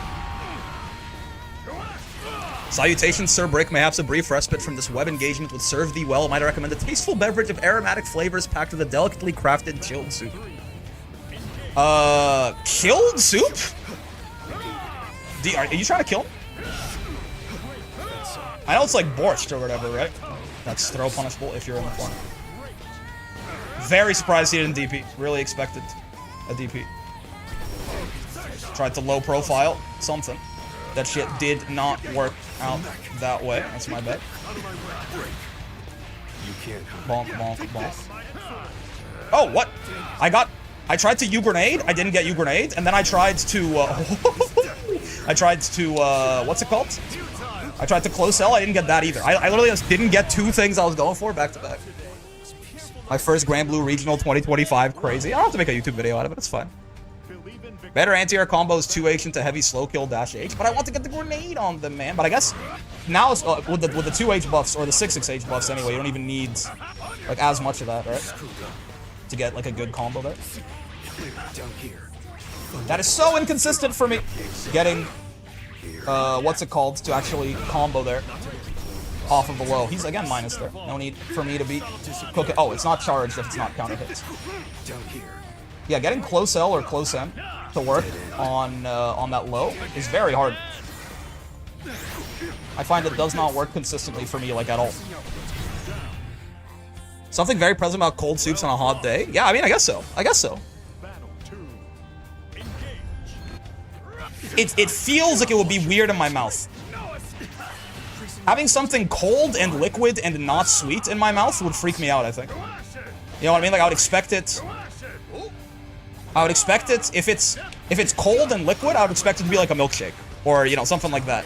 Salutations, Sir Brick. Mayhaps a brief respite from this web engagement would serve thee well. Might I recommend a tasteful beverage of aromatic flavors packed with a delicately crafted chilled soup. Chilled soup? Are you trying to kill him? I know it's like borscht or whatever, right? That's throw punishable if you're in the corner. Very surprised he didn't DP. Really expected a DP. Tried to low profile something. That shit did not work out that way. That's my bet. Bonk, bonk, bonk. Oh, what? I tried to U-grenade. I didn't get U-grenade. And then I tried to, what's it called? I tried to close L. I didn't get that either. I literally just didn't get 2 things I was going for back to back. My first Grand Blue Regional 2025. Crazy. I don't have to make a YouTube video out of it. It's fine. Better anti-air combos 2H into heavy slow kill dash H, but I want to get the grenade on them, man. But I guess now it's, with the 2H buffs or the 6H buffs anyway, you don't even need like as much of that, right? To get like a good combo there. That is so inconsistent for me. Getting what's it called to actually combo there off of the low. He's again minus there. No need for me to be cooking. Oh, it's not charged if it's not counter hits. Yeah, getting close L or close M to work on that low is very hard. I find it does not work consistently for me, like, at all. Something very present about cold soups on a hot day? Yeah, I mean, I guess so. I guess so. It feels like it would be weird in my mouth. Having something cold and liquid and not sweet in my mouth would freak me out, I think. You know what I mean? Like, I would expect it... if it's cold and liquid, I would expect it to be like a milkshake. Or, you know, something like that.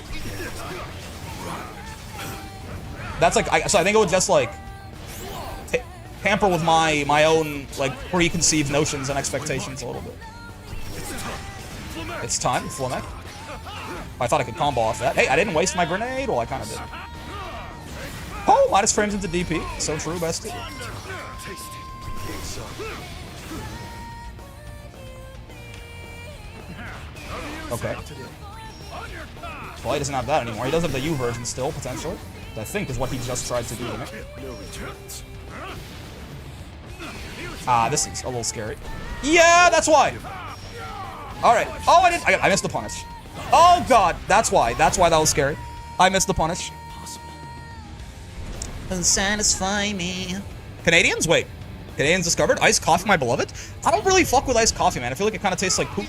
That's like, so I think it would just like tamper with my own like preconceived notions and expectations a little bit. It's time, Flamek. I thought I could combo off that. Hey, I didn't waste my grenade. Well, I kind of did. Oh, minus frames into DP. So true, bestie. Okay. Well, he doesn't have that anymore. He does have the U version still, potentially. I think is what he just tried to do to me. Ah, this is a little scary. Yeah, that's why. Alright. Oh, I missed the punish. Oh, God. That's why. That's why that was scary. I missed the punish. Doesn't satisfy me. Canadians? Wait. Canadians discovered? Iced coffee, my beloved? I don't really fuck with iced coffee, man. I feel like it kind of tastes like poop.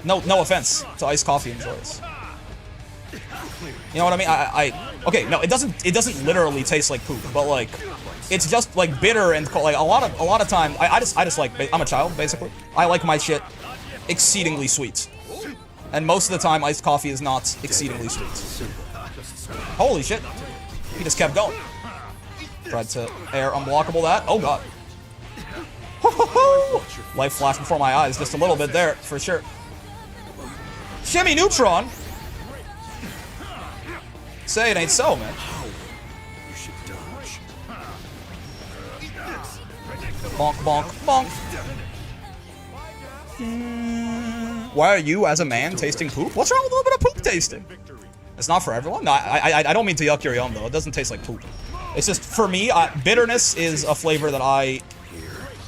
No offense to iced coffee enjoyers. You know what I mean? Okay, no, it doesn't literally taste like poop, but like, it's just like bitter and like a lot of time. I just like, I'm a child basically. I like my shit exceedingly sweet, and most of the time, iced coffee is not exceedingly sweet. Holy shit! He just kept going. Tried to air unblockable that. Oh God! Life flashed before my eyes just a little bit there for sure. Shimmy Neutron. Say it ain't so, man. Bonk, bonk, bonk. Why are you, as a man, tasting poop? What's wrong with a little bit of poop tasting? It's not for everyone. No, I don't mean to yuck your yum, though. It doesn't taste like poop. It's just, for me, bitterness is a flavor that I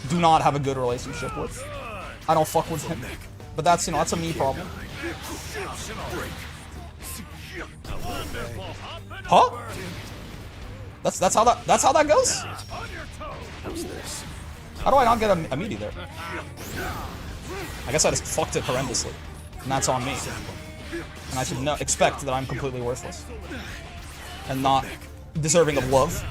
do not have a good relationship with. I don't fuck with him. But that's, you know, that's a me problem. Huh? That's how that goes? How do I not get a meaty there? I guess I just fucked it horrendously. And that's on me. And I should expect that I'm completely worthless. And not deserving of love.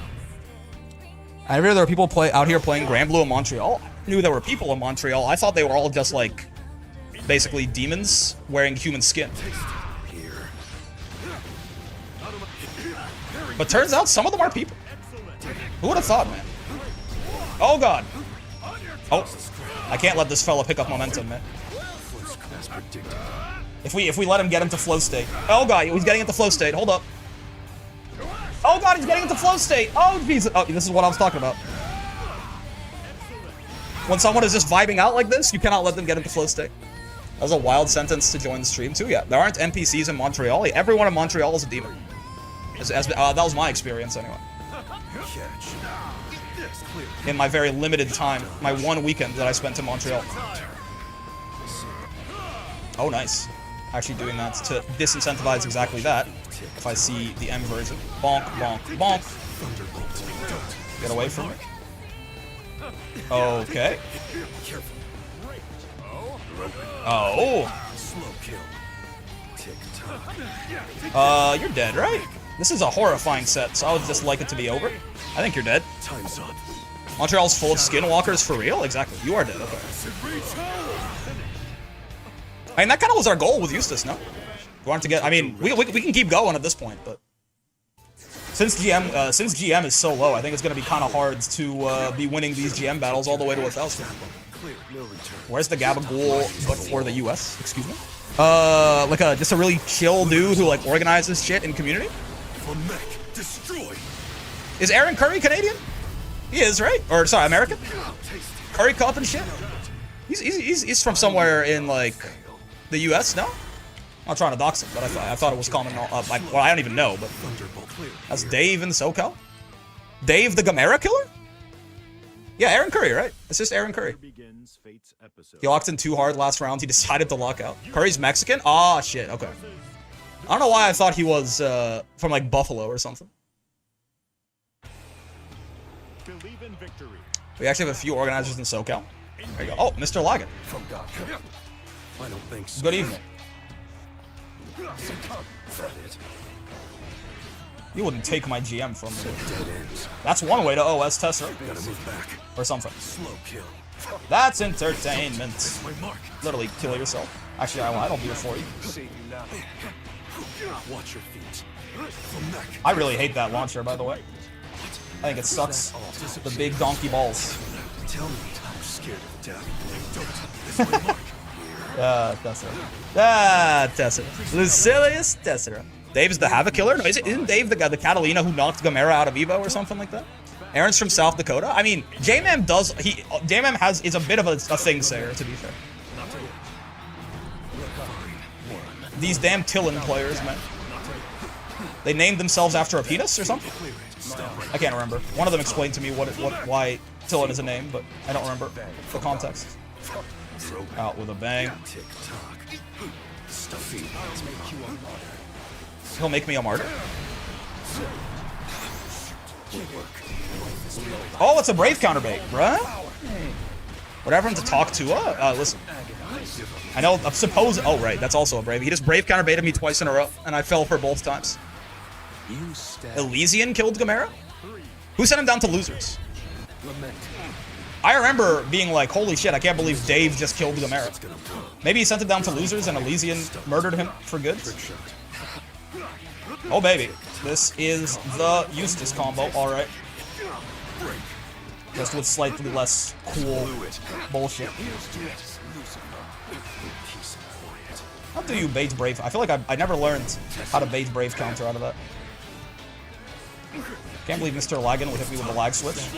I hear there are people out here playing Grand Blue in Montreal. I knew there were people in Montreal. I thought they were all just like, basically demons wearing human skin. But turns out some of them are people. Who would have thought, man? Oh god. Oh, I can't let this fella pick up momentum, man. If we let him get into flow state. Oh god, he's getting into flow state. Hold up. Oh god, he's getting into flow state. Oh Jesus. Oh, this is what I was talking about. When someone is just vibing out like this, you cannot let them get into flow state. That was a wild sentence to join the stream too. Yeah, there aren't NPCs in Montreal. Everyone in Montreal is a demon. That was my experience anyway. In my very limited time, my one weekend that I spent in Montreal. Oh, nice. Actually doing that to disincentivize exactly that. If I see the M version. Bonk, bonk, bonk. Get away from me. Okay. Oh. You're dead, right? This is a horrifying set, so I would just like it to be over. I think you're dead. Montreal's full of skinwalkers for real? Exactly. You are dead, okay. I mean, that kind of was our goal with Eustace, no? We wanted to get, I mean, we can keep going at this point, but since GM is so low, I think it's going to be kind of hard to be winning these GM battles all the way to 1,000. Where's the Gabagool, but for the US? Excuse me? Like just a really chill dude who like organizes shit in community? Is Aaron Curry Canadian? He is, right? Or sorry, American? Curry Cup and shit? He's from somewhere in like the US, no? I'm not trying to dox him, but I thought it was common. Well, I don't even know, but that's Dave in SoCal. Dave the Gamera killer? Yeah, Aaron Curry, right? It's just Aaron Curry. He locked in too hard last round. He decided to lock out. Curry's Mexican? Ah, shit. Okay. I don't know why I thought he was from like Buffalo or something. We actually have a few organizers in SoCal. There you go. Oh, Mr. Lagan. Good evening. You wouldn't take my GM from me. That's one way to OS Tessa. Or something. That's entertainment. Literally kill yourself. Actually, I don't do it for you. I really hate that launcher, by the way. I think it sucks. The big donkey balls. Tessera. Lucilius Tessera. Dave's the Havoc Killer? No, isn't Dave the guy, the Catalina who knocked Gamera out of Evo or something like that? Aaron's from South Dakota? I mean, J-Man is a bit of a thing sayer, to be fair. These damn Tillin players, man. They named themselves after a penis or something? I can't remember. One of them explained to me why Tillin is a name, but I don't remember the context. Out with a bang. He'll make me a martyr. Oh, it's a Brave counterbait, bruh. Whatever him to talk to, listen. I know, I suppose, oh right, that's also a Brave. He just Brave counterbaited me twice in a row, and I fell for both times. Elysian killed Gamera? Who sent him down to losers? I remember being like, holy shit, I can't believe Dave just killed Gamera. Maybe he sent him down to losers and Elysian murdered him for good? Oh baby, this is the Eustace combo, alright. Just with slightly less cool bullshit. How do you bait Brave? I feel like I never learned how to bait Brave counter out of that. Can't believe Mr. Lagan would hit me with a lag switch.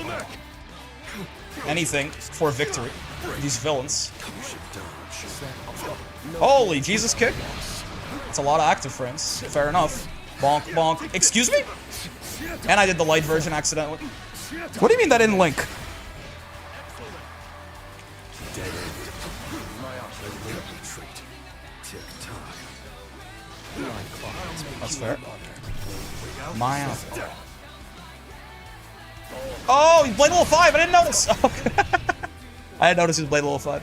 Anything for victory. These villains. Holy Jesus kick. It's a lot of active frames. Fair enough. Bonk, bonk. Excuse me? And I did the light version accidentally. What do you mean that didn't link? That's fair. My oh, he played level 5. I didn't notice. I didn't notice he played level 5.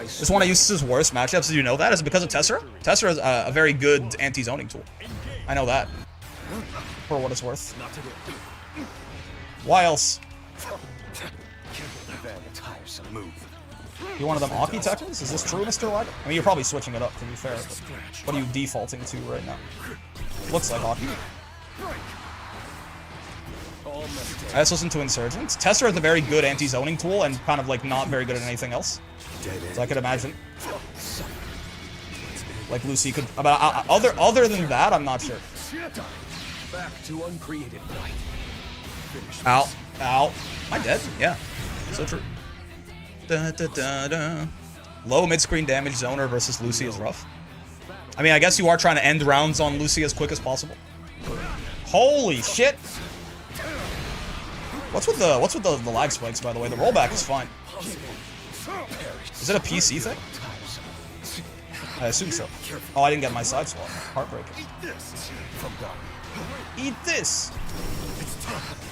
It's one of Eustace's worst matchups. Did you know that? Is it because of Tessera? Tessera is a very good anti-zoning tool. I know that. For what it's worth. Why else? You one of them Aki Tekkens? Is this true, Mr. Lager? I mean, you're probably switching it up, to be fair. But what are you defaulting to right now? Looks like Aki. I just listened to Insurgents. Tessera is a very good anti-zoning tool and kind of like not very good at anything else. So I could imagine. Like Lucy could, but other than that, I'm not sure. Back to uncreated light. Ow. Ow. Am I dead? Yeah. So true. Da, da, da, da. Low mid-screen damage zoner versus Lucy is rough. I mean, I guess you are trying to end rounds on Lucy as quick as possible. Holy shit! What's with the lag spikes, by the way? The rollback is fine. Is it a PC thing? I assume so. Oh, I didn't get my side swap. Heartbreaking. Eat this!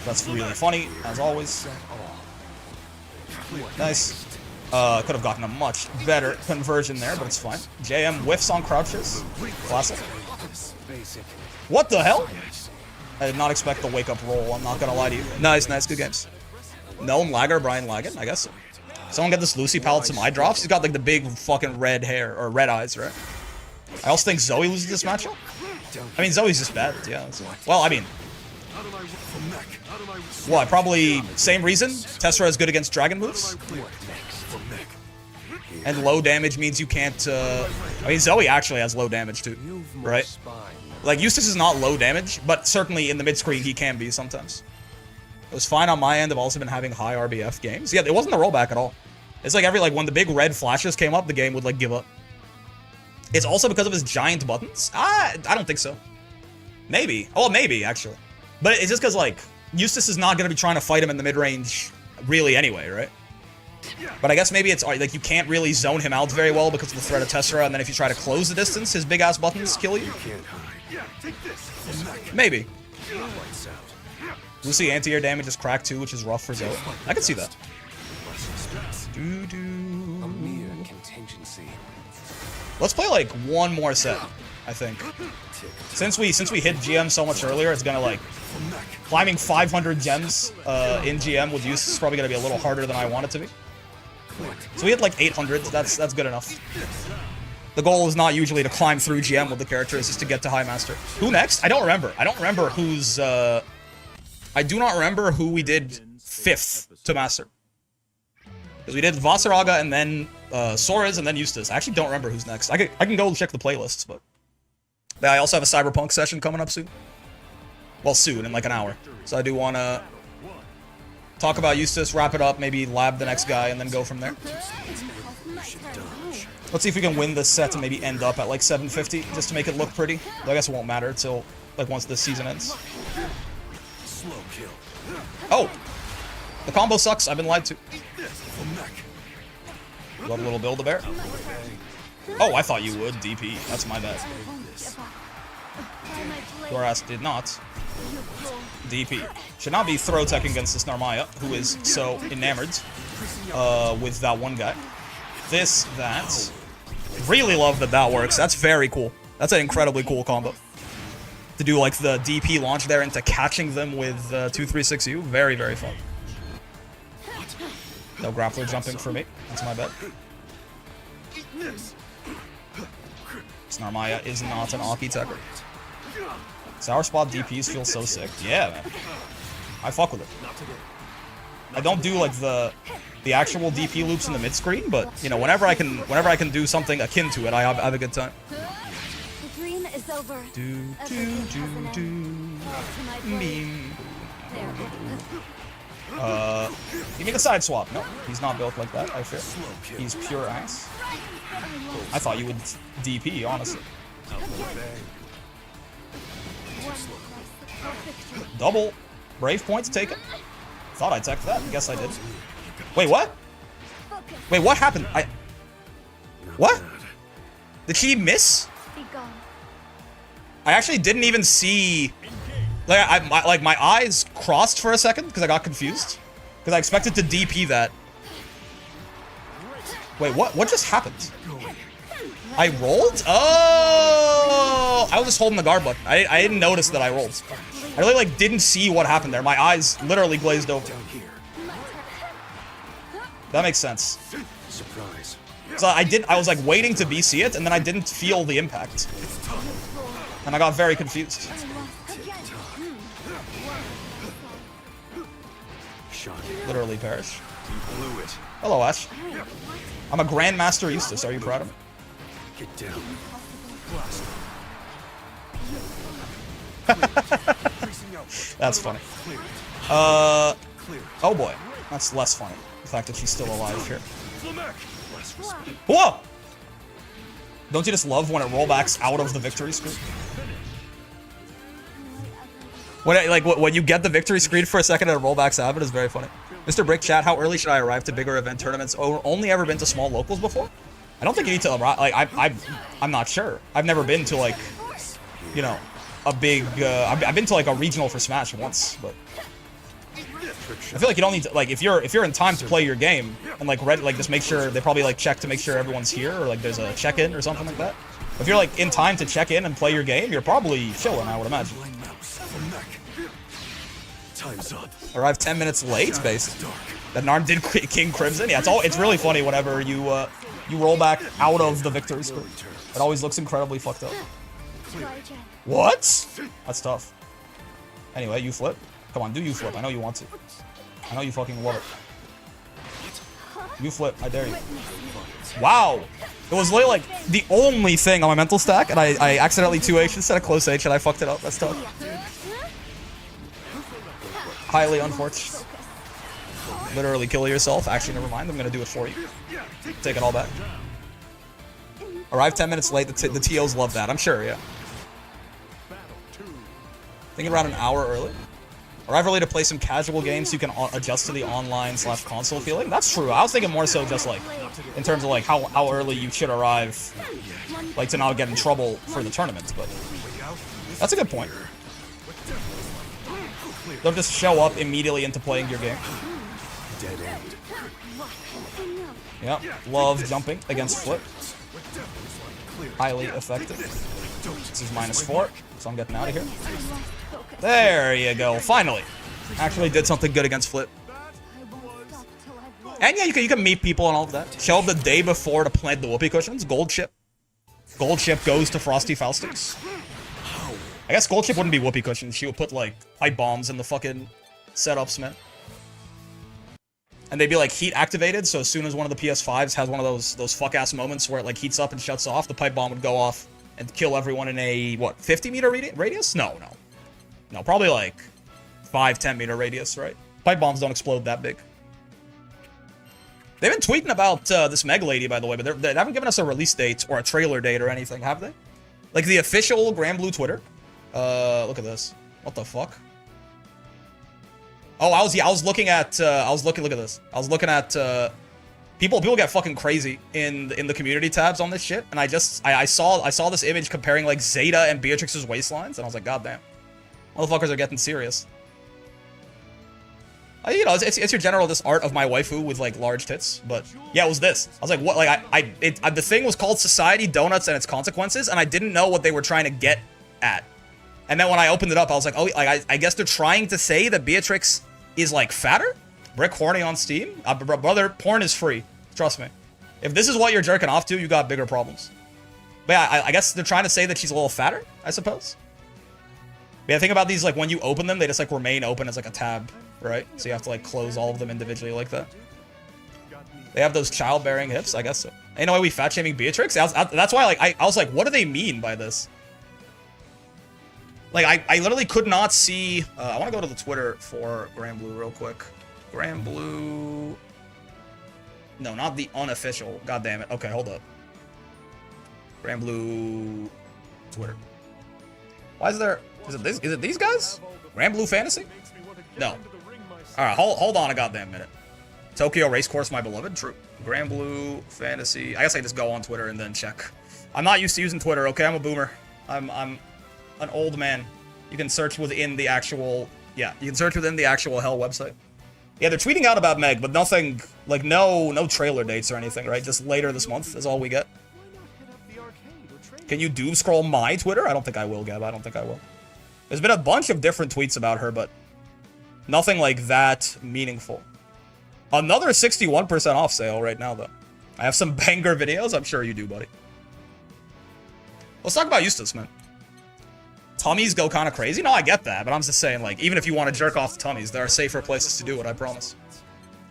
That's really funny, as always. Nice. Could have gotten a much better conversion there, but it's fine. JM whiffs on crouches. Classic. What the hell? I did not expect the wake-up roll, I'm not gonna lie to you. Nice, nice, good games. Known lagger, Brian Lagan, I guess so. Someone get this Lucy palette some eye drops? He's got like the big fucking red hair, or red eyes, right? I also think Zoe loses this matchup. I mean, Zoe's just bad, yeah. Well, I mean... What, probably same reason? Tessera is good against dragon moves? And low damage means you can't, I mean, Zoe actually has low damage too, right? Like, Eustace is not low damage, but certainly in the mid-screen he can be sometimes. It was fine on my end. I've also been having high RBF games. Yeah, it wasn't a rollback at all. It's like when the big red flashes came up, the game would, like, give up. It's also because of his giant buttons? I don't think so. Maybe. Oh, maybe, actually. But it's just because, like, Eustace is not going to be trying to fight him in the mid-range really anyway, right? But I guess maybe it's, like, you can't really zone him out very well because of the threat of Tessera, and then if you try to close the distance, his big-ass buttons kill you? Maybe. Lucy anti-air damage is cracked too, which is rough for Zoe. I can see that. Let's play, like, one more set, I think. Since we hit GM so much earlier, it's gonna, like... Climbing 500 gems in GM with Eustace is probably gonna be a little harder than I want it to be. So we hit, like, 800. That's good enough. The goal is not usually to climb through GM with the character, it's just to get to High Master. Who next? I don't remember. I don't remember who's, I do not remember who we did 5th to Master. Because we did Vasaraga and then, Sora's and then Eustace. I actually don't remember who's next. I can go check the playlists, but... Yeah, I also have a Cyberpunk session coming up soon. Well, soon, in like an hour. So I do want to talk about Eustace, wrap it up, maybe lab the next guy, and then go from there. Let's see if we can win this set and maybe end up at like 750, just to make it look pretty. Though I guess it won't matter until, like, once this season ends. Oh! The combo sucks, I've been lied to. Love a little Build-A-Bear. Oh, I thought you would, DP. That's my bad. Your ass did not. DP. Should not be throw tech against this Narmaya, who is so enamored with that one guy. This, that. Really love that that works. That's very cool. That's an incredibly cool combo. To do, like, the DP launch there into catching them with 236U. Very, very fun. No grappler jumping for me. That's my bad. This Narmaya is not an Aki Tekker. Sour Spot DPs feel so sick. Yeah, man. I fuck with it. I don't do, like, the actual DP loops in the mid-screen, but, you know, whenever I can do something akin to it, I have a good time. The dream is over. Give me the side swap. No, he's not built like that, I fear. He's pure ass. I thought you would DP, honestly. Double Brave points taken. Thought I teched that. Guess I did. Wait, what? Wait, what happened? What? Did she miss? I actually didn't even see... Like, my eyes crossed for a second because I got confused. Because I expected to DP that. Wait, what? What just happened? I rolled? Oh! I was just holding the guard button. I didn't notice that I rolled. I really, like, didn't see what happened there. My eyes literally glazed over. That makes sense. Surprise. So I was, like, waiting to BC it, and then I didn't feel the impact. And I got very confused. Literally perish. Blew it. Hello, Ash. I'm a Grandmaster Eustace. Are you proud of me? Get down. That's funny. Oh boy. That's less funny. The fact that she's still alive here. Whoa! Don't you just love when it rollbacks out of the victory screen? When you get the victory screen for a second and it rollbacks out, it is very funny. Mr. Brick Chat, how early should I arrive to bigger event tournaments? Oh, only ever been to small locals before? I don't think you need to arrive. Like, I'm not sure. I've never been to, like, you know, a big. I've been to like a regional for Smash once, but I feel like you don't need to, like, if you're in time to play your game and like just make sure they probably like check to make sure everyone's here, or like there's a check-in or something like that. If you're like in time to check in and play your game, you're probably chilling, I would imagine. Time's up. Arrived 10 minutes late, basically. That Narn did King Crimson. Yeah, it's really funny whenever you roll back out of the victory screen. It always looks incredibly fucked up. What? That's tough. Anyway, you flip. Come on, do you flip. I know you want to. I know you fucking love it. You flip. I dare you. Wow. It was literally like the only thing on my mental stack, and I accidentally 2H instead of close H, and I fucked it up. That's tough. Highly unfortunate. Literally kill yourself. Actually, never mind. I'm gonna do it for you. Take it all back. Arrived 10 minutes late. The TOs love that. I'm sure, yeah. Thinking around an hour early. Arrive early to play some casual games so you can adjust to the online/console feeling. That's true. I was thinking more so just like in terms of like how early you should arrive, like to not get in trouble for the tournament. But that's a good point. Don't just show up immediately into playing your game. Dead end. Yep. Love jumping against flip. Highly effective. This is -4, so I'm getting out of here. There you go. Finally. Actually did something good against flip. And yeah, you can meet people and all of that. Show up the day before to plant the whoopee cushions. Gold ship. Gold ship goes to Frosty Faustix. I guess gold ship wouldn't be whoopee cushions. She would put like pipe bombs in the fucking setups, man. And they'd be like heat activated, so as soon as one of the PS5s has one of those fuck ass moments where it like heats up and shuts off, the pipe bomb would go off and kill everyone in a what, 50-meter radius? No, probably like 5-10 meter radius, right? Pipe bombs don't explode that big. They've been tweeting about this Meg Lady, by the way, but they haven't given us a release date or a trailer date or anything, have they? Like the official Grand Blue Twitter. Look at this. What the fuck? Oh, I was looking at look at this. I was looking at people get fucking crazy in the community tabs on this shit, and I saw this image comparing like Zeta and Beatrix's waistlines, and I was like, god damn. Motherfuckers are getting serious. You know, it's your general this art of my waifu with like large tits, but yeah, it was this. I was like, what? Like the thing was called Society Donuts and Its Consequences, and I didn't know what they were trying to get at. And then when I opened it up, I was like, oh, like I guess they're trying to say that Beatrix is like fatter. Brick horny on Steam, brother. Porn is free. Trust me. If this is what you're jerking off to, you got bigger problems. But yeah, I guess they're trying to say that she's a little fatter, I suppose. But yeah, think about these, like when you open them, they just like remain open as like a tab, right? So you have to like close all of them individually like that. They have those childbearing hips, I guess so. Ain't no way we fat shaming Beatrix. That's why like I was like, what do they mean by this? Like I literally could not see. I want to go to the Twitter for Grand Blue real quick. Grand Blue. No, not the unofficial. God damn it. Okay, hold up. Grand Blue Twitter. Why is there? Is it these guys? Grand Blue Fantasy? No. All right, hold on a goddamn minute. Tokyo Racecourse, my beloved. True. Grand Blue Fantasy. I guess I just go on Twitter and then check. I'm not used to using Twitter. Okay, I'm a boomer. I'm an old man. You can search within the actual. Yeah, you can search within the actual Hell website. Yeah, they're tweeting out about Meg, but nothing, like, no trailer dates or anything, right? Just later this month is all we get. Can you doom scroll my Twitter? I don't think I will, Gab. I don't think I will. There's been a bunch of different tweets about her, but nothing like that meaningful. Another 61% off sale right now, though. I have some banger videos. I'm sure you do, buddy. Let's talk about Eustace, man. Tummies go kind of crazy. No, I get that, but I'm just saying, like, even if you want to jerk off the tummies, there are safer places to do it, I promise.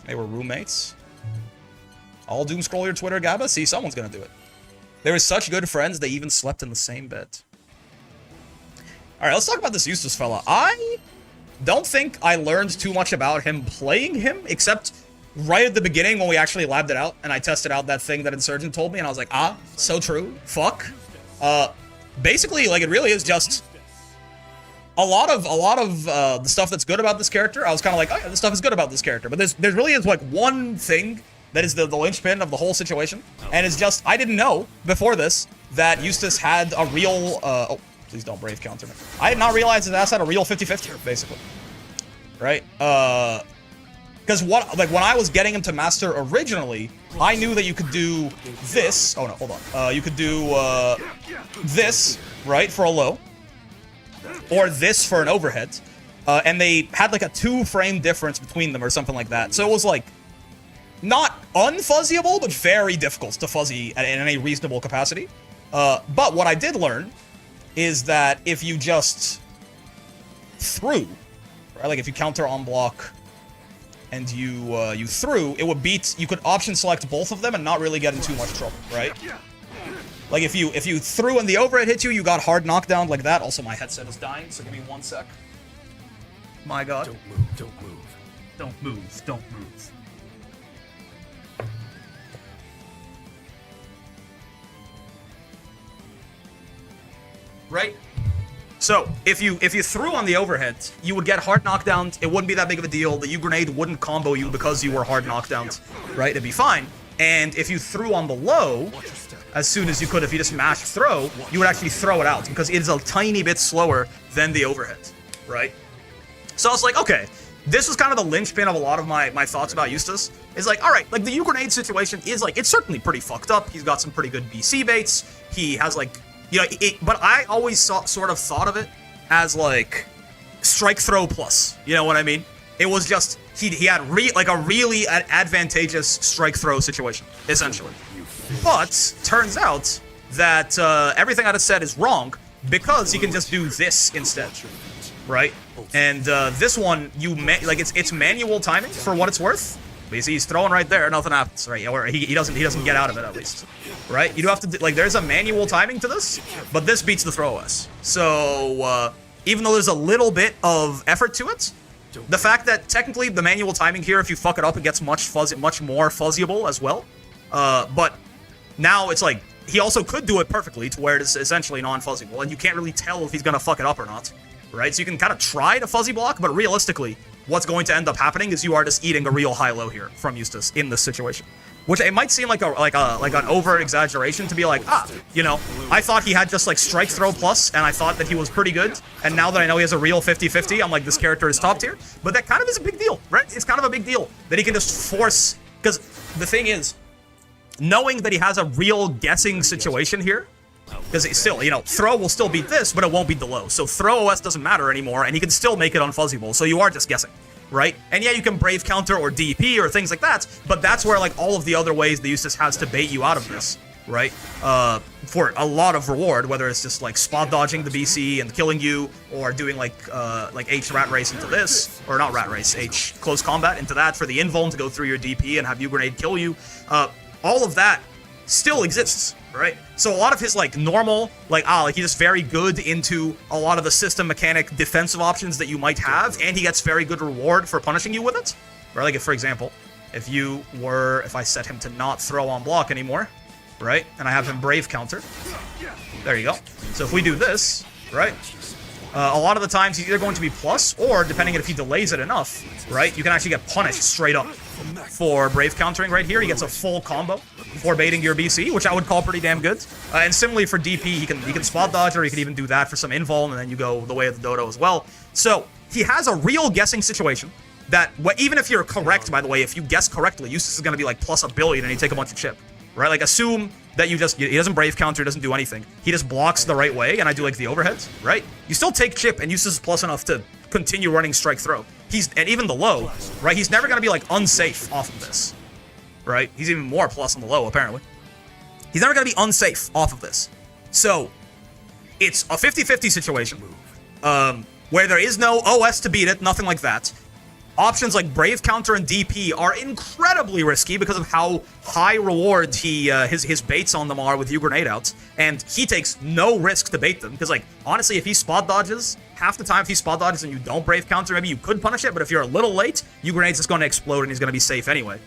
They were roommates. All doom scroll your Twitter, Gabba? See, someone's gonna do it. They were such good friends, they even slept in the same bed. Alright, let's talk about this Eustace fella. I don't think I learned too much about him playing him, except right at the beginning when we actually labbed it out, and I tested out that thing that Insurgent told me, and I was like, ah, so true. Fuck. Basically, like, it really is just a lot of the stuff that's good about this character. I was kind of like, oh yeah, this stuff is good about this character. But there really is like one thing that is the linchpin of the whole situation. And it's just, I didn't know before this that Eustace had a real, oh, please don't brave counter me. I did not realize his ass had a real 50-50, basically. Right? Because when I was getting him to master originally, I knew that you could do this. Oh no, hold on. You could do this, right, for a low. Or this for an overhead. And they had like a 2-frame difference between them or something like that. So it was like, not unfuzzyable, but very difficult to fuzzy in any reasonable capacity. But what I did learn is that if you just threw, right, like if you counter on block and you threw, it would beat, you could option select both of them and not really get in too much trouble, right? Like if you threw and the overhead hit you, you got hard knockdown like that. Also, my headset is dying, so give me 1 sec. My God. Don't move, don't move. Don't move, don't move. Right? So, if you threw on the overhead, you would get hard knockdowns. It wouldn't be that big of a deal. The U-grenade wouldn't combo you because you were hard knockdowns, right? It'd be fine. And if you threw on the low, as soon as you could, if you just mashed throw, you would actually throw it out because it is a tiny bit slower than the overhead, right? So I was like, okay, this was kind of the linchpin of a lot of my thoughts about Eustace. It's like, all right, like the U-grenade situation is like, it's certainly pretty fucked up. He's got some pretty good BC baits. He has like, you know, but I always sort of thought of it as like strike throw plus. You know what I mean? It was just he had a really advantageous strike throw situation essentially. But turns out that everything I just said is wrong because he can just do this instead, right? And this one it's manual timing for what it's worth. But you see, he's throwing right there, nothing happens, right? Or he doesn't get out of it at least, right? You do have to there's a manual timing to this, but this beats the throw OS. So even though there's a little bit of effort to it, the fact that technically the manual timing here, if you fuck it up, it gets much more fuzzyable as well. But now it's like he also could do it perfectly to where it is essentially non-fuzzyable, and you can't really tell if he's gonna fuck it up or not, right? So you can kind of try to fuzzy block, but realistically, what's going to end up happening is you are just eating a real high-low here from Eustace in this situation. Which it might seem like an over-exaggeration to be like, you know, I thought he had just like strike throw plus, and I thought that he was pretty good, and now that I know he has a real 50-50, I'm like, this character is top tier. But that kind of is a big deal, right? It's kind of a big deal that he can just force, because the thing is, knowing that he has a real guessing situation here, because still, you know, throw will still beat this, but it won't beat the low. So throw OS doesn't matter anymore, and he can still make it unfuzzyable, so you are just guessing, right? And yeah, you can brave counter or DP or things like that, but that's where, like, all of the other ways the Eustace has to bait you out of this, right? For a lot of reward, whether it's just, like, spot dodging the BC and killing you, or doing, like H rat race into this, or not rat race, H close combat into that for the invuln to go through your DP and have U-grenade kill you. All of that still exists, right? So a lot of his, like, normal, like he's just very good into a lot of the system mechanic defensive options that you might have, and he gets very good reward for punishing you with it, right? Like, if, for example, if I set him to not throw on block anymore, right? And I have him brave counter. There you go. So if we do this, right? A lot of the times he's either going to be plus, or depending on if he delays it enough, right? You can actually get punished straight up for brave countering right here. He gets a full combo for baiting your BC, which I would call pretty damn good. And similarly for DP, he can spot dodge, or he can even do that for some invuln, and then you go the way of the dodo as well. So he has a real guessing situation, that even if you're correct, by the way, if you guess correctly, Eustace is going to be like plus 1 billion and you take a bunch of chip, right? Like assume that he doesn't brave counter, doesn't do anything. He just blocks the right way and I do like the overheads, right? You still take chip and Eustace is plus enough to continue running strike throw. And even the low, right? He's never going to be like unsafe off of this, right? He's even more plus on the low apparently. He's never going to be unsafe off of this. So it's a 50-50 situation where there is no OS to beat it, nothing like that. Options like Brave Counter and DP are incredibly risky because of how high reward his baits on them are with U-Grenade outs, and he takes no risk to bait them, because like, honestly, if he spot dodges, half the time if he spot dodges and you don't Brave Counter, maybe you could punish it, but if you're a little late, U-Grenade's just going to explode and he's going to be safe anyway.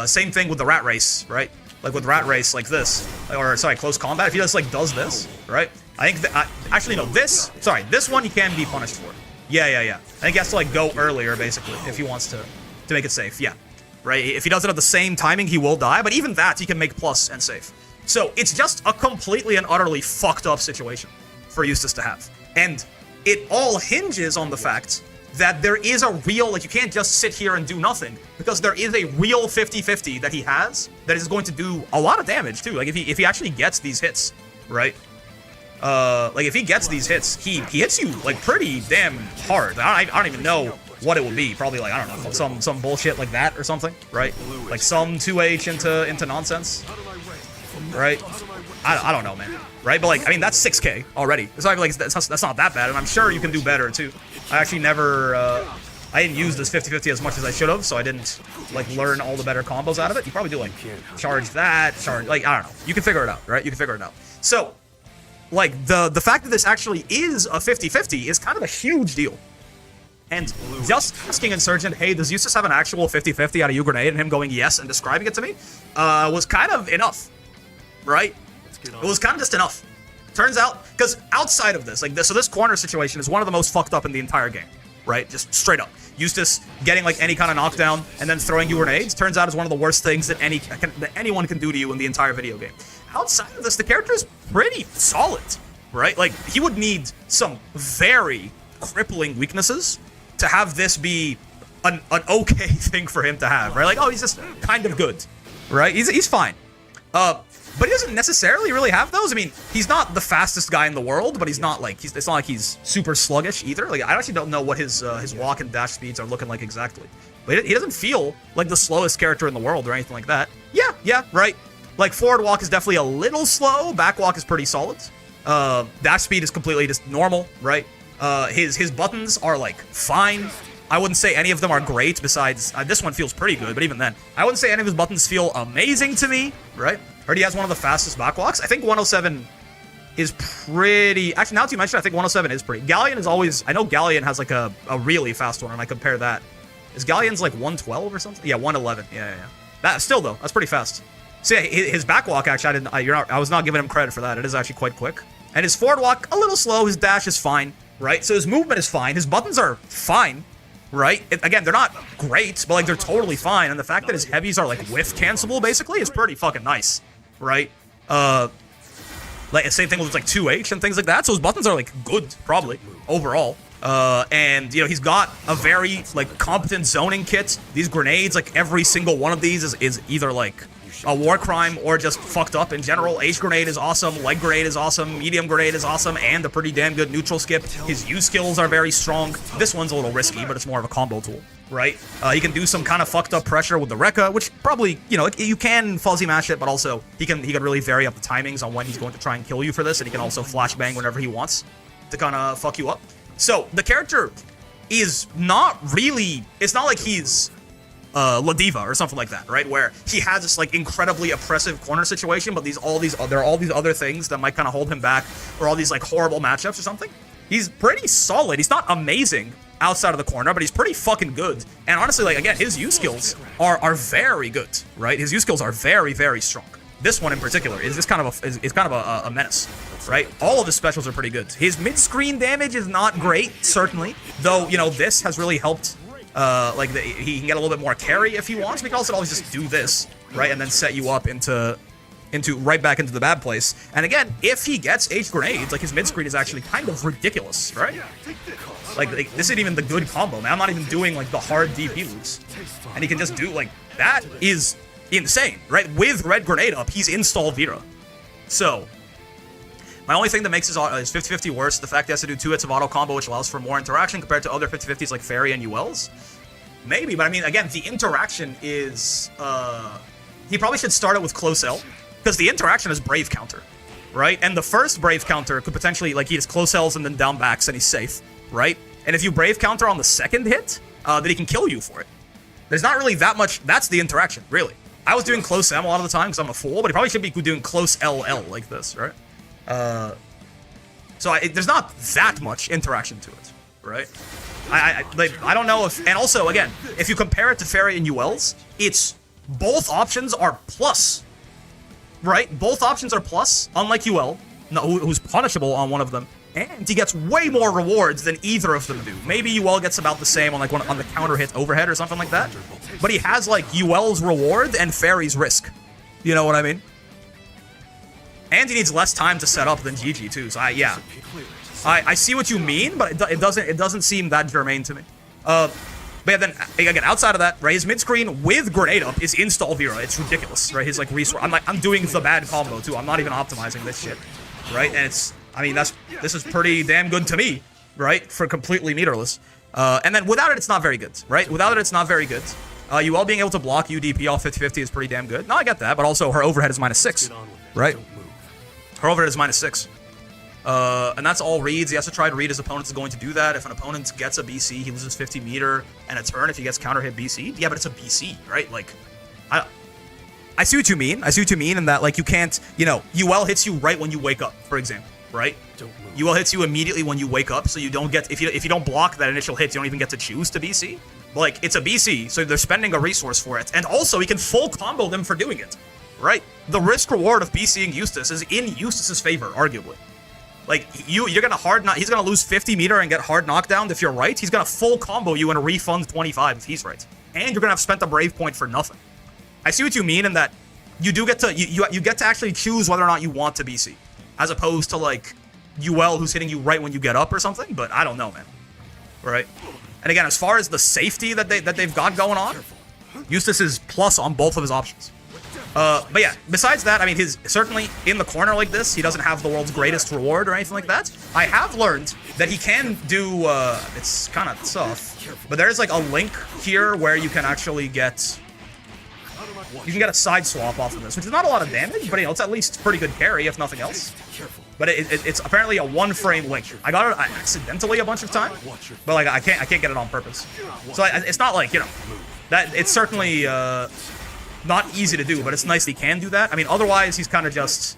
Same thing with the Rat Race, right? Like with Rat Race like this, or sorry, Close Combat, if he just like does this, right? I think that, actually no, this one he can be punished for. Yeah. I think he has to like go earlier basically if he wants to make it safe. Yeah, right. If he does it at the same timing, he will die. But even that, he can make plus and safe. So it's just a completely and utterly fucked up situation for Eustace to have, and it all hinges on the fact that there is a real, like, you can't just sit here and do nothing, because there is a real 50-50 that he has that is going to do a lot of damage too. Like if he actually gets these hits, right? Like if he gets these hits, he hits you like pretty damn hard. I don't even know what it would be. Probably like, I don't know, some bullshit like that or something, right? Like some 2H into nonsense, right? I don't know, man, right? But like, I mean, that's 6K already. It's not like that's not that bad, and I'm sure you can do better too. I actually never, I didn't use this 50-50 as much as I should have, so I didn't like learn all the better combos out of it. You probably do like charge that, like, I don't know. You can figure it out, right? You can figure it out. So like the fact that this actually is a 50-50 is kind of a huge deal. And just asking Insurgent, hey, does Eustace have an actual 50-50 out of U-Grenade, and him going yes and describing it to me, was kind of enough, right? It was kind of just enough. Turns out, because outside of this, like this, so this corner situation is one of the most fucked up in the entire game, right? Just straight up. Eustace getting like any kind of knockdown and then throwing you grenades turns out is one of the worst things that anyone can do to you in the entire video game. Outside of this, the character is pretty solid, right? Like, he would need some very crippling weaknesses to have this be an okay thing for him to have, right? Like, oh, he's just kind of good, right? He's fine. But he doesn't necessarily really have those. I mean, he's not the fastest guy in the world, but he's not like it's not like he's super sluggish either. Like, I actually don't know what his walk and dash speeds are looking like exactly. But he doesn't feel like the slowest character in the world or anything like that. Yeah, right. Like, forward walk is definitely a little slow. Back walk is pretty solid. Dash speed is completely just normal, right? His buttons are like fine. I wouldn't say any of them are great. Besides, this one feels pretty good, but even then, I wouldn't say any of his buttons feel amazing to me, right? Heard he has one of the fastest back walks. I think 107 is pretty. Actually, now that you mention it, I think 107 is pretty. Galleon is always. I know Galleon has like a really fast one, and I compare that. Is Galleon's like 112 or something? Yeah, 111. Yeah. That still though, that's pretty fast. So yeah, his back walk actually, I was not giving him credit for that. It is actually quite quick. And his forward walk a little slow. His dash is fine, right? So his movement is fine. His buttons are fine. Right? Again, they're not great, but like they're totally fine. And the fact that his heavies are like whiff cancelable basically is pretty fucking nice, right? Like the same thing with like 2H and things like that. So his buttons are like good, probably overall. And you know, he's got a very like competent zoning kit. These grenades, like every single one of these is either like a war crime or just fucked up in general. H grenade is awesome, leg grenade is awesome, medium grenade is awesome, and a pretty damn good neutral skip. His U skills are very strong. This one's a little risky, but it's more of a combo tool, right? He can do some kind of fucked up pressure with the Rekka, which probably, you know, you can fuzzy mash it, but also he can really vary up the timings on when he's going to try and kill you for this, and he can also flashbang whenever he wants to kind of fuck you up. So the character is not really, it's not like he's La Diva or something like that, right? Where he has this like incredibly oppressive corner situation, but there are all these other things that might kind of hold him back, or all these like horrible matchups or something. He's pretty solid. He's not amazing outside of the corner, but he's pretty fucking good. And honestly, like again, his U skills are very good, right? His U skills are very, very strong. This one in particular is kind of a menace, right? All of his specials are pretty good. His mid-screen damage is not great, certainly, though, you know, this has really helped. He can get a little bit more carry if he wants. We can also always just do this, right, and then set you up into right back into the bad place. And again, if he gets H grenades, like his mid screen is actually kind of ridiculous, right? Like this isn't even the good combo, man. I'm not even doing like the hard DP loops. And he can just do like that is insane, right? With red grenade up, he's install Vera. So my only thing that makes his 50-50 worse, the fact he has to do 2 hits of auto combo, which allows for more interaction compared to other 50-50s like Fairy and ULs. Maybe, but I mean, again, the interaction is, he probably should start it with close L, because the interaction is Brave counter, right? And the first Brave counter could potentially, like, he just close L's and then down backs and he's safe, right? And if you Brave counter on the second hit, then he can kill you for it. There's not really that much, that's the interaction, really. I was doing close M a lot of the time because I'm a fool, but he probably should be doing close LL like this, right? So there's not that much interaction to it, right? I don't know if, and also again, if you compare it to Fairy and ULs, it's both options are plus, right? Both options are plus, unlike UL, who's punishable on one of them, and he gets way more rewards than either of them do. Maybe UL gets about the same on like on the counter hit overhead or something like that, but he has like UL's reward and Fairy's risk. You know what I mean? And he needs less time to set up than GG too. So I see what you mean, but it doesn't seem that germane to me. But yeah, then again, outside of that, right, his mid screen with grenade up is install Vera. It's ridiculous, right? His like resource. I'm doing the bad combo too. I'm not even optimizing this shit, right? And it's, I mean, this is pretty damn good to me, right? For completely meterless. And then without it, it's not very good, right? Without it, it's not very good. UL being able to block UDP off 50-50 is pretty damn good. No, I get that, but also her overhead is -6, right? Her overhead is -6. And that's all reads. He has to try to read his opponent's going to do that. If an opponent gets a BC, he loses 50 meter and a turn if he gets counter hit BC. Yeah, but it's a BC, right? Like, I see what you mean. I see what you mean in that, like, you can't, you know, UL hits you right when you wake up, for example, right? UL hits you immediately when you wake up, so you don't get, if you don't block that initial hit, you don't even get to choose to BC. Like, it's a BC, so they're spending a resource for it. And also, he can full combo them for doing it, right? The risk reward of BCing Eustace is in Eustace's favor, arguably. Like, you're gonna hard knock, he's gonna lose 50 meter and get hard knockdown if you're right. He's gonna full combo you and refund 25 if he's right. And you're gonna have spent a brave point for nothing. I see what you mean in that you do get to, you get to actually choose whether or not you want to BC. As opposed to, like, UL who's hitting you right when you get up or something, but I don't know, man. Right? And again, as far as the safety that they've got going on, Eustace is plus on both of his options. But yeah, besides that, I mean, he's certainly in the corner like this. He doesn't have the world's greatest reward or anything like that. I have learned that he can do, it's kind of tough, but there's like a link here where you can actually get, you can get a side swap off of this, which is not a lot of damage, but you know, it's at least pretty good carry, if nothing else. But it's apparently a one-frame link. I got it accidentally a bunch of times, but like I can't get it on purpose. So it's not like, you know, that it's certainly not easy to do, but it's nice he can do that. I mean, otherwise he's kind of just,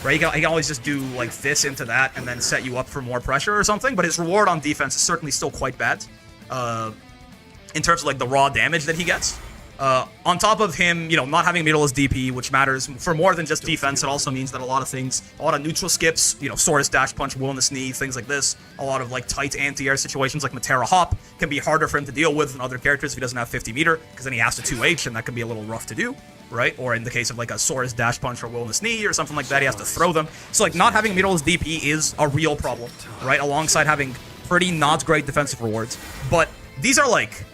right, he can always just do like this into that and then set you up for more pressure or something, but his reward on defense is certainly still quite bad in terms of like the raw damage that he gets. On top of him, you know, not having meterless DP, which matters for more than just defense, it also means that a lot of neutral skips, you know, Sora's dash punch, Willingness knee, things like this, a lot of like tight anti-air situations like Matera hop can be harder for him to deal with than other characters if he doesn't have 50 meter, because then he has to 2H and that can be a little rough to do, right? Or in the case of like a Sora's dash punch or Willingness knee or something like that, he has to throw them. So like not having meterless DP is a real problem, right? Alongside having pretty not great defensive rewards. But these are like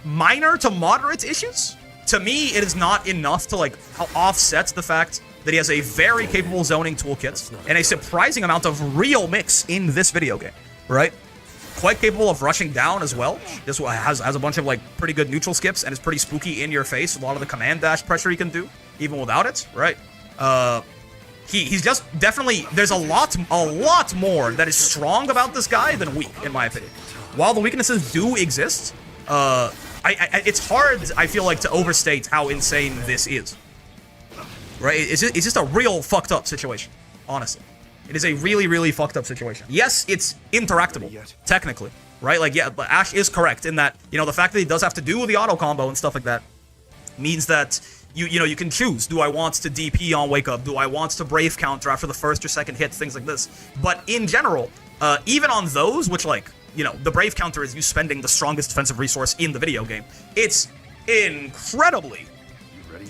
minor to moderate issues. To me, it is not enough to like offset the fact that he has a very capable zoning toolkit and a surprising amount of real mix in this video game, right? Quite capable of rushing down as well. This has a bunch of like pretty good neutral skips and is pretty spooky in your face with a lot of the command dash pressure he can do, even without it, right? He's just definitely, there's a lot more that is strong about this guy than weak, in my opinion. While the weaknesses do exist, it's hard, I feel like, to overstate how insane this is. Right? It's just a real fucked up situation, honestly. It is a really, really fucked up situation. Yes, it's interactable, technically, right? Like, yeah, but Ash is correct in that, you know, the fact that he does have to do the auto combo and stuff like that means that you know, you can choose, do I want to DP on wake up? Do I want to brave counter after the first or second hit? Things like this. But in general, even on those, which like, you know, the brave counter is you spending the strongest defensive resource in the video game. It's incredibly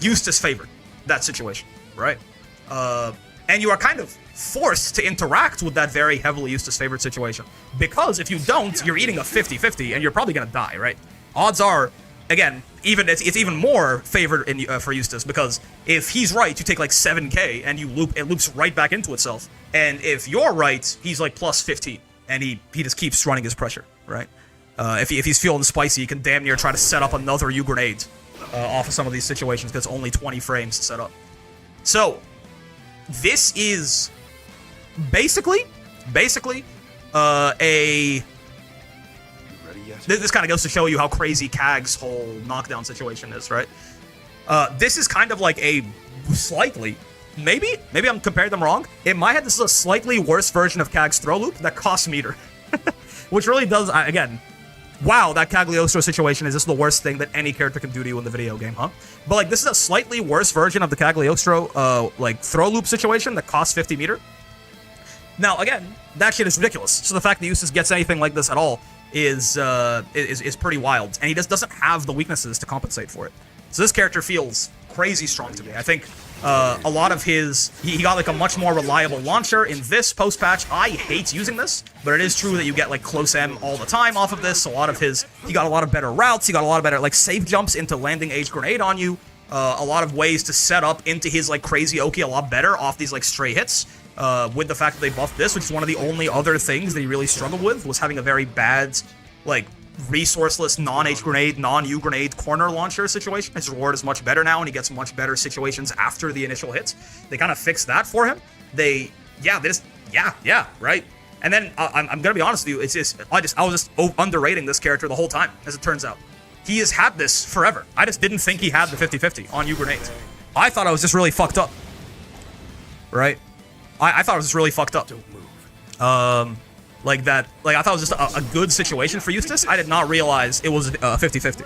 Eustace favored, that situation. right? And you are kind of forced to interact with that very heavily Eustace favored situation. Because if you don't, you're eating a 50-50 and you're probably gonna die, right? Odds are, again, it's even more favored for Eustace, because if he's right, you take like 7k and it loops right back into itself. And if you're right, he's like plus 15, and he just keeps running his pressure, right? If he's feeling spicy, he can damn near try to set up another U grenade off of some of these situations, because it's only 20 frames to set up. So this is basically a. This kind of goes to show you how crazy Kag's whole knockdown situation is, right? This is kind of like a slightly, maybe I'm comparing them wrong. In my head, this is a slightly worse version of Kag's throw loop that costs meter, which really does, again, wow, that Cagliostro situation is just the worst thing that any character can do to you in the video game, huh? But like, this is a slightly worse version of the Cagliostro like throw loop situation that costs 50 meter. Now, again, that shit is ridiculous. So the fact that Eustace gets anything like this at all is pretty wild, and he just doesn't have the weaknesses to compensate for it. So this character feels crazy strong to me. I think a lot of his he got like a much more reliable launcher in this post patch. I hate using this, but it is true that you get like close M all the time off of this. So a lot of he got a lot of better routes. He got a lot of better like safe jumps into landing age grenade on you. A lot of ways to set up into his like crazy Oki a lot better off these like stray hits. With the fact that they buffed this, which is one of the only other things that he really struggled with, was having a very bad, like, resourceless non-H grenade, non-U grenade corner launcher situation. His reward is much better now, and he gets much better situations after the initial hits. They kind of fixed that for him. Right? And then, I'm gonna be honest with you, I was just underrating this character the whole time, as it turns out. He has had this forever. I just didn't think he had the 50-50 on U grenades. I thought I was just really fucked up. Right? I thought it was just really fucked up. Like that, like I thought it was just a good situation for Eustace. I did not realize it was 50-50.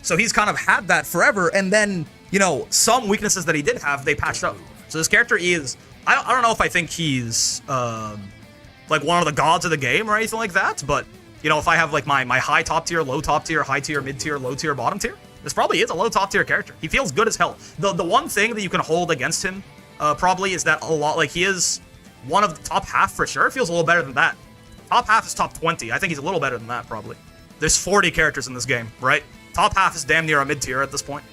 So he's kind of had that forever, and then, you know, some weaknesses that he did have, they patched up. So this character is, I don't know if I think he's, like one of the gods of the game or anything like that, but, you know, if I have like my high top tier, low top tier, high tier, mid tier, low tier, bottom tier, this probably is a low top tier character. He feels good as hell. The one thing that you can hold against him probably is that a lot, like, he is one of the top half for sure. Feels a little better than that. Top half is top 20. I think he's a little better than that, probably. There's 40 characters in this game, right? Top half is damn near a mid tier at this point.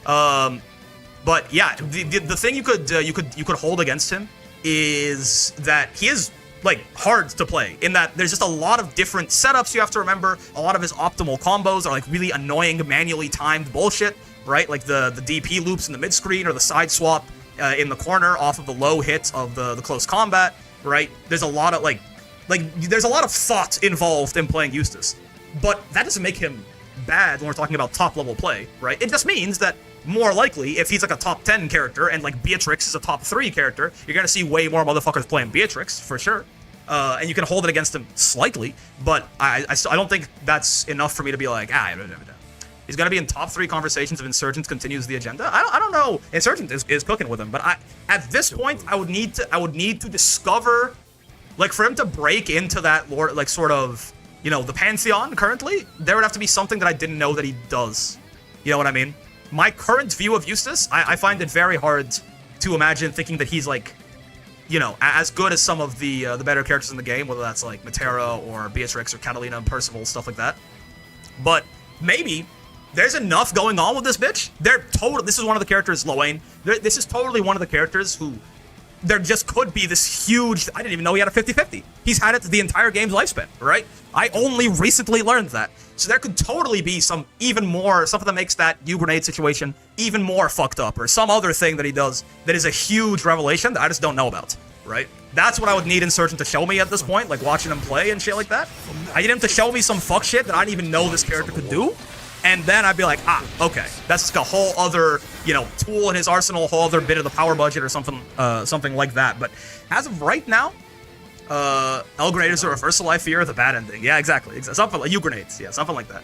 But yeah, the thing you could hold against him is that he is like hard to play, in that there's just a lot of different setups you have to remember. A lot of his optimal combos are like really annoying, manually timed bullshit, right? Like the DP loops in the mid screen, or the side swap in the corner off of the low hits of the close combat, right? There's a lot of there's a lot of thought involved in playing Eustace, but that doesn't make him bad when we're talking about top level play, right? It just means that more likely, if he's like a top 10 character and like Beatrix is a top 3 character, you're gonna see way more motherfuckers playing Beatrix for sure, and you can hold it against him slightly, but I don't think that's enough for me to be like, he's gonna be in top 3 conversations if Insurgent continues the agenda. I don't know. Insurgent is cooking with him, but at this point I would need to discover, like, for him to break into that lore, like, sort of, you know, the pantheon currently, there would have to be something that I didn't know that he does. You know what I mean? My current view of Eustace, I find it very hard to imagine thinking that he's, like, you know, as good as some of the better characters in the game, whether that's like Matera or Beatrix or Catalina, Percival, stuff like that. But maybe there's enough going on with this bitch. This is one of the characters, Lowain. This is totally one of the characters who, there just could be this huge, I didn't even know he had a 50-50. He's had it the entire game's lifespan, right? I only recently learned that. So there could totally be something that makes that U grenade situation even more fucked up, or some other thing that he does that is a huge revelation that I just don't know about, right? That's what I would need Insurgent to show me at this point, like watching him play and shit like that. I need him to show me some fuck shit that I didn't even know this character could do. And then I'd be like, okay, that's just a whole other, you know, tool in his arsenal, a whole other bit of the power budget or something like that. But as of right now, L grenade is a reversal, I fear, the bad ending. Yeah, exactly. Something like U grenades. Yeah, something like that.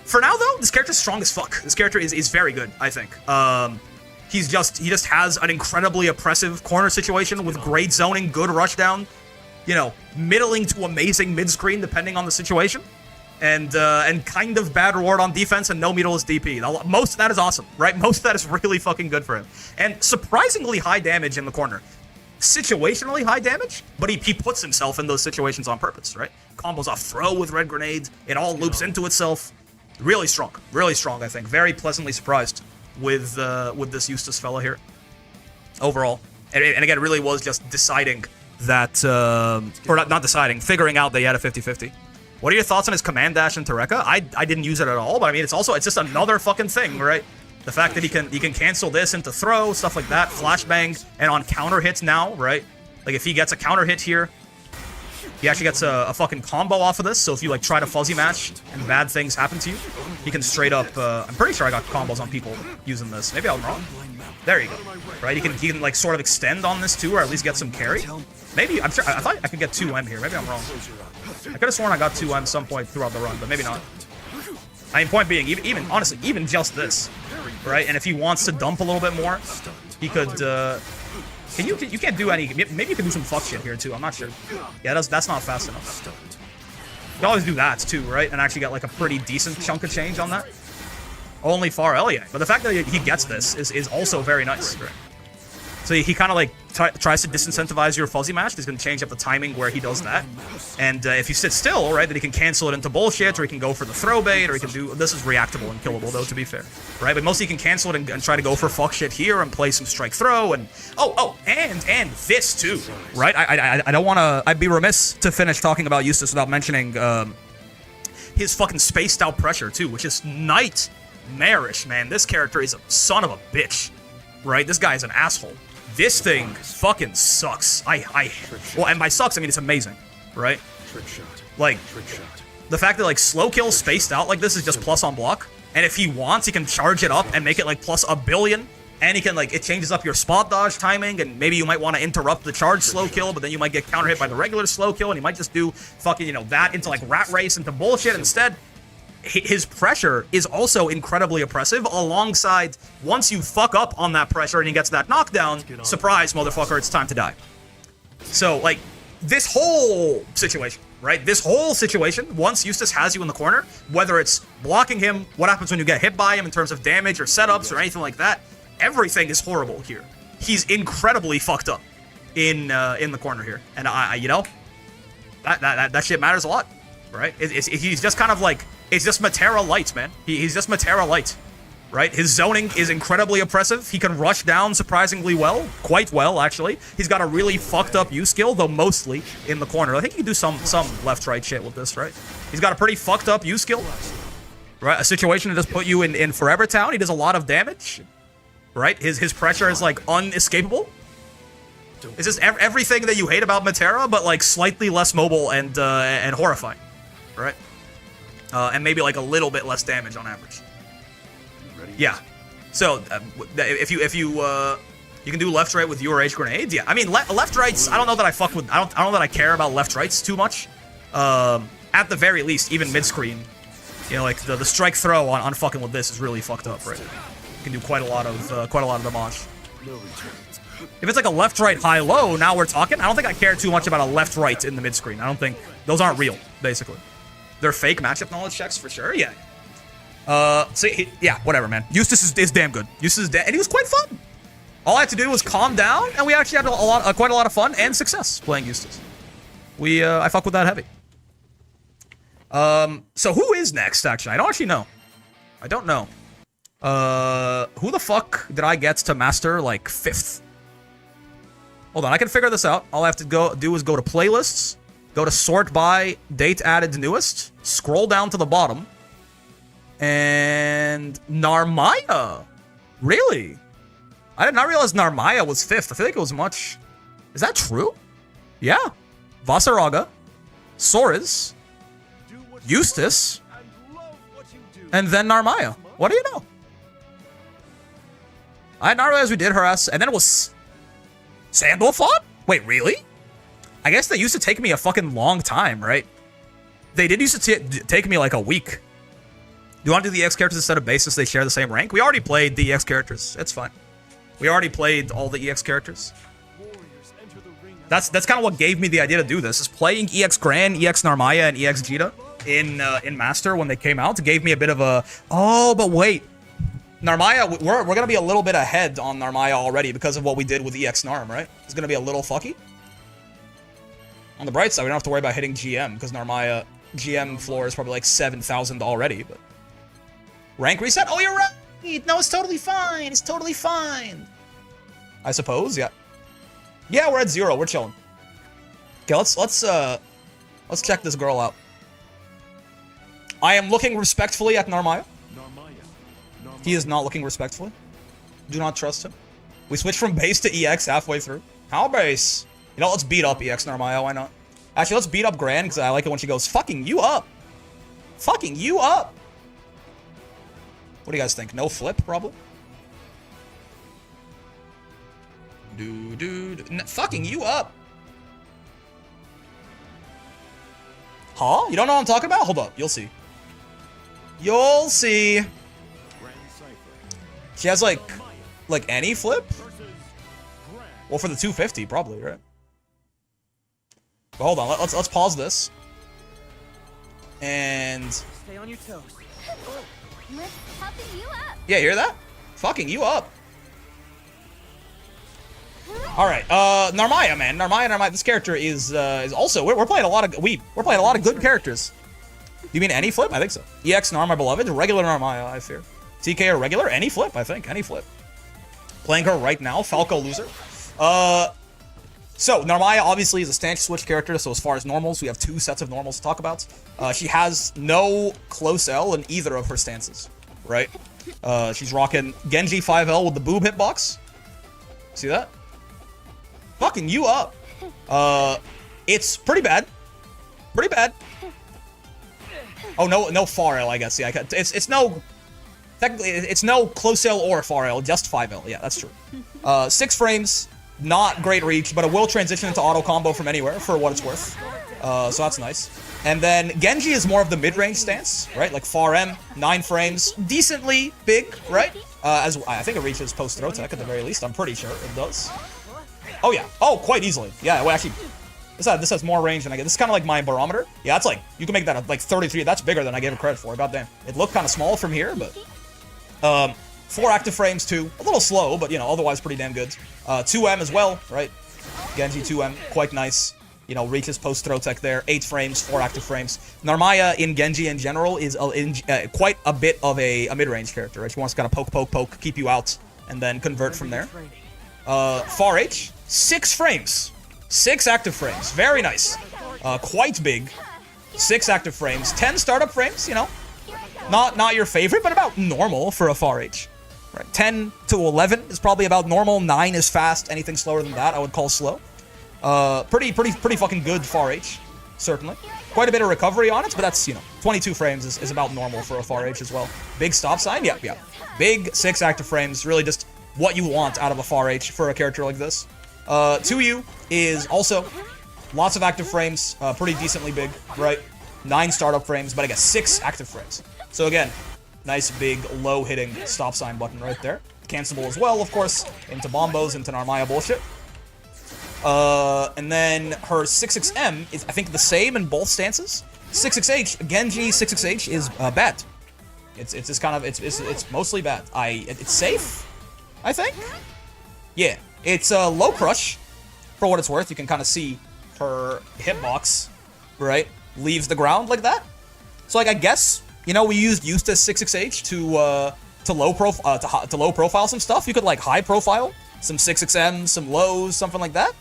For now, though, this character's strong as fuck. This character is very good, I think. He just has an incredibly oppressive corner situation with great zoning, good rushdown, you know, middling to amazing mid-screen depending on the situation. and kind of bad reward on defense and no meterless DP. Most of that is awesome, right? Most of that is really fucking good for him. And surprisingly high damage in the corner. Situationally high damage, but he puts himself in those situations on purpose, right? Combos off throw with red grenade. It all loops into itself. Really strong, I think. Very pleasantly surprised with this Eustace fella here. Overall. And again, it really was just deciding that, or not deciding, figuring out that he had a 50-50. What are your thoughts on his command dash in Toreka? I didn't use it at all, but I mean, it's just another fucking thing, right? The fact that he can cancel this into throw, stuff like that, flashbang, and on counter hits now, right? Like if he gets a counter hit here, he actually gets a fucking combo off of this. So if you like try to fuzzy match and bad things happen to you, he can straight up. I'm pretty sure I got combos on people using this. Maybe I'm wrong. There you go. Right? He can like sort of extend on this too, or at least get some carry. Maybe I thought I could get 2M here. Maybe I'm wrong. I could have sworn I got 2M some point throughout the run, but maybe not. I mean, point being, even honestly, even just this, right? And if he wants to dump a little bit more, he could. You can't do any. Maybe you can do some fuck shit here too. I'm not sure. Yeah, that's not fast enough. You can always do that too, right? And actually get like a pretty decent chunk of change on that. Only far Elia, but the fact that he gets this is also very nice. Right? So he kind of like tries to disincentivize your fuzzy match. He's going to change up the timing where he does that. And if you sit still, right, then he can cancel it into bullshit, or he can go for the throw bait, or he can do... This is reactable and killable, though, to be fair. Right? But mostly he can cancel it and try to go for fuck shit here and play some strike throw. And and this, too. Right? I don't want to... I'd be remiss to finish talking about Eustace without mentioning his fucking spaced out pressure, too, which is nightmarish, man. This character is a son of a bitch. Right? This guy is an asshole. This thing fucking sucks. Well, and by sucks, I mean it's amazing, right? Like, the fact that like slow kill spaced out like this is just plus on block, and if he wants, he can charge it up and make it like plus a billion, and he can like, it changes up your spot dodge timing, and maybe you might want to interrupt the charge slow kill, but then you might get counter hit by the regular slow kill, and he might just do fucking, that into like rat race into bullshit instead. His pressure is also incredibly oppressive, alongside once you fuck up on that pressure and he gets that knockdown, surprise, motherfucker, it's time to die. So, like, this whole situation, right? This whole situation, once Eustace has you in the corner, whether it's blocking him, what happens when you get hit by him in terms of damage or setups or anything like that, everything is horrible here. He's incredibly fucked up in the corner here. And, that shit matters a lot, right? He's just kind of like... It's just Matera light, man. He's just Matera light, right? His zoning is incredibly oppressive. He can rush down surprisingly well, quite well, actually. He's got a really fucked up U skill, though mostly in the corner. I think he can do some left-right shit with this, right? He's got a pretty fucked up U skill, right? A situation to just put you in Forever Town. He does a lot of damage, right? His pressure is like unescapable. It's just everything that you hate about Matera, but like slightly less mobile and horrifying, right? And maybe like a little bit less damage on average. Yeah. So if you can do left right with your H grenades, yeah. I mean left rights. I don't know that I fuck with. I don't know that I care about left rights too much. At the very least, even mid screen, like the strike throw on fucking with this is really fucked up, right? You can do quite a lot of damage. If it's like a left right high low, now we're talking. I don't think I care too much about a left right in the mid screen. I don't think those aren't real, basically. They're fake matchup knowledge checks for sure, yeah. Yeah, whatever, man. Eustace is damn good. Eustace is and he was quite fun. All I had to do was calm down, and we actually had quite a lot of fun and success playing Eustace. I fuck with that heavy. So who is next, actually? I don't actually know. I don't know. Who the fuck did I get to master, like, 5th? Hold on, I can figure this out. All I have to do is go to playlists, go to sort by date added newest, scroll down to the bottom, and Narmaya. Really? I did not realize Narmaya was 5th. I feel like it was much... Is that true? Yeah. Vasaraga, Soris, Eustace, and then Narmaya. What do you know? I did not realize we did harass, and then it was Sandalfon? Wait, really? I guess they used to take me a fucking long time, right? They did used to take me like a week. Do you want to do the EX characters instead of base since they share the same rank? We already played the EX characters. It's fine. We already played all the EX characters. That's kind of what gave me the idea to do this, is playing EX Gran, EX Narmaya, and EX Jita in Master when they came out gave me a bit of a, oh, but wait. Narmaya, we're going to be a little bit ahead on Narmaya already because of what we did with EX Narm, right? It's going to be a little fucky. On the bright side, we don't have to worry about hitting GM because Narmaya GM floor is probably like 7,000 already, but... Rank reset? Oh, you're right! No, it's totally fine. It's totally fine. I suppose, yeah. Yeah, we're at 0. We're chilling. Okay, let's check this girl out. I am looking respectfully at Narmaya. He is not looking respectfully. Do not trust him. We switched from base to EX halfway through. How base? You know, let's beat up EX Narmaya, why not? Actually, let's beat up Gran, because I like it when she goes, fucking you up! Fucking you up! What do you guys think? No flip, probably? Fucking you up! Huh? You don't know what I'm talking about? Hold up, you'll see. You'll see. She has like any flip? Well, for the 250, probably, right? But hold on, let's pause this. And Stay on your toes. Helping you up. yeah, hear that? Fucking you up. All right, Narmaya, man, Narmaya. This character is also we're playing a lot of we're playing a lot of good characters. You mean any flip? I think so. EX Narm, my beloved. Regular Narmaya, I fear. TK or regular? Any flip, I think. Any flip. Playing her right now. Falco loser. So, Narmaya obviously is a stanch switch character, so as far as normals, we have 2 sets of normals to talk about. She has no close L in either of her stances, right? She's rocking Genji 5L with the boob hitbox. See that? Fucking you up. It's pretty bad. Pretty bad. Oh, no far L, I guess. Yeah, it's no... Technically, it's no close L or far L, just 5L. Yeah, that's true. 6 frames, not great reach, but it will transition into auto combo from anywhere for what it's worth. So that's nice. And then Genji is more of the mid-range stance, right? Like far M, 9 frames, decently big, right? As I think it reaches post throw tech at the very least. I'm pretty sure it does. Oh yeah. Oh, quite easily. Yeah. Well, actually, this has more range than I get. This is kind of like my barometer. Yeah, that's like you can make that like 33. That's bigger than I gave it credit for. Goddamn. It looked kind of small from here, but 4 active frames too. A little slow, but you know, otherwise pretty damn good. 2M as well, right? Genji 2M, quite nice. You know, reaches post throw tech there. 8 frames, 4 active frames. Narmaya in Genji in general is quite a bit of a mid-range character, right? She wants to kind of poke, keep you out, and then convert from there. Far H, 6 frames. 6 active frames. Very nice. Quite big. 6 active frames. 10 startup frames, you know. Not your favorite, but about normal for a Far H. Right. 10 to 11 is probably about normal. 9 is fast. Anything slower than that, I would call slow. Pretty fucking good Far H, certainly. Quite a bit of recovery on it, but that's, you know, 22 frames is about normal for a Far H as well. Big stop sign, yeah. Big 6 active frames, really just what you want out of a Far H for a character like this. 2U is also lots of active frames, pretty decently big, right? 9 startup frames, but I guess 6 active frames. So again, nice big low hitting stop sign button right there. Cancelable as well, of course, into bombos, into Narmaya bullshit. And then her 6xM is, I think, the same in both stances. 6xH, Genji 6xH is bad. It's just kind of it's mostly bad. It's safe, I think. Yeah, it's low crush for what it's worth. You can kind of see her hitbox, right, leaves the ground like that. So like I guess, you know, we used Eustace 6xH to low profile some stuff. You could like high profile some 6xM, some lows, something like that.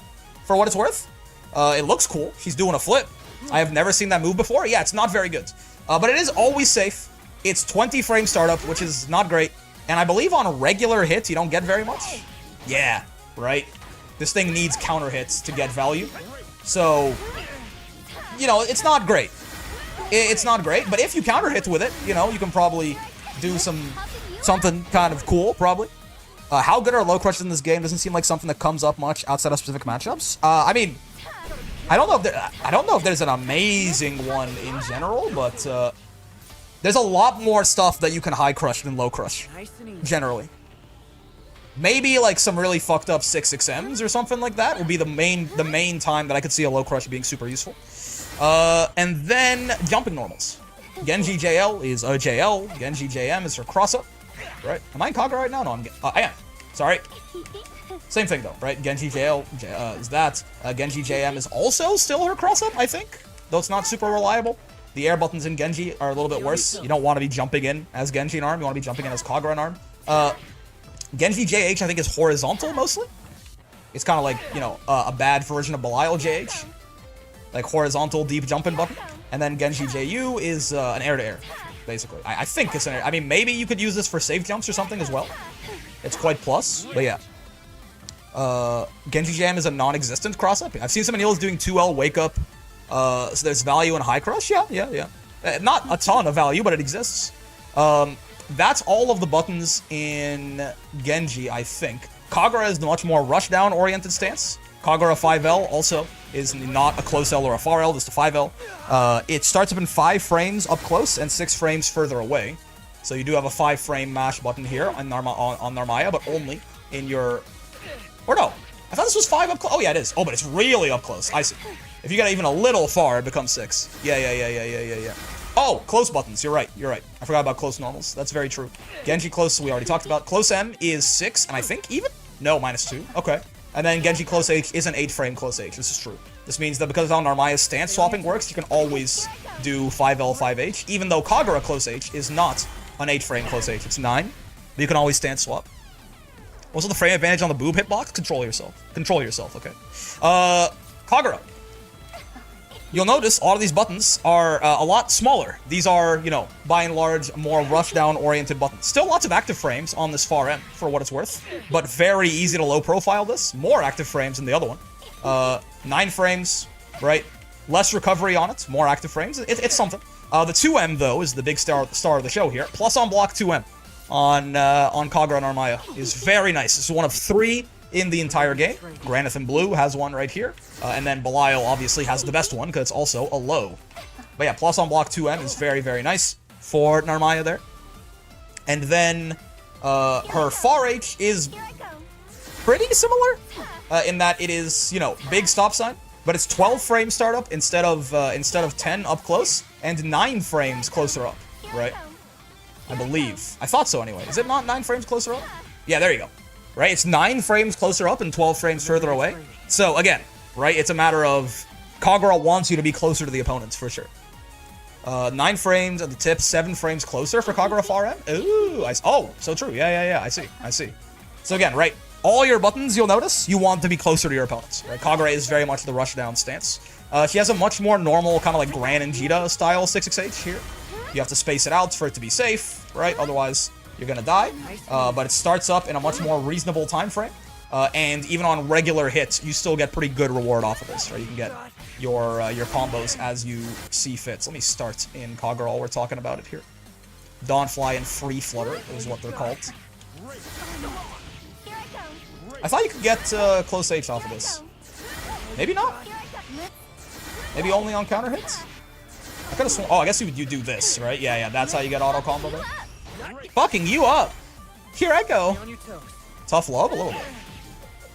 For what it's worth, it looks cool. She's doing a flip. I have never seen that move before. Yeah, it's not very good, but it is always safe. It's 20 frame startup, which is not great, and I believe on regular hits you don't get very much. Yeah, right. This thing needs counter hits to get value, so you know it's not great. It's not great, but if you counter hit with it, you know you can probably do something kind of cool, probably. How good are low crushes in this game doesn't seem like something that comes up much outside of specific matchups. I mean, I don't know if there's an amazing one in general, but there's a lot more stuff that you can high crush than low crush, generally. Maybe like some really fucked up 6-6Ms or something like that will be the main time that I could see a low crush being super useful. And then jumping normals. Genji JL is a JL. Genji JM is her cross up. Right? Am I in Kagura right now? No, I am. Sorry. Same thing though, right? Genji JL is that. Genji JM is also still her cross up, I think. Though it's not super reliable. The air buttons in Genji are a little bit worse. You don't want to be jumping in as Genji in ARM. You want to be jumping in as Kagura in ARM. Genji JH, I think, is horizontal mostly. It's kind of like, you know, a bad version of Belial JH. Like horizontal deep jumping button. And then Genji JU is an air-to-air, basically. I think it's an air. I mean, maybe you could use this for safe jumps or something as well. It's quite plus, but yeah. Genji Jam is a non-existent cross-up. I've seen some Anils doing 2L wake-up. So there's value in high crush. Yeah. Not a ton of value, but it exists. That's all of the buttons in Genji, I think. Kagura is the much more rushdown oriented stance. Kagura 5L also is not a close L or a far L, just a 5L. It starts up in 5 frames up close and 6 frames further away. So you do have a 5-frame mash button here on Narmaya, but only in your... Or no, I thought this was 5 up close. Oh yeah, it is. Oh, but it's really up close. I see. If you get even a little far, it becomes 6. Yeah. Oh, close buttons. You're right. I forgot about close normals. That's very true. Genji close, we already talked about. Close M is 6, and I think even? No, -2. Okay. And then Genji close H is an 8-frame close H. This is true. This means that because of how Narmaya's stance swapping works, you can always do 5L, 5H, even though Kagura close H is not an 8-frame close H. It's 9, but you can always stance swap. Also, the frame advantage on the boob hitbox? Control yourself, okay. Kagura. You'll notice all of these buttons are a lot smaller. These are, you know, by and large, more rushdown oriented buttons. Still lots of active frames on this far end, for what it's worth, but very easy to low profile this. More active frames than the other one. 9 frames, right? Less recovery on it, more active frames. It's something. The 2M, though, is the big star of the show here. Plus on block 2M on Kagura and Narmaya is very nice. This is one of 3 in the entire game. Granith and Blue has one right here. And then Belial obviously has the best one because it's also a low. But yeah, plus on block 2M is very, very nice for Narmaya there. And then her far H is pretty similar in that it is, you know, big stop sign. But it's 12 frame startup instead of 10 up close and 9 frames closer up, right? I believe. I thought so anyway. Is it not 9 frames closer up? Yeah, there you go. Right? It's 9 frames closer up and 12 frames further away. So, again, right? It's a matter of Kagura wants you to be closer to the opponents, for sure. 9 frames at the tip, 7 frames closer for Kagura far end. Ooh, oh, so true. Yeah. I see. So, again, right? All your buttons, you'll notice, you want to be closer to your opponents. Right? Kagura is very much the rushdown stance. She has a much more normal, kind of like Gran and Jita style 6xh here. You have to space it out for it to be safe, right? Otherwise, you're gonna die. But it starts up in a much more reasonable time frame. And even on regular hits, you still get pretty good reward off of this, right? You can get your combos as you see fit. So let me start in Kagura while we're talking about it here. Dawnfly and Free Flutter is what they're called. I thought you could get close H off of this. Maybe not. Maybe only on counter hits? I could have sworn. Oh, I guess you do this, right? Yeah, that's how you get auto combo there. Fucking you up. Here I go. Tough love a little bit.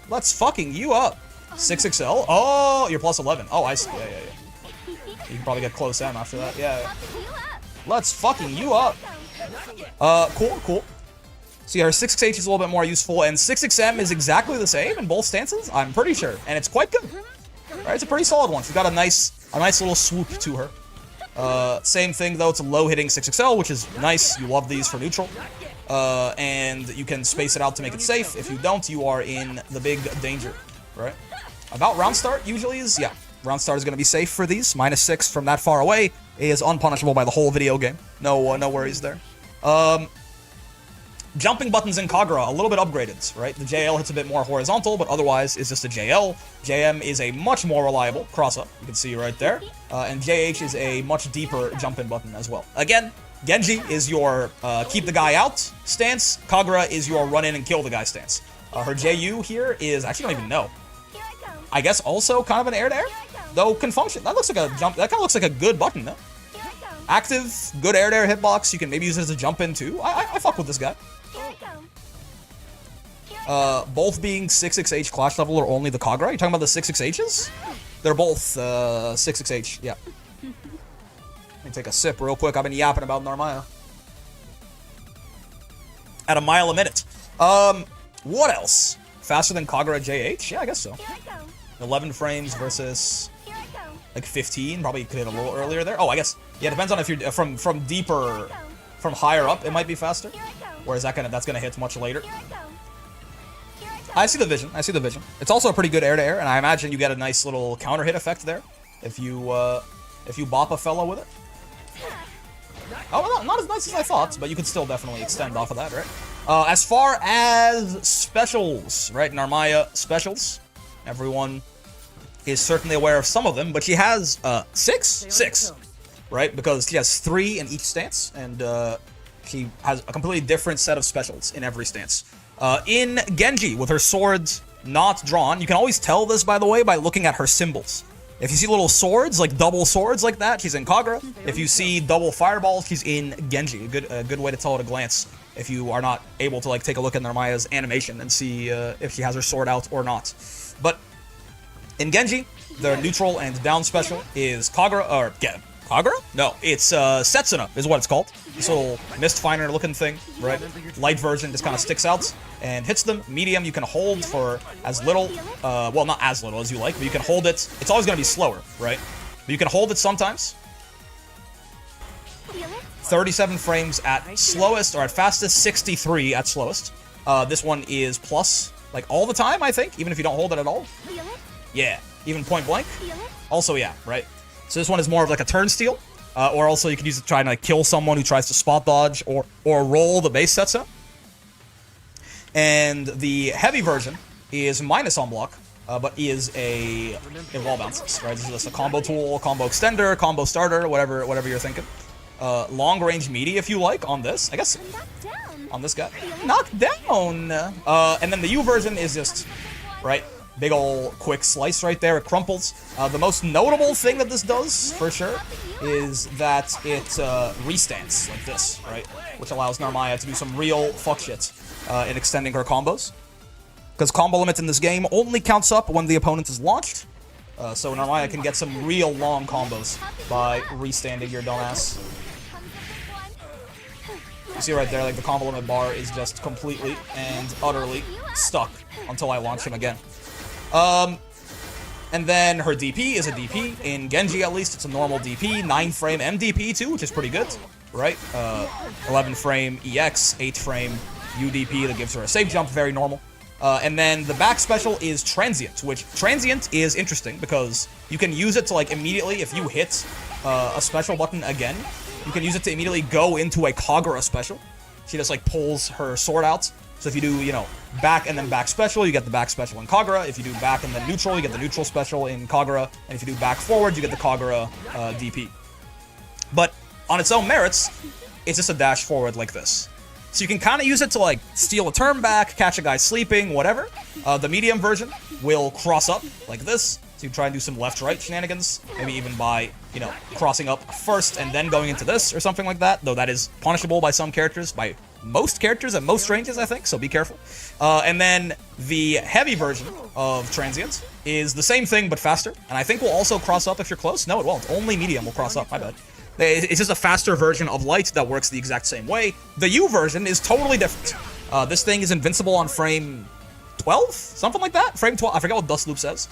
Let's fucking you up. 6XL. Oh, you're plus 11. Oh, I see. Yeah. You can probably get close M after that. Yeah. Let's fucking you up. Cool. So yeah, her 6H is a little bit more useful, and 6XM is exactly the same in both stances, I'm pretty sure. And it's quite good. Right, it's a pretty solid one. She's got a nice little swoop to her. Same thing though, it's a low hitting 6XL, which is nice. You love these for neutral. And you can space it out to make it safe. If you don't, you are in the big danger, right? About round start usually is, yeah. Round start is going to be safe for these. -6 from that far away is unpunishable by the whole video game. No worries there. Jumping buttons in Kagura, a little bit upgraded, right? The JL hits a bit more horizontal, but otherwise is just a JL. JM is a much more reliable cross-up, you can see right there. And JH is a much deeper jump-in button as well. Again, Genji is your keep the guy out stance. Kagura is your run in and kill the guy stance. Her JU here is, actually I don't even know. I guess also kind of an air-to-air, though can function. That looks like a jump, that kind of looks like a good button, though. Active, good air-to-air hitbox, you can maybe use it as a jump-in too. I fuck with this guy. both being 6xh clash level or only the Kagura? You talking about the 6xhs? They're both 6xh, yeah. Let me take a sip real quick. I've been yapping about Narmaya. At a mile a minute. What else? Faster than Kagura JH? Yeah, I guess so. 11 frames versus like 15. Probably could hit a little earlier there. Oh, I guess. Yeah, it depends on if you're from deeper, from higher up, it might be faster. Whereas that's gonna hit much later. I see the vision. I see the vision. It's also a pretty good air-to-air, and I imagine you get a nice little counter hit effect there if you bop a fellow with it. Oh, well, not as nice as I thought, but you could still definitely extend off of that, right? As far as specials, right? Narmaya specials. Everyone is certainly aware of some of them, but she has six, right? Because she has 3 in each stance, and she has a completely different set of specials in every stance. In Genji, with her swords not drawn, you can always tell this, by the way, by looking at her symbols. If you see little swords, like double swords like that, she's in Kagura. If you see double fireballs, she's in Genji. A good way to tell at a glance if you are not able to like take a look at Narmaya's animation and see if she has her sword out or not. But in Genji, the neutral and down special is Kagura, or yeah, Kagura? No, it's Setsuna is what it's called. This little Mistfinder looking thing, right? Light version just kind of sticks out and hits them. Medium you can hold for as little, well, not as little as you like, but you can hold it. It's always going to be slower, right? But you can hold it sometimes. 37 frames at slowest, or at fastest, 63 at slowest. This one is plus, like all the time, I think, even if you don't hold it at all. Yeah, even point blank. Also, yeah, right? So this one is more of like a turn steal. Or also you can use it to try and like kill someone who tries to spot dodge or roll the base Setsa. And the heavy version is minus on block, but is a wall bounces, right? This is just a combo tool, combo extender, combo starter, whatever you're thinking. Long range meaty if you like on this, I guess. On this guy. Knocked down! And then the U version is just, right? Big ol' quick slice right there, it crumples. The most notable thing that this does, for sure, is that it restants like this, right? Which allows Narmaya to do some real fuck shit in extending her combos. Because combo limit in this game only counts up when the opponent is launched. So Narmaya can get some real long combos by restanding your dumbass. You see right there, like the combo limit bar is just completely and utterly stuck until I launch him again. And then her DP is a DP. In Genji, at least, it's a normal DP. 9-frame MDP, too, which is pretty good, right? 11-frame EX, 8-frame UDP that gives her a safe jump, very normal. And then the back special is Transient, which Transient is interesting because you can use it to, like, immediately, if you hit a special button again, you can use it to immediately go into a Kagura special. She just, like, pulls her sword out. So if you do, you know, back and then back special, you get the back special in Kagura. If you do back and then neutral, you get the neutral special in Kagura. And if you do back forward, you get the Kagura DP. But on its own merits, it's just a dash forward like this. So you can kind of use it to, like, steal a turn back, catch a guy sleeping, whatever. The medium version will cross up like this. So you try and do some left-right shenanigans. Maybe even by, you know, crossing up first and then going into this or something like that. Though that is punishable by some characters, by most characters at most ranges, I think, so be careful. And then the heavy version of Transient is the same thing, but faster. And I think will also cross up if you're close. No, it won't. Only medium will cross up, my bad. It's just a faster version of Light that works the exact same way. The U version is totally different. This thing is invincible on frame 12? Something like that? Frame 12? I forget what Dust Loop says.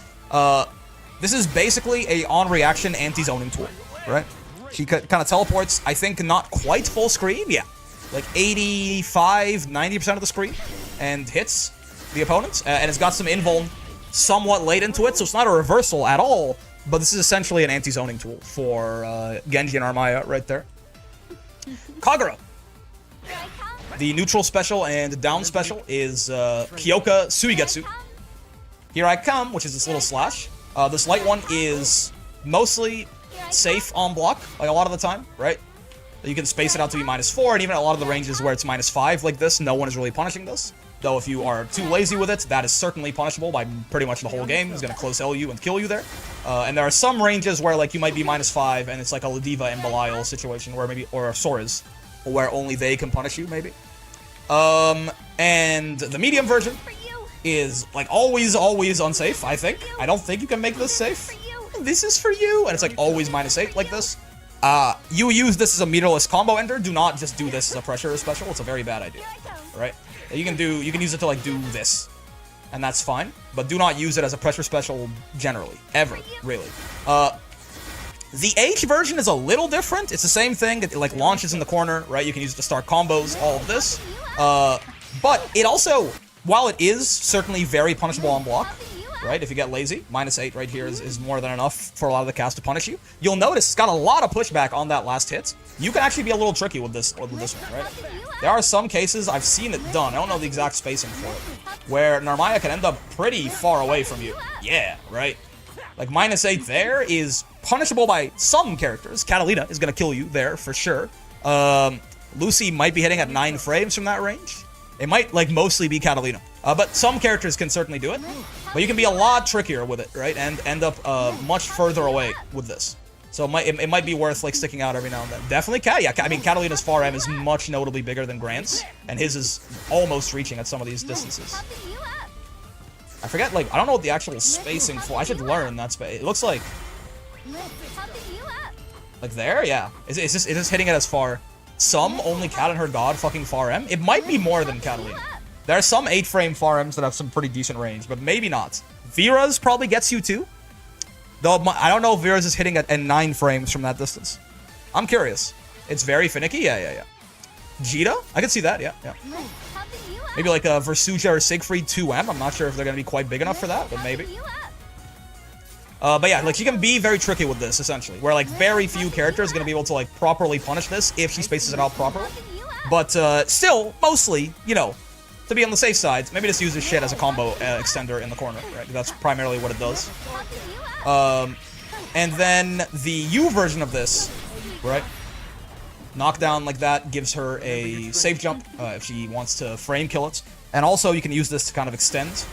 This is basically a on-reaction anti-zoning tool, right? She kind of teleports, I think, not quite full screen, yeah. Like 85, 90% of the screen, and hits the opponents. And it's got some invuln somewhat late into it, so it's not a reversal at all, but this is essentially an anti-zoning tool for Genji and Narmaya right there. Kagura. The neutral special and down special is Kyoka Suigetsu. Here I Come, which is this little slash. This light one is mostly safe on block, like a lot of the time, right? You can space it out to be -4, and even a lot of the ranges where it's -5 like this, no one is really punishing this. Though if you are too lazy with it, that is certainly punishable by pretty much the whole game. It's going to close L you and kill you there. And there are some ranges where like you might be -5, and it's like a Ladiva and Belial situation, where maybe, or a Sora's, where only they can punish you, maybe. And the medium version is like always unsafe, I think. I don't think you can make this safe. This is for you, and it's like always -8 like this. You use this as a meterless combo ender. Do not just do this as a pressure special. It's a very bad idea, right? You can use it to like do this, and that's fine. But do not use it as a pressure special generally, ever, really. The H version is a little different. It's the same thing. It like launches in the corner, right? You can use it to start combos, all of this. But it also, while it is certainly very punishable on block, right? If you get lazy, -8 right here is more than enough for a lot of the cast to punish you. You'll notice it's got a lot of pushback on that last hit. You can actually be a little tricky with this one, right? There are some cases I've seen it done. I don't know the exact spacing for it, where Narmaya can end up pretty far away from you. Yeah, right? Like -8 there is punishable by some characters. Catalina is gonna kill you there for sure. Lucy might be hitting at 9 frames from that range. It might like mostly be Catalina. But some characters can certainly do it. But you can be a lot trickier with it, right? And end up much further away with this. So it might be worth like sticking out every now and then. Definitely Cat. Yeah, I mean Catalina's far M is much notably bigger than Grant's, and his is almost reaching at some of these distances. I forget, like, I don't know what the actual spacing for. I should learn that space. It looks like there, yeah. Is this hitting it as far? Some only Cat and her god fucking far M. It might be more than Catalina. There are some 8-frame far M's that have some pretty decent range, but maybe not. Vera's probably gets you too. Though I don't know if Vera's is hitting at 9 frames from that distance. I'm curious. It's very finicky. Yeah. Jita? I can see that. Yeah. Maybe like a Versuja or Siegfried 2M. I'm not sure if they're going to be quite big enough for that, but maybe. But yeah, like she can be very tricky with this, essentially. Where like very few characters are going to be able to like properly punish this if she spaces it out properly. But still, mostly, you know, to be on the safe side, maybe just use this shit as a combo extender in the corner, right? That's primarily what it does. And then the U version of this, right? Knockdown like that gives her a safe jump if she wants to frame kill it. And also you can use this to kind of extend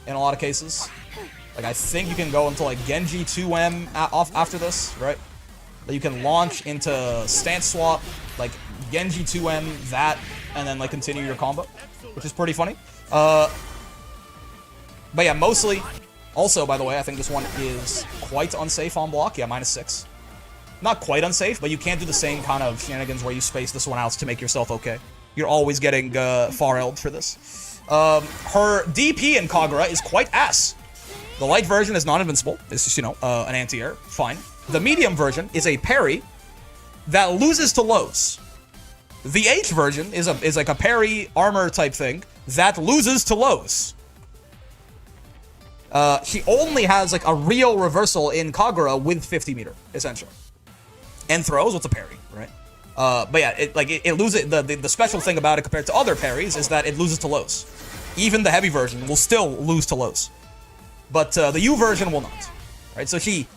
in a lot of cases. Like I think you can go into like Genji 2M off after this, right? That you can launch into stance swap, like Genji 2M, that, and then like continue your combo, which is pretty funny. But yeah, mostly. Also, by the way, I think this one is quite unsafe on block. Yeah, -6. Not quite unsafe, but you can't do the same kind of shenanigans where you space this one out to make yourself okay. You're always getting far-elled for this. Her DP in Kagura is quite ass. The light version is not invincible. It's just, you know, an anti-air. Fine. The medium version is a parry that loses to lows. The H version is like a parry armor type thing that loses to lows. She only has like a real reversal in Kagura with 50 meter, essentially. And throws, what's a parry, right? But yeah, it loses. The special thing about it compared to other parries is that it loses to lows. Even the heavy version will still lose to lows. But the U version will not, right? So she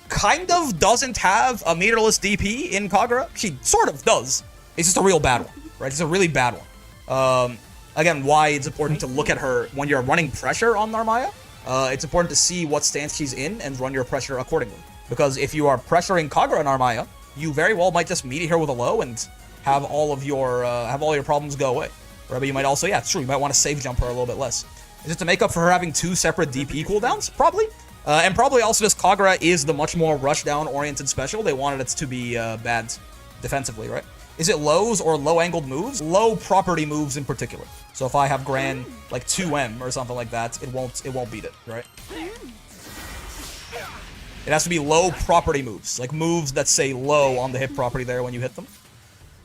kind of doesn't have a meterless DP in Kagura. She sort of does. It's just a real bad one, right? It's a really bad one. Again, why it's important to look at her when you're running pressure on Narmaya. It's important to see what stance she's in and run your pressure accordingly. Because if you are pressuring Kagura Narmaya, you very well might just meet her with a low and have all your problems go away. Right? But you might also, yeah, it's true, you might want to save jump her a little bit less. Is it to make up for her having 2 separate DP cooldowns? Probably. And probably also just Kagura is the much more rushdown oriented special. They wanted it to be bad defensively, right? Is it lows or low angled moves? Low property moves in particular. So if I have Gran like 2M or something like that, it won't beat it, right? It has to be low property moves, like moves that say low on the hit property there when you hit them.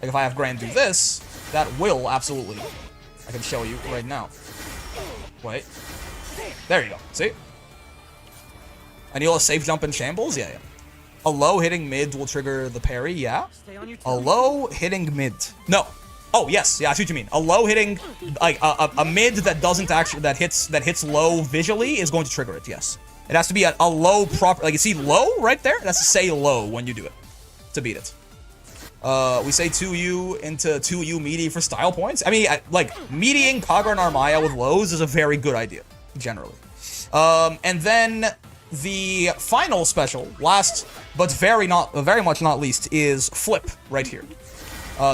Like if I have Gran do this, that will absolutely. I can show you right now. Wait. There you go. See? And you'll safe jump in shambles? Yeah. A low hitting mid will trigger the parry, yeah. A low hitting mid. No. Oh, yes. Yeah, I see what you mean. A low hitting, like, a mid that doesn't actually, that hits low visually is going to trigger it, yes. It has to be a low proper, like, you see low right there? It has to say low when you do it to beat it. We say 2U into 2U meaty for style points. I mean, like, meatying Kagura Narmaya with lows is a very good idea, generally. And then the final special, last but very much not least, is Flip right here.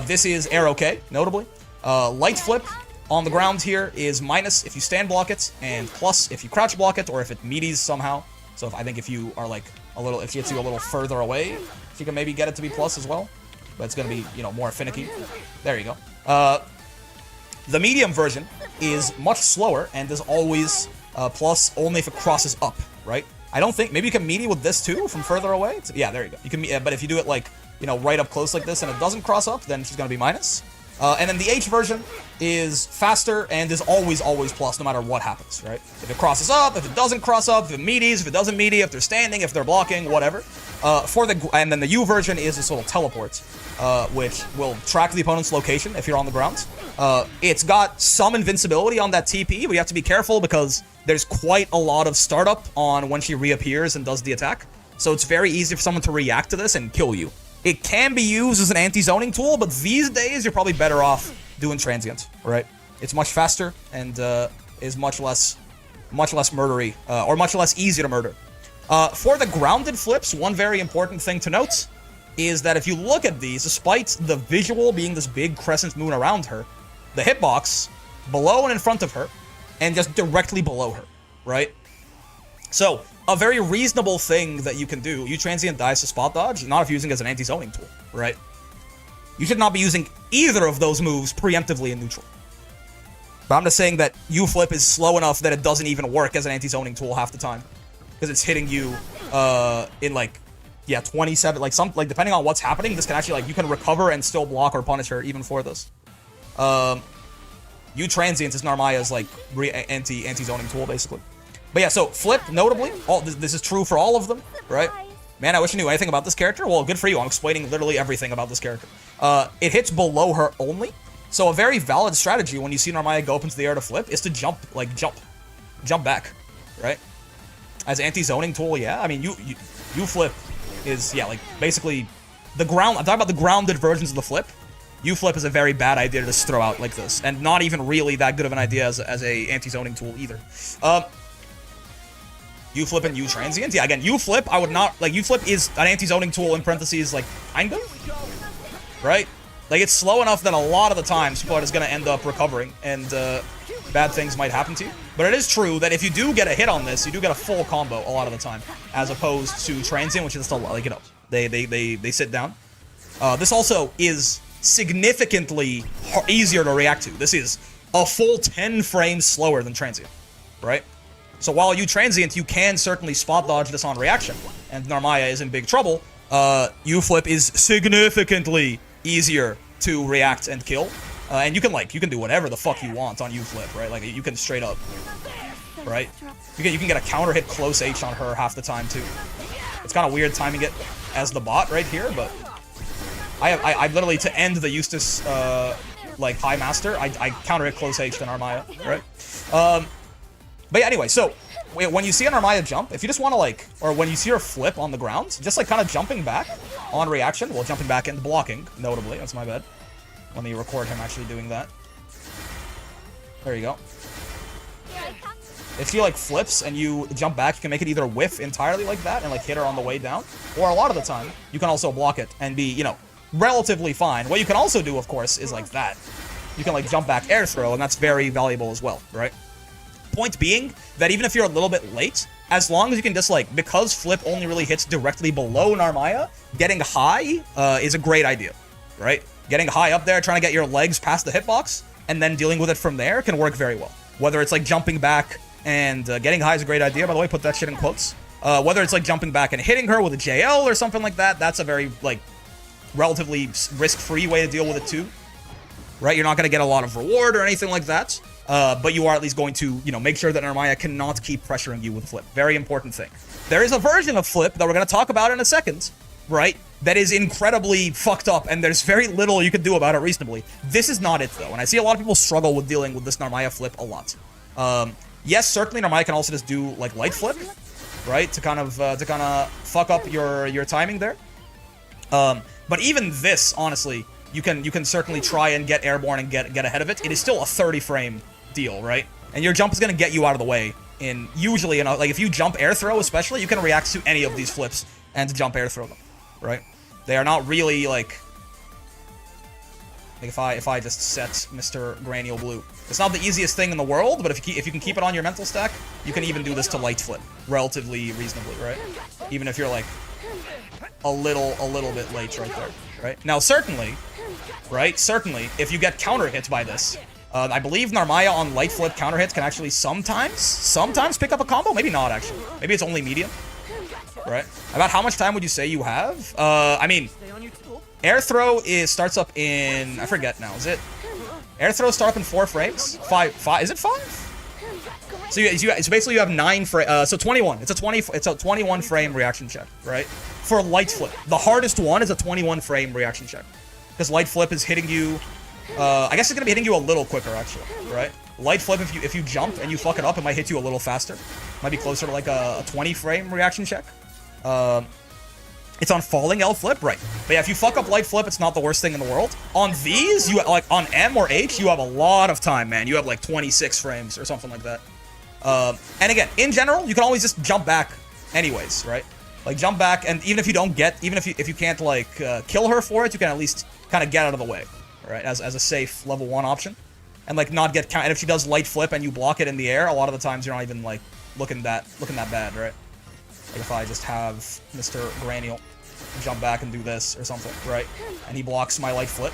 This is Arrow K, notably. Light Flip on the ground here is minus if you stand block it, and plus if you crouch block it, or if it meaties somehow. So I think if you are like if it gets you a little further away, if you can maybe get it to be plus as well. But it's gonna be, you know, more finicky. There you go. The medium version is much slower and is always plus only if it crosses up, right? I don't think, maybe you can meaty with this too from further away. Yeah, there you go. You can, but if you do it like, you know, right up close like this and it doesn't cross up, then she's gonna be minus. And then the H version is faster and is always plus no matter what happens, right? If it crosses up, if it doesn't cross up, if it meaties, if it doesn't meaty, if they're standing, if they're blocking, whatever. And then the U version is this little teleport, which will track the opponent's location if you're on the ground. It's got some invincibility on that TP, but you have to be careful because there's quite a lot of startup on when she reappears and does the attack. So it's very easy for someone to react to this and kill you. It can be used as an anti-zoning tool, but these days you're probably better off doing transient, right? It's much faster and is much less murdery, or much less easy to murder. For the grounded flips, one very important thing to note is that if you look at these, despite the visual being this big crescent moon around her, the hitbox below and in front of her, and just directly below her, right? So, a very reasonable thing that you can do, you transient dice to spot dodge, not if you're using it as an anti-zoning tool, right? You should not be using either of those moves preemptively in neutral. But I'm just saying that U-flip is slow enough that it doesn't even work as an anti-zoning tool half the time. Because it's hitting you in like, yeah, 27, like depending on what's happening, this can actually, like, you can recover and still block or punish her even for this. U-transient is Narmaya's, like, anti-zoning tool, basically. But yeah, so flip, notably, this is true for all of them, right? Man, I wish I knew anything about this character. Well, good for you. I'm explaining literally everything about this character. It hits below her only. So a very valid strategy when you see Narmaya go up into the air to flip is to jump back, right? As anti-zoning tool, yeah. I mean, you flip is, yeah, like, basically the ground. I'm talking about the grounded versions of the flip. U-flip is a very bad idea to just throw out like this, and not even really that good of an idea as a anti-zoning tool either. U-flip and U-transient. Yeah, again, U-flip, I would not, like, U-flip is an anti-zoning tool in parentheses, like, kind of, right? Like, it's slow enough that a lot of the times people are just going to end up recovering, and bad things might happen to you. But it is true that if you do get a hit on this, you do get a full combo a lot of the time, as opposed to transient, which is just a lot, like, you know, they sit down. This also is significantly easier to react to. This is a full 10 frames slower than transient, right? So while you transient, you can certainly spot dodge this on reaction, and Narmaya is in big trouble. U-flip is significantly easier to react and kill, and you can do whatever the fuck you want on U-flip, right? Like, you can straight up, right? You can get a counter hit close H on her half the time too. It's kind of weird timing it as the bot right here, but I literally, to end the Eustace like high master, I counter hit close H to Narmaya, right? But yeah, anyway, so when you see an Narmaya jump, if you just want to, like, or when you see her flip on the ground, just like kind of jumping back on reaction, well, jumping back and blocking, notably, that's my bad. Let me record him actually doing that. There you go. If she, like, flips and you jump back, you can make it either whiff entirely like that and, like, hit her on the way down, or a lot of the time, you can also block it and be, you know, relatively fine. What you can also do, of course, is like that. You can, like, jump back air throw, and that's very valuable as well, right? Point being that even if you're a little bit late, as long as you can just, like, because flip only really hits directly below Narmaya, getting high is a great idea, right? Getting high up there, trying to get your legs past the hitbox, and then dealing with it from there can work very well. Whether it's, like, jumping back and getting high is a great idea, by the way, put that shit in quotes. Whether it's, like, jumping back and hitting her with a JL or something like that, that's a very, like, relatively risk-free way to deal with it too, right? You're not going to get a lot of reward or anything like that. But you are at least going to, you know, make sure that Narmaya cannot keep pressuring you with flip. Very important thing. There is a version of flip that we're going to talk about in a second, right? That is incredibly fucked up, and there's very little you can do about it reasonably. This is not it, though, and I see a lot of people struggle with dealing with this Narmaya flip a lot. Yes, certainly Narmaya can also just do, like, light flip, right? To kind of fuck up your timing there. But even this, honestly, you can certainly try and get airborne and get ahead of it. It is still a 30 frame deal, right? And your jump is going to get you out of the way. Usually, you know, like, if you jump air throw especially, you can react to any of these flips and jump air throw them, right? They are not really, like, Like if I just set Mr. Granial Blue. It's not the easiest thing in the world, but if you can keep it on your mental stack, you can even do this to light flip relatively reasonably, right? Even if you're like a little bit late right there, right? Now certainly, right? Certainly, if you get counter hit by this, I believe Narmaya on light flip counter hits can actually sometimes pick up a combo. Maybe not actually. Maybe it's only medium, right? About how much time would you say you have? I mean, air throw starts up in, I forget now. Is it? Air throws start up in 4 frames. 5. Is it 5? So basically you have 9 frames. So 21. It's a 21 frame reaction check, right? For light flip, the hardest one is a 21 frame reaction check, because light flip is hitting you. I guess it's gonna be hitting you a little quicker actually, right? Light flip, if you jump and you fuck it up, it might hit you a little faster. Might be closer to like a 20 frame reaction check. It's on falling L flip, right? But yeah, if you fuck up light flip, it's not the worst thing in the world. On these, you like on M or H, you have a lot of time, man. You have like 26 frames or something like that. And again, in general, you can always just jump back, anyways, right? Like jump back, and even if you don't get, even if you can't like kill her for it, you can at least kind of get out of the way, right? As a safe level 1 option, and like not get count. And if she does light flip and you block it in the air, a lot of the times you're not even like looking that bad, right? Like if I just have Mr. Granial jump back and do this or something, right? And he blocks my light flip.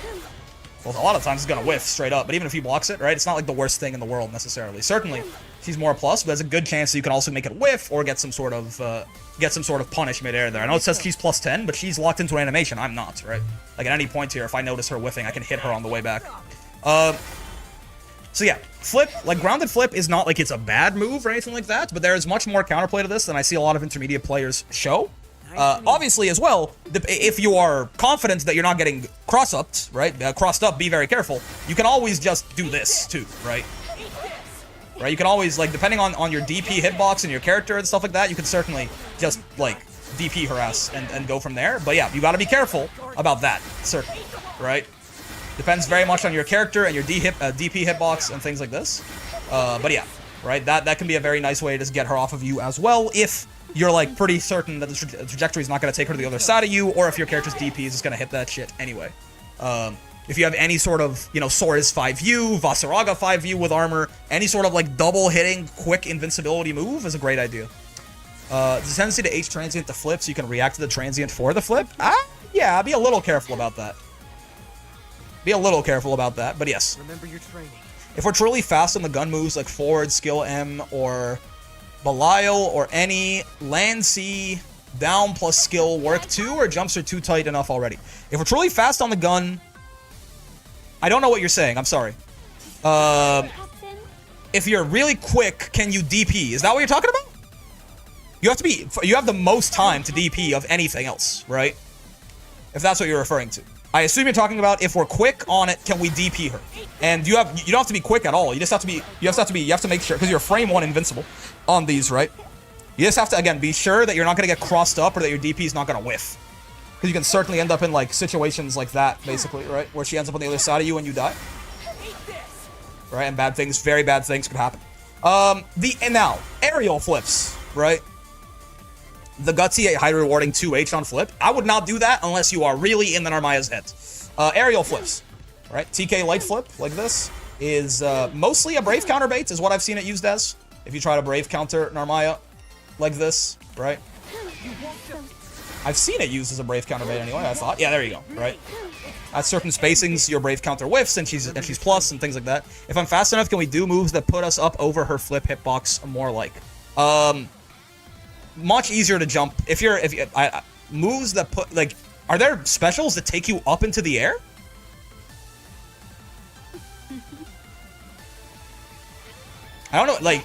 Well, a lot of times he's gonna whiff straight up, but even if he blocks it, right, it's not like the worst thing in the world necessarily. Certainly, she's more a plus, but there's a good chance that you can also make it whiff or get some sort of punish mid-air there. I know it says she's plus 10, but she's locked into an animation. I'm not, right? Like at any point here, if I notice her whiffing, I can hit her on the way back. So yeah, flip, like grounded flip is not like it's a bad move or anything like that, but there is much more counterplay to this than I see a lot of intermediate players show. Obviously as well, if you are confident that you're not getting cross-upped, right? Crossed up, be very careful. You can always just do this too, right? Right, you can always, like, depending on your DP hitbox and your character and stuff like that, you can certainly just, like, DP her ass and go from there. But yeah, you gotta be careful about that, certainly, right? Depends very much on your character and your DP hitbox and things like this. But yeah, right, that can be a very nice way to just get her off of you as well, if you're like pretty certain that the trajectory is not going to take her to the other side of you, or if your character's DP is just going to hit that shit anyway. If you have any sort of, you know, Sora's 5U, Vasaraga 5U with armor, any sort of like double hitting quick invincibility move is a great idea. There's a tendency to H transient to flip, so you can react to the transient for the flip. Yeah, be a little careful about that. Be a little careful about that, but yes. Remember your training. If we're truly fast on the gun moves like forward, skill M, or Belial, or any land C, down plus skill work too, or jumps are too tight enough already? If we're truly fast on the gun, I don't know what you're saying, I'm sorry. If you're really quick, can you DP? Is that what you're talking about? You have the most time to DP of anything else, right? If that's what you're referring to. I assume you're talking about if we're quick on it, can we DP her? And you don't have to be quick at all. You just have to be, you have to make sure, because you're frame 1 invincible on these, right? You just have to, again, be sure that you're not going to get crossed up or that your DP is not going to whiff. Because you can certainly end up in, like, situations like that, basically, right? Where she ends up on the other side of you and you die. Right? And bad things, very bad things could happen. And now, aerial flips, right? The gutsy, high rewarding 2H on flip. I would not do that unless you are really in the Narmaya's head. Aerial flips, right? TK light flip, like this, is mostly a Brave counter bait, is what I've seen it used as. If you try to Brave counter Narmaya, like this, right? I've seen it used as a Brave counter bait anyway, I thought. Yeah, there you go, right? At certain spacings, your Brave counter whiffs, and she's plus, and things like that. If I'm fast enough, can we do moves that put us up over her flip hitbox more like? Much easier to jump. Moves that put, like, are there specials that take you up into the air? I don't know, like,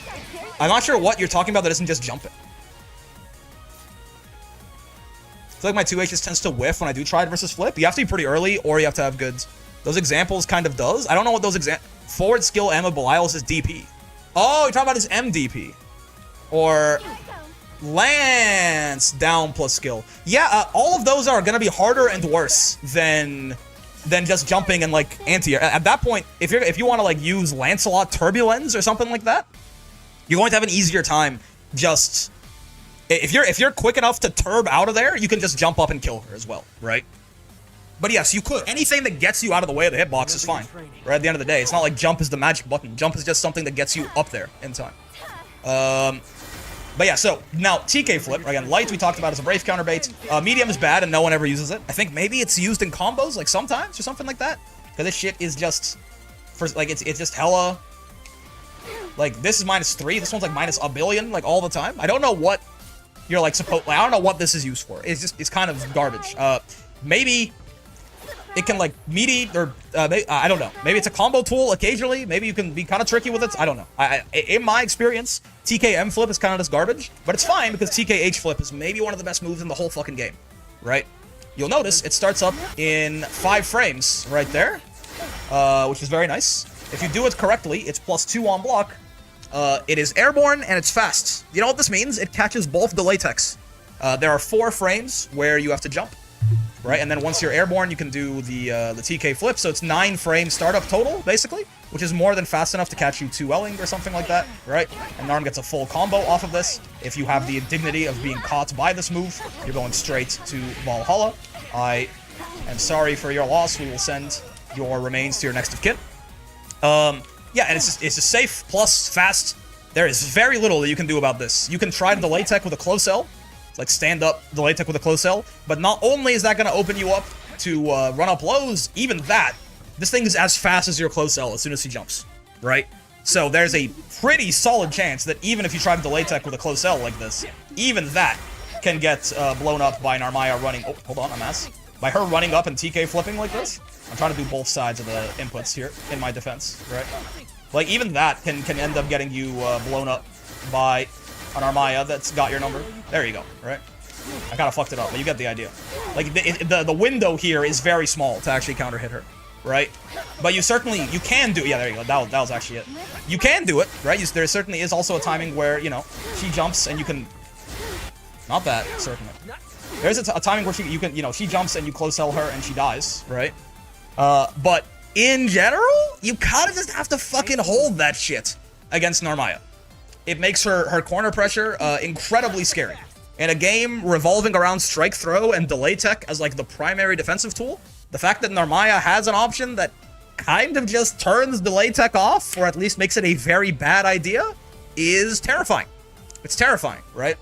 I'm not sure what you're talking about that isn't just jumping. I feel like my 2Hs tends to whiff when I do try it versus flip. You have to be pretty early, or you have to have goods. Those examples kind of does. I don't know what those forward skill M of Belial's is DP. Oh, you're talking about his MDP. Or Lance down plus skill. Yeah, all of those are gonna be harder and worse than just jumping and like anti-air. At that point, if you want to like use Lancelot Turbulence or something like that, you're going to have an easier time. Just if you're quick enough to turb out of there, you can just jump up and kill her as well, right? But yes, you could. Anything that gets you out of the way of the hitbox is fine. Right at the end of the day, it's not like jump is the magic button. Jump is just something that gets you up there in time. But yeah, so now TK flip. Again, light we talked about as a brave counterbait. Medium is bad and no one ever uses it. I think maybe it's used in combos like sometimes or something like that. Because this shit is just, like it's just hella. Like this is -3. This one's like -1 billion like all the time. I don't know what you're like supposed. Like, I don't know what this is used for. It's kind of garbage. Maybe it can like meaty or I don't know. Maybe it's a combo tool occasionally. Maybe you can be kind of tricky with it. I don't know. In my experience, TKM flip is kind of just garbage, but it's fine because TKH flip is maybe one of the best moves in the whole fucking game, right? You'll notice it starts up in 5 frames right there, which is very nice. If you do it correctly, it's +2 on block. It is airborne and it's fast. You know what this means? It catches both delay techs. There are 4 frames where you have to jump. Right, and then once you're airborne, you can do the TK flip. So it's 9 frame startup total, basically, which is more than fast enough to catch you 2L'ing or something like that, right? And Narm gets a full combo off of this. If you have the indignity of being caught by this move, you're going straight to Valhalla. I am sorry for your loss. We will send your remains to your next of kin. Yeah, and it's just safe plus fast. There is very little that you can do about this. You can try to delay tech with a close L. It's like stand up, delay tech with a close L. But not only is that going to open you up to run up lows, even that, this thing is as fast as your close L as soon as he jumps, right? So there's a pretty solid chance that even if you try to delay tech with a close L like this, even that can get blown up by Narmaya running. Oh, hold on, I'm ass. By her running up and TK flipping like this. I'm trying to do both sides of the inputs here in my defense, right? Like even that can end up getting you blown up by an Narmaya that's got your number. There you go, right? I kind of fucked it up, but you get the idea. Like, the window here is very small to actually counter hit her, right? But you can do, yeah, there you go, that was actually it. You can do it, right? There certainly is also a timing where, you know, she jumps and you can, not that, certainly. There's a timing where she jumps and you close sell her and she dies, right? But in general, you kind of just have to fucking hold that shit against Narmaya. It makes her corner pressure incredibly scary. In a game revolving around strike throw and delay tech as like the primary defensive tool, the fact that Narmaya has an option that kind of just turns delay tech off, or at least makes it a very bad idea, is terrifying. It's terrifying, right?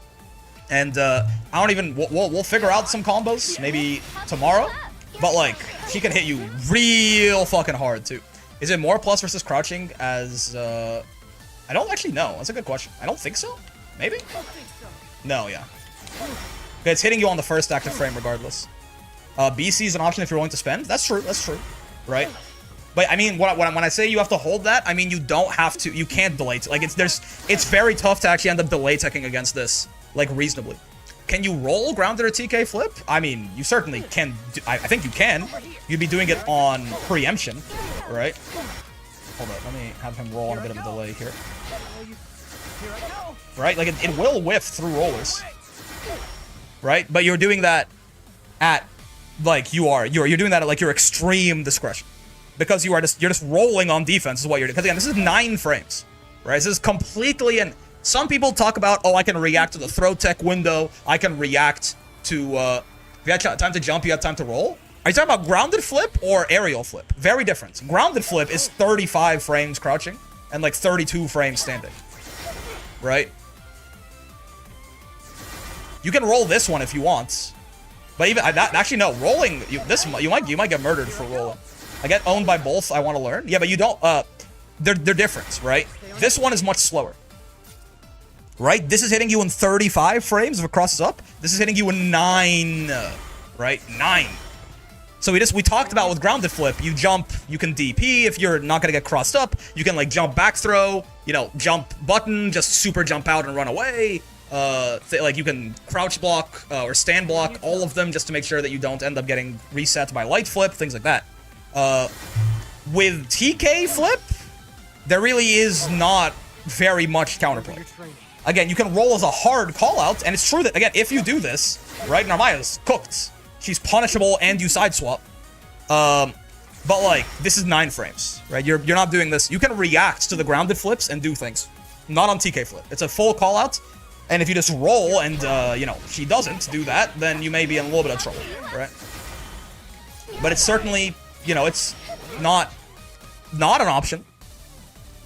And I don't even, we'll figure out some combos maybe tomorrow, but like she can hit you real fucking hard too. Is it more plus versus crouching as I don't actually know. That's a good question. I don't think so. Maybe? No, yeah. Okay, it's hitting you on the first active frame regardless. BC is an option if you're willing to spend. That's true. That's true. Right? But I mean, when I say you have to hold that, I mean you don't have to. You can't delay. Like it's very tough to actually end up delay teching against this, like reasonably. Can you roll grounded or TK flip? I mean, you certainly can. I think you can. You'd be doing it on preemption, right? Hold up, let me have him roll on a bit of a delay here. Right? Like, it will whiff through rollers. Right? But you're doing that at, like, you're doing that at, like, your extreme discretion. Because you're just rolling on defense is what you're doing. Because, again, this is 9 frames. Right? This is completely, and some people talk about, oh, I can react to the throw tech window. I can react to, if you had time to jump, you had time to roll. Are you talking about grounded flip or aerial flip? Very different. Grounded flip is 35 frames crouching and like 32 frames standing. Right? You can roll this one if you want. But even actually no, rolling you might get murdered for rolling. I get owned by both. I want to learn. Yeah, but you don't they're different, right? This one is much slower. Right? This is hitting you in 35 frames if it crosses up. This is hitting you in 9, right? 9. So we talked about with grounded flip, you jump, you can DP if you're not gonna get crossed up. You can like jump back throw, you know, jump button, just super jump out and run away. Like you can crouch block or stand block, all of them just to make sure that you don't end up getting reset by light flip, things like that. With TK flip, there really is not very much counterplay. Again, you can roll as a hard call out, and it's true that, again, if you do this, right, Narmaya's cooked. She's punishable and you side swap. But like, this is 9 frames, right? You're not doing this. You can react to the grounded flips and do things. Not on TK flip. It's a full call out. And if you just roll and, you know, she doesn't do that, then you may be in a little bit of trouble, right? but it's certainly, you know, it's not an option.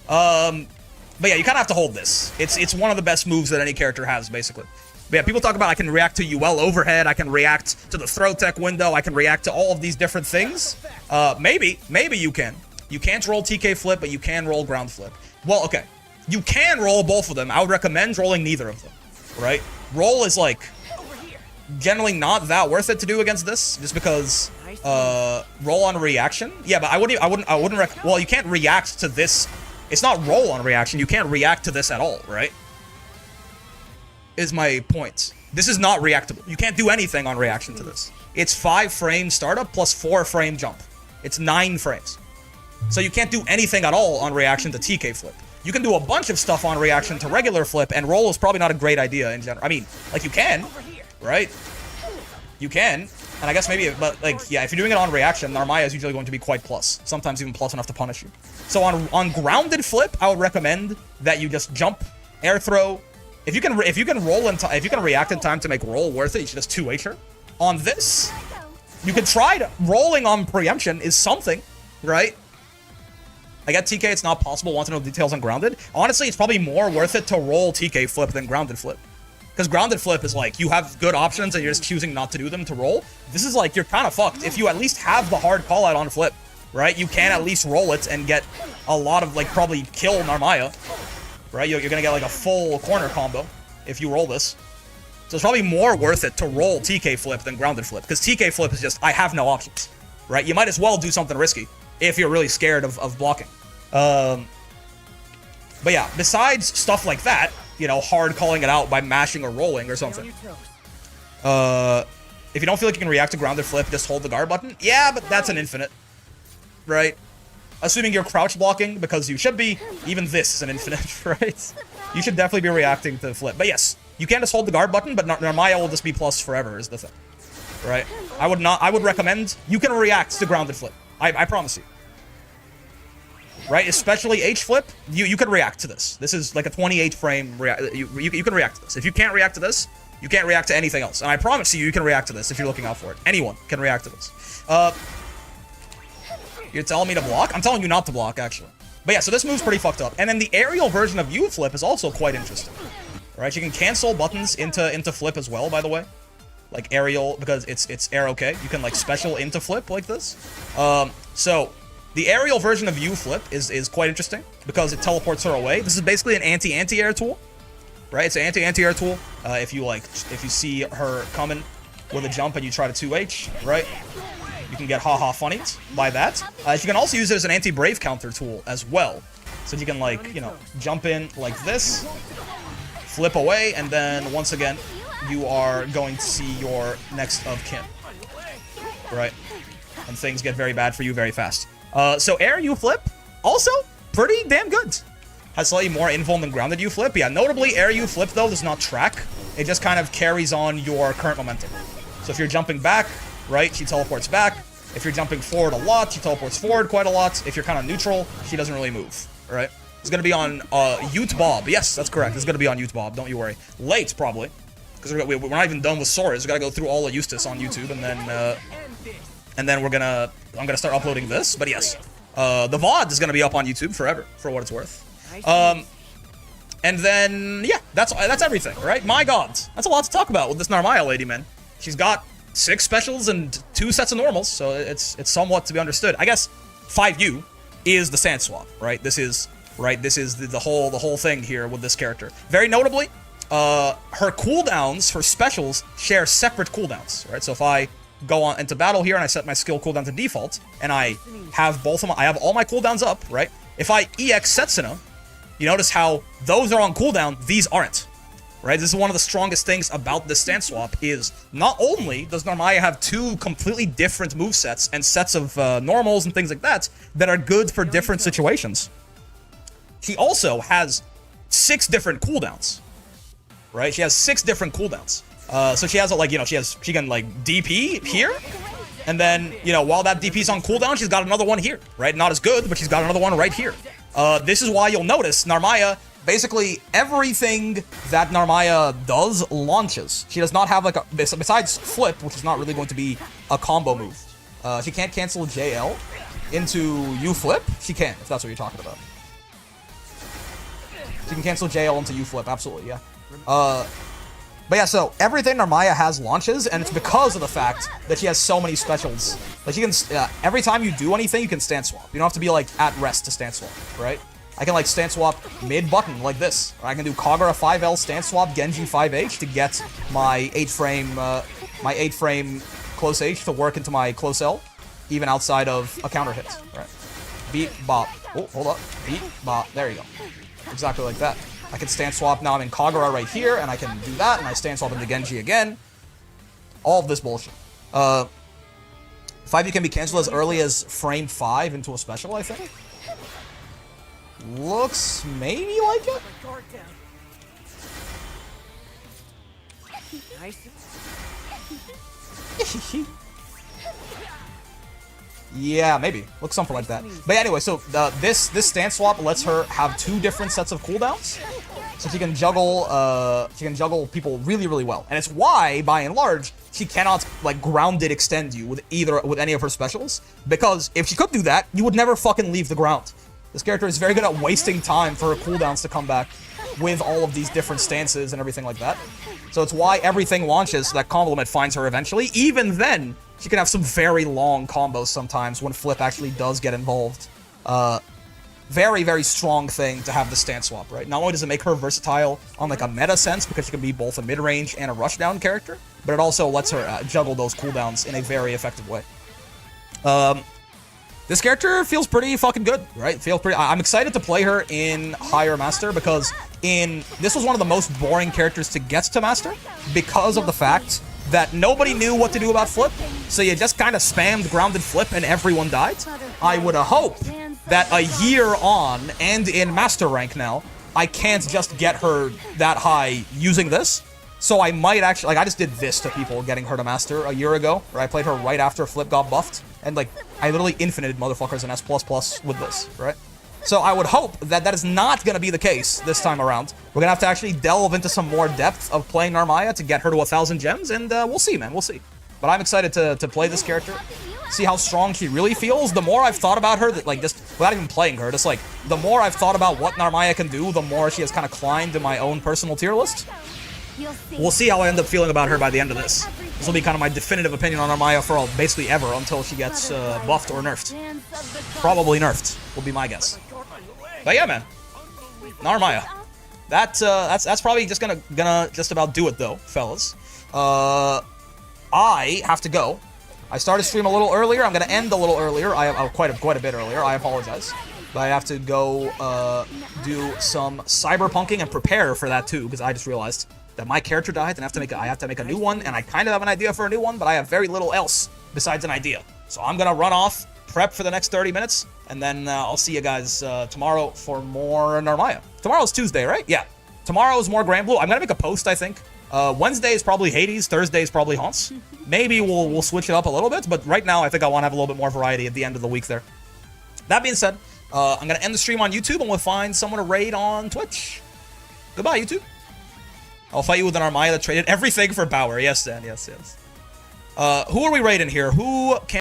But yeah, you kind of have to hold this. It's one of the best moves that any character has, basically. But yeah, people talk about I can react to UL overhead, I can react to the throw tech window, I can react to all of these different things. Maybe you can. You can't roll TK flip, but you can roll ground flip. Well, okay. You can roll both of them. I would recommend rolling neither of them, right? Roll is like generally not that worth it to do against this, just because roll on reaction. Yeah, but I wouldn't well, you can't react to this. It's not roll on reaction. You can't react to this at all, right? Is my point. This is not reactable. You can't do anything on reaction to this. It's 5 frame startup plus 4 frame jump. It's 9 frames. So you can't do anything at all on reaction to TK flip. You can do a bunch of stuff on reaction to regular flip, and roll is probably not a great idea in general. I mean, like, you can, right? You can, and I guess maybe, but like, yeah, if you're doing it on reaction, Narmaya is usually going to be quite plus. Sometimes even plus enough to punish you. So on grounded flip, I would recommend that you just jump, air throw. If you can roll in if you can react in time to make roll worth it, you should just 2H her. On this, you can try rolling on preemption is something, right? I get TK, it's not possible. Want to know details on grounded? Honestly, it's probably more worth it to roll TK flip than grounded flip. Because grounded flip is like, you have good options and you're just choosing not to do them to roll. This is like, you're kind of fucked. If you at least have the hard call out on flip, right? You can at least roll it and get a lot of, like, probably kill Narmaya, right? You're gonna get like a full corner combo if you roll this. So it's probably more worth it to roll TK flip than grounded flip. Because TK flip is just, I have no options, right? You might as well do something risky if you're really scared of blocking. But yeah, besides stuff like that, you know, hard calling it out by mashing or rolling or something. If you don't feel like you can react to grounded flip, just hold the guard button. Yeah, but that's an infinite, right? Assuming you're crouch blocking, because you should be, even this is an infinite, right? You should definitely be reacting to flip. But yes, you can just hold the guard button, but Narmaya will just be plus forever is the thing, right? I would recommend, you can react to grounded flip. I promise you. Right, especially H flip, you can react to this. This is like a 28 frame you can react to this. If you can't react to this, you can't react to anything else. And I promise you can react to this if you're looking out for it. Anyone can react to this. You're telling me to block? I'm telling you not to block, actually. But yeah, so this move's pretty fucked up. And then the aerial version of U flip is also quite interesting. Right, you can cancel buttons into flip as well, by the way. Like aerial, because it's air okay. You can like special into flip like this. So the aerial version of U flip is quite interesting because it teleports her away. This is basically an anti-air tool, right? It's an anti-air tool. If you see her coming with a jump and you try to 2H, right? You can get haha funnied by that. You can also use it as an anti-brave counter tool as well. So you can, like, you know, jump in like this, flip away, and then once again you are going to see your next of kin, right? And things get very bad for you very fast. So air U flip, also pretty damn good. Has slightly more invuln than grounded U flip. Yeah, notably air U flip though does not track. It just kind of carries on your current momentum. So if you're jumping back, right, she teleports back. If you're jumping forward a lot, she teleports forward quite a lot. If you're kind of neutral, she doesn't really move, right? It's gonna be on Ute Bob. Yes, that's correct. It's gonna be on Ute Bob. Don't you worry. Late probably, because we're not even done with Sora's. We gotta go through all of Eustace on YouTube, and then I'm gonna start uploading this. But yes, the VOD is gonna be up on YouTube forever, for what it's worth. And then yeah, that's everything, right? My God, that's a lot to talk about with this Narmaya lady, man. She's got 6 specials and 2 sets of normals, so it's somewhat to be understood. I guess 5U is the sand swap, right? This is the whole thing here with this character. Very notably, her cooldowns, her specials share separate cooldowns, right? So if I go on into battle here and I set my skill cooldown to default, and I have I have all my cooldowns up, right? If I EX Setsuna, you notice how those are on cooldown, these aren't, right? This is one of the strongest things about this stance swap is not only does Narmaya have 2 completely different movesets and sets of normals and things like that are good for different situations, she also has 6 different cooldowns, right? She has 6 different cooldowns. So she has like, you know, she can like DP here, and then, you know, while that DP's on cooldown, she's got another one here, right? Not as good, but she's got another one right here. This is why you'll notice Narmaya, basically everything that Narmaya does launches. She does not have like besides flip, which is not really going to be a combo move. She can't cancel JL into U flip. She can, if that's what you're talking about. She can cancel JL into U flip, absolutely, yeah. But yeah, so everything Narmaya has launches, and it's because of the fact that she has so many specials. Like, she can, every time you do anything, you can stance swap. You don't have to be, like, at rest to stance swap, right? I can, like, stance swap mid-button, like this. Or I can do Kagura 5L stance swap Genji 5H to get my 8-frame close H to work into my close L, even outside of a counter hit, right? Beat, bop. Oh, hold up. Beat, bop. There you go. Exactly like that. I can stance swap, now I'm in Kagura right here, and I can do that, and I stance swap into Genji again. All of this bullshit. 5U can be canceled as early as frame 5 into a special, I think. Looks maybe like it? Yeah, maybe. Looks something like that. But yeah, anyway, so this stance swap lets her have 2 different sets of cooldowns. So she can juggle people really, really well. And it's why, by and large, she cannot, like, grounded extend you with any of her specials. Because if she could do that, you would never fucking leave the ground. This character is very good at wasting time for her cooldowns to come back with all of these different stances and everything like that. So it's why everything launches so that combo limit finds her eventually. Even then, she can have some very long combos sometimes when Flip actually does get involved. Very, very strong thing to have the stance swap, right? Not only does it make her versatile on, like, a meta sense, because she can be both a mid-range and a rushdown character, but it also lets her juggle those cooldowns in a very effective way. This character feels pretty fucking good, right? I'm excited to play her in higher master because this was one of the most boring characters to get to master because of the fact that nobody knew what to do about Flip, so you just kind of spammed grounded Flip and everyone died. I would hope that a year on and in master rank now, I can't just get her that high using this. So I might actually, like, I just did this to people getting her to master a year ago, where I played her right after Flip got buffed, and, like, I literally infinited motherfuckers in S++ with this, right? So I would hope that that is not going to be the case this time around. We're going to have to actually delve into some more depth of playing Narmaya to get her to 1,000 gems, and we'll see, man, we'll see. But I'm excited to play this character, see how strong she really feels. The more I've thought about her, that, like, just without even playing her, just, like, the more I've thought about what Narmaya can do, the more she has kind of climbed in my own personal tier list. We'll see how I end up feeling about her by the end of this. This will be kind of my definitive opinion on Narmaya for basically ever until she gets buffed or nerfed. Probably nerfed, will be my guess. But yeah, man. Narmaya. That's probably just gonna just about do it, though, fellas. I have to go. I started stream a little earlier. I'm gonna end a little earlier. Quite a bit earlier. I apologize. But I have to go do some cyberpunking and prepare for that too, because I just realized that my character died and I have to make a new one, and I kind of have an idea for a new one, but I have very little else besides an idea. So I'm gonna run off, prep for the next 30 minutes, and then I'll see you guys tomorrow for more Narmaya. Tomorrow's Tuesday, right? Yeah. Tomorrow's more Grand Blue. I'm gonna make a post, I think. Wednesday is probably Hades. Thursday is probably Haunts. Maybe we'll switch it up a little bit, but right now I think I want to have a little bit more variety at the end of the week there. That being said, I'm gonna end the stream on YouTube, and we'll find someone to raid on Twitch. Goodbye, YouTube. I'll fight you with an Narmaya that traded everything for Bauer. Yes, Dan. Yes. Who are we raiding here? Who can